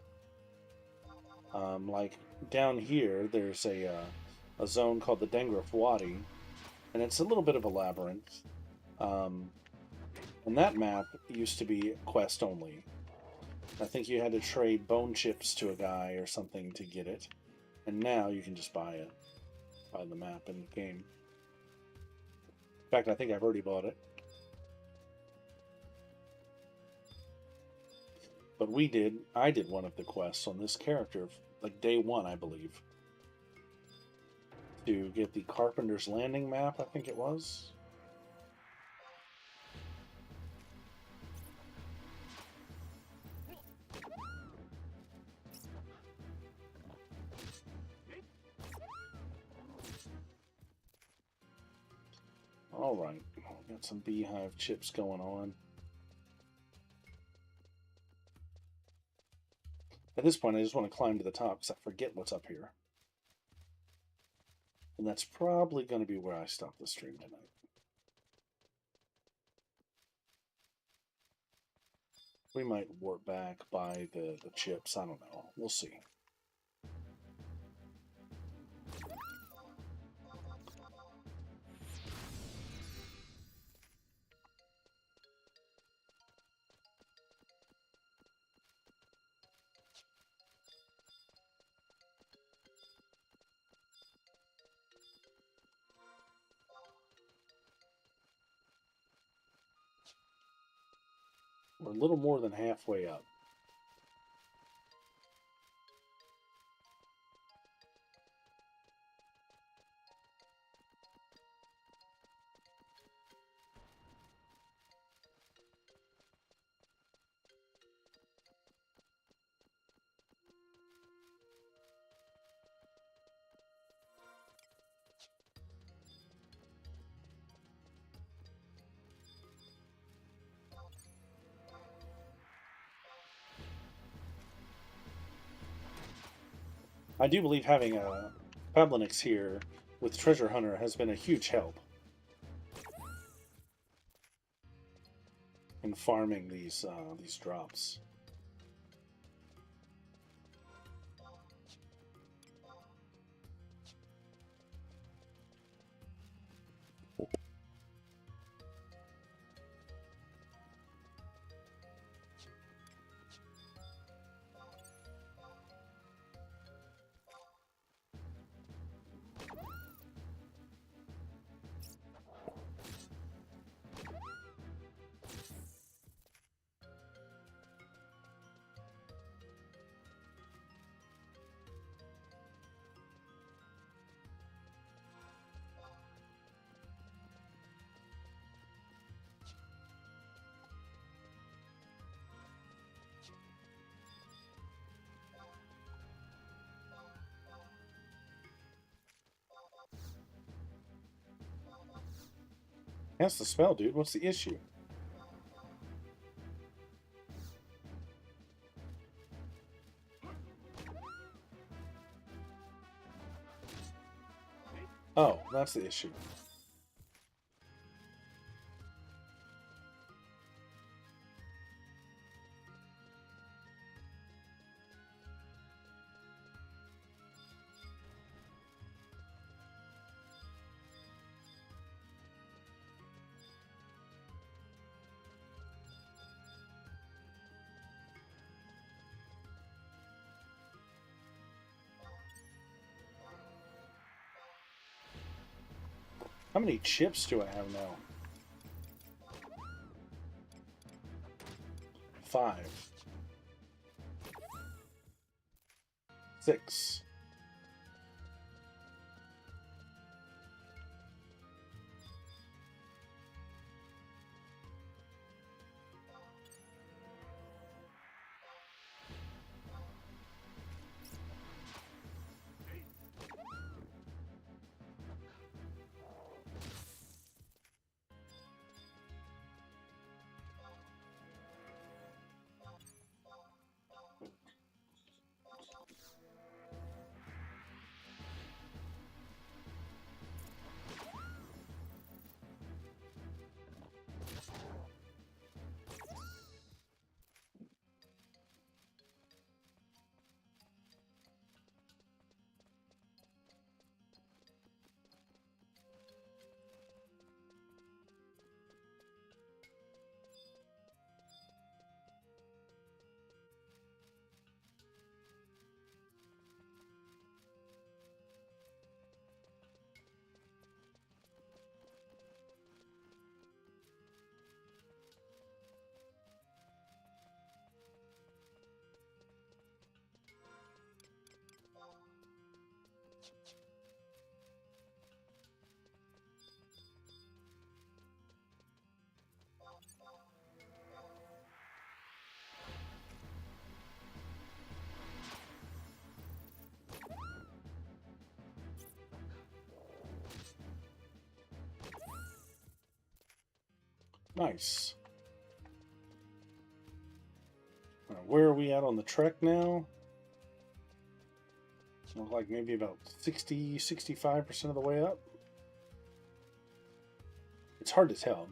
Like down here, there's a zone called the Dengrif Wadi, and it's a little bit of a labyrinth. And that map used to be quest only. I think you had to trade bone chips to a guy or something to get it. And now you can just buy it. Buy the map in the game. In fact, I think I've already bought it. But I did one of the quests on this character, like day one, I believe. To get the Carpenter's Landing map, I think it was. Alright, got some beehive chips going on. At this point, I just want to climb to the top because I forget what's up here. And that's probably going to be where I stop the stream tonight. We might warp back by the chips. I don't know. We'll see. We're a little more than halfway up. I do believe having a Pablinix here with Treasure Hunter has been a huge help in farming these drops. That's the spell, dude. What's the issue? Oh, that's the issue. How many chips do I have now? 5. 6. Nice. Where are we at on the trek now? Look like maybe about 60, 65% of the way up. It's hard to tell.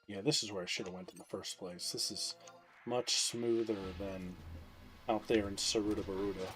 Yeah, this is where I should have went in the first place. This is much smoother than out there in Saruta Baruta.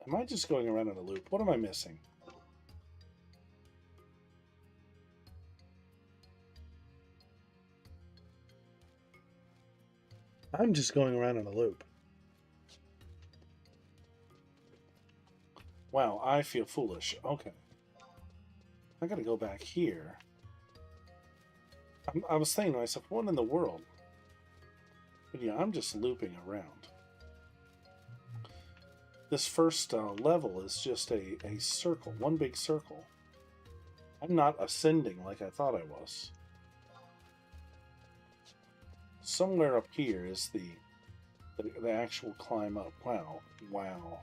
Am I just going around in a loop? What am I missing? I'm just going around in a loop. Wow, I feel foolish. Okay. I gotta go back here. I was saying to myself, what in the world? But yeah, I'm just looping around. This first level is just a circle, one big circle. I'm not ascending like I thought I was. Somewhere up here is the actual climb up. Wow. Wow.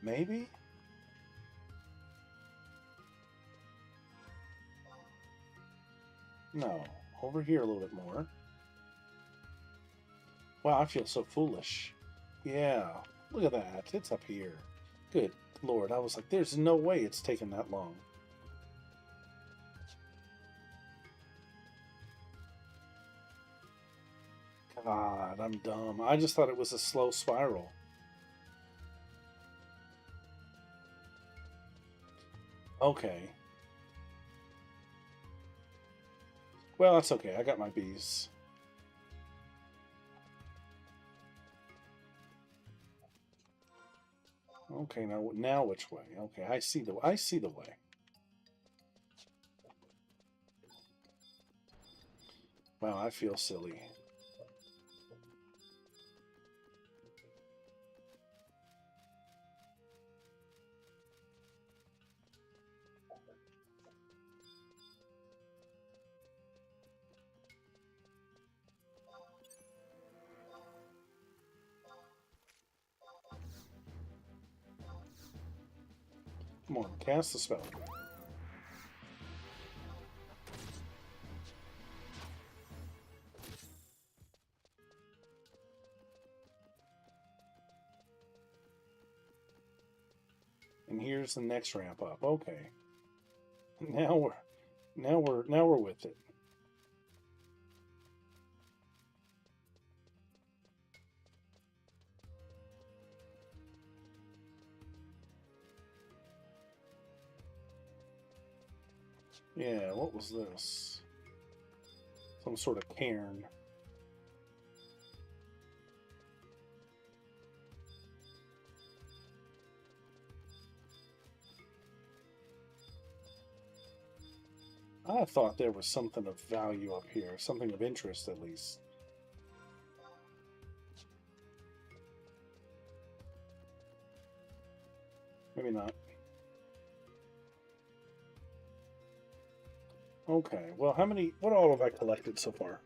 Maybe? No. Over here a little bit more. Wow, I feel so foolish. Yeah. Look at that. It's up here. Good Lord. I was like, there's no way it's taken that long. God, I'm dumb. I just thought it was a slow spiral. Okay. Well, that's okay. I got my bees. Okay, now which way? Okay, I see the way. Wow, I feel silly. Come on, cast the spell. And here's the next ramp up. Okay. Now we're with it. Yeah, what was this? Some sort of cairn. I thought there was something of value up here, something of interest at least. Maybe not. Okay, well, what all have I collected so far?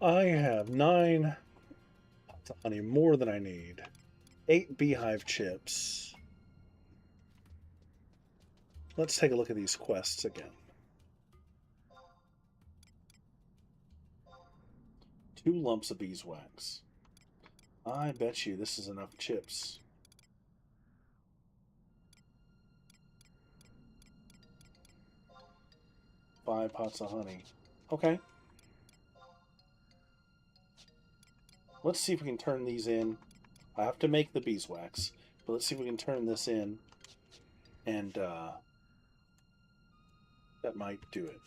I have 9 honey, more than I need. 8 beehive chips. Let's take a look at these quests again. 2 lumps of beeswax. I bet you this is enough chips. 5 pots of honey. Okay. Let's see if we can turn these in. I have to make the beeswax, but let's see if we can turn this in, and that might do it.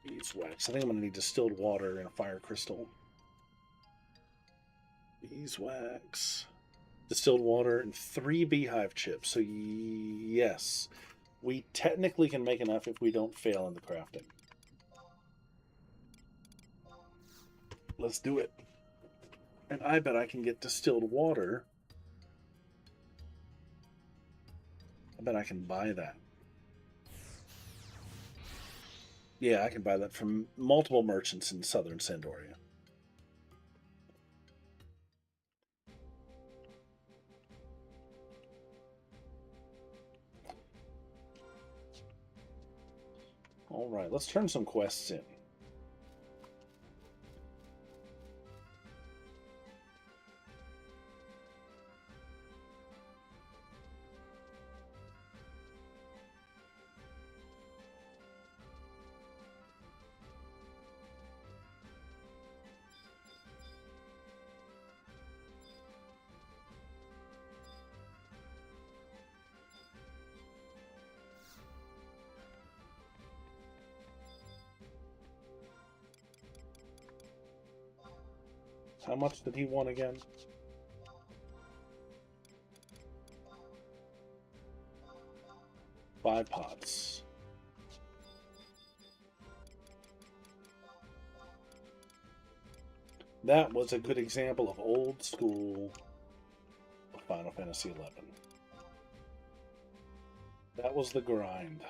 Beeswax. I think I'm going to need distilled water and a fire crystal. Beeswax. Distilled water and 3 beehive chips. So yes, we technically can make enough if we don't fail in the crafting. Let's do it. And I bet I can get distilled water. I bet I can buy that. Yeah, I can buy that from multiple merchants in southern Sandoria. All right, let's turn some quests in. How much did he want again? Five pots. That was a good example of old school Final Fantasy XI. That was the grind.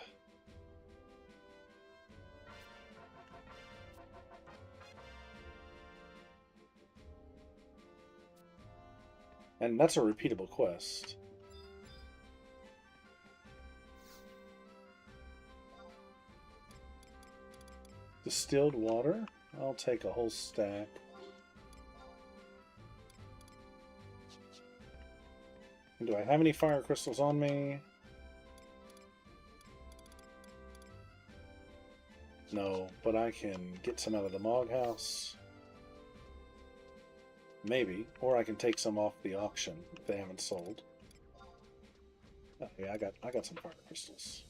And that's a repeatable quest. Distilled water? I'll take a whole stack. And do I have any fire crystals on me? No, but I can get some out of the Mog House. Maybe. Or I can take some off the auction if they haven't sold. Oh, yeah, I got some fire crystals.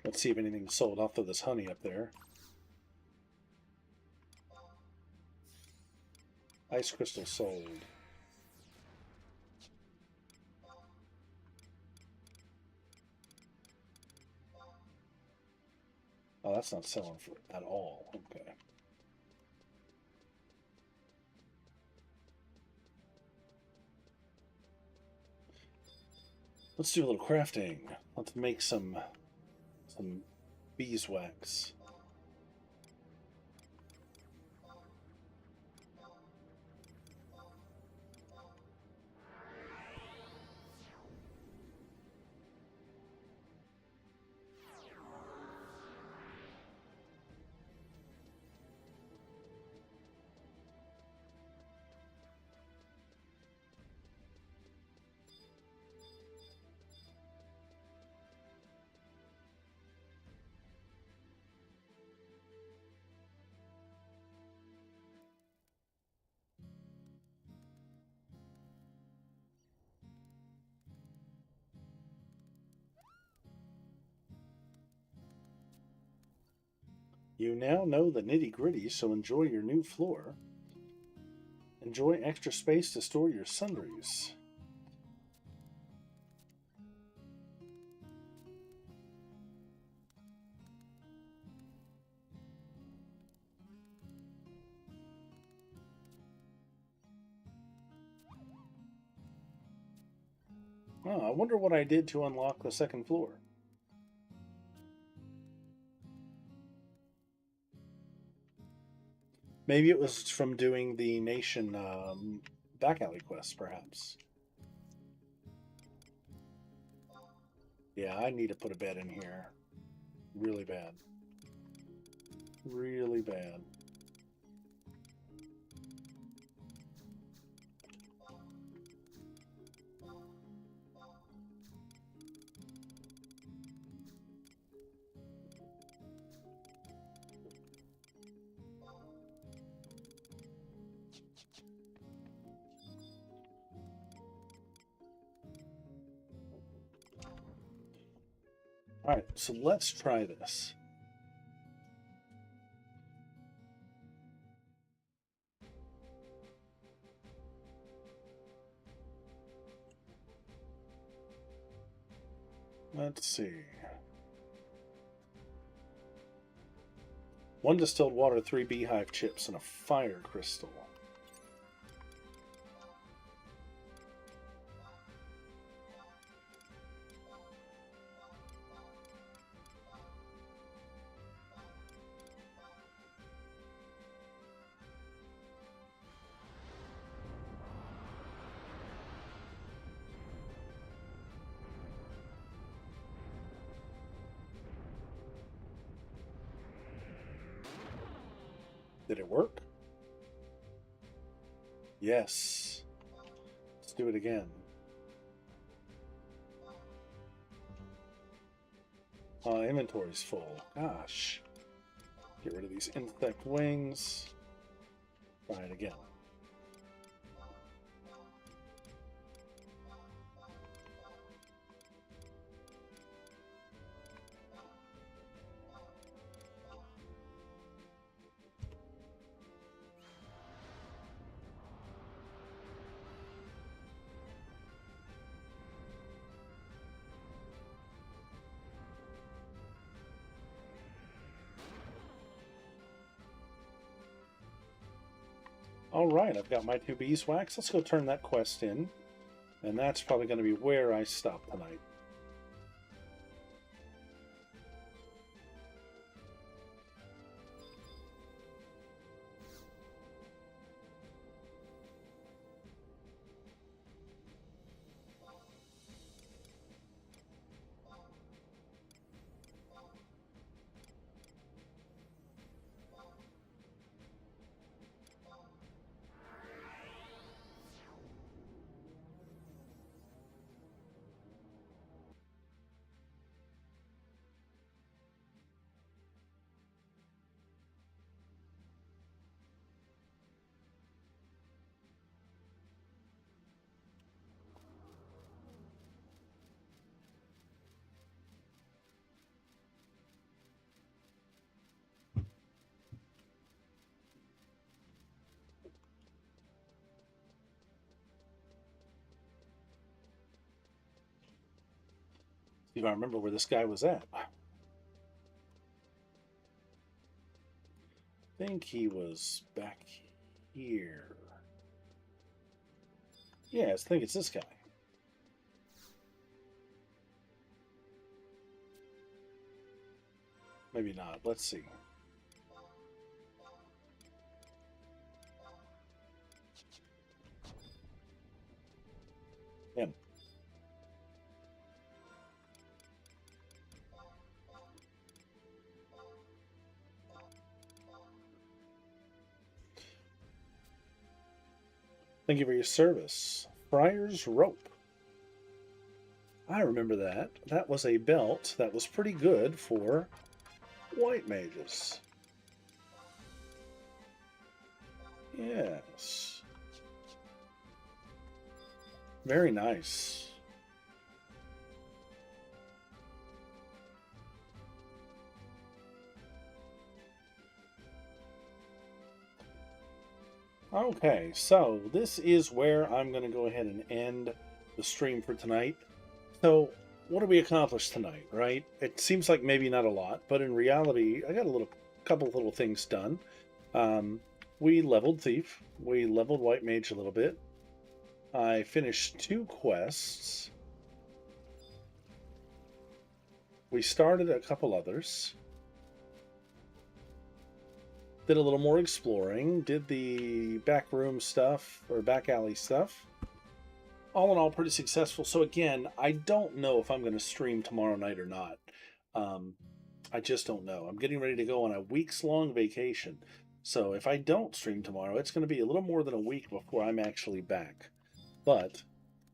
Let's see if anything's sold. I'll throw this honey up there. Ice crystal sold. Oh, that's not selling for at all. Okay. Let's do a little crafting. Let's make some beeswax. You now know the nitty-gritty, so enjoy your new floor. Enjoy extra space to store your sundries. Oh, I wonder what I did to unlock the second floor. Maybe it was from doing the Nation back alley quests, perhaps. Yeah, I need to put a bed in here. Really bad. Really bad. Alright, so let's try this. Let's see. 1 distilled water, 3 beehive chips, and a fire crystal. Did it work? Yes. Let's do it again. Inventory's full. Gosh. Get rid of these insect wings. Try it again. All right, I've got my 2 beeswax. Let's go turn that quest in. And that's probably going to be where I stop tonight. See if I remember where this guy was at. I think he was back here. Yeah, I think it's this guy. Maybe not. Let's see. Him. Thank you for your service. Friar's Rope. I remember that. That was a belt that was pretty good for white mages. Yes. Very nice. Okay, so this is where I'm going to go ahead and end the stream for tonight. So, what did we accomplish tonight, right? It seems like maybe not a lot, but in reality, I got a couple little things done. We leveled Thief. We leveled White Mage a little bit. I finished 2 quests. We started a couple others. Did a little more exploring. Did the back room stuff, or back alley stuff. All in all, pretty successful. So again, I don't know if I'm going to stream tomorrow night or not. I just don't know. I'm getting ready to go on a weeks-long vacation. So if I don't stream tomorrow, it's going to be a little more than a week before I'm actually back. But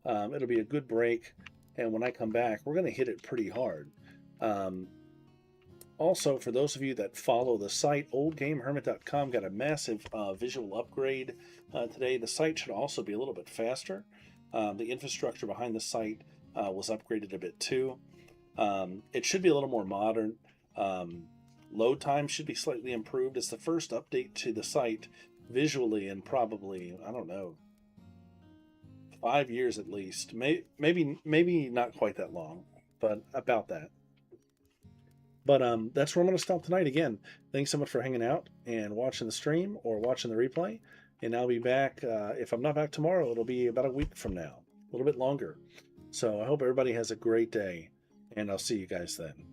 it'll be a good break. And when I come back, we're going to hit it pretty hard. Also, for those of you that follow the site, oldgamehermit.com got a massive visual upgrade today. The site should also be a little bit faster. The infrastructure behind the site was upgraded a bit too. It should be a little more modern. Load time should be slightly improved. It's the first update to the site visually in probably, I don't know, 5 years at least. Maybe not quite that long, but about that. But that's where I'm going to stop tonight. Again, thanks so much for hanging out and watching the stream or watching the replay. And I'll be back. If I'm not back tomorrow, it'll be about a week from now, a little bit longer. So I hope everybody has a great day, and I'll see you guys then.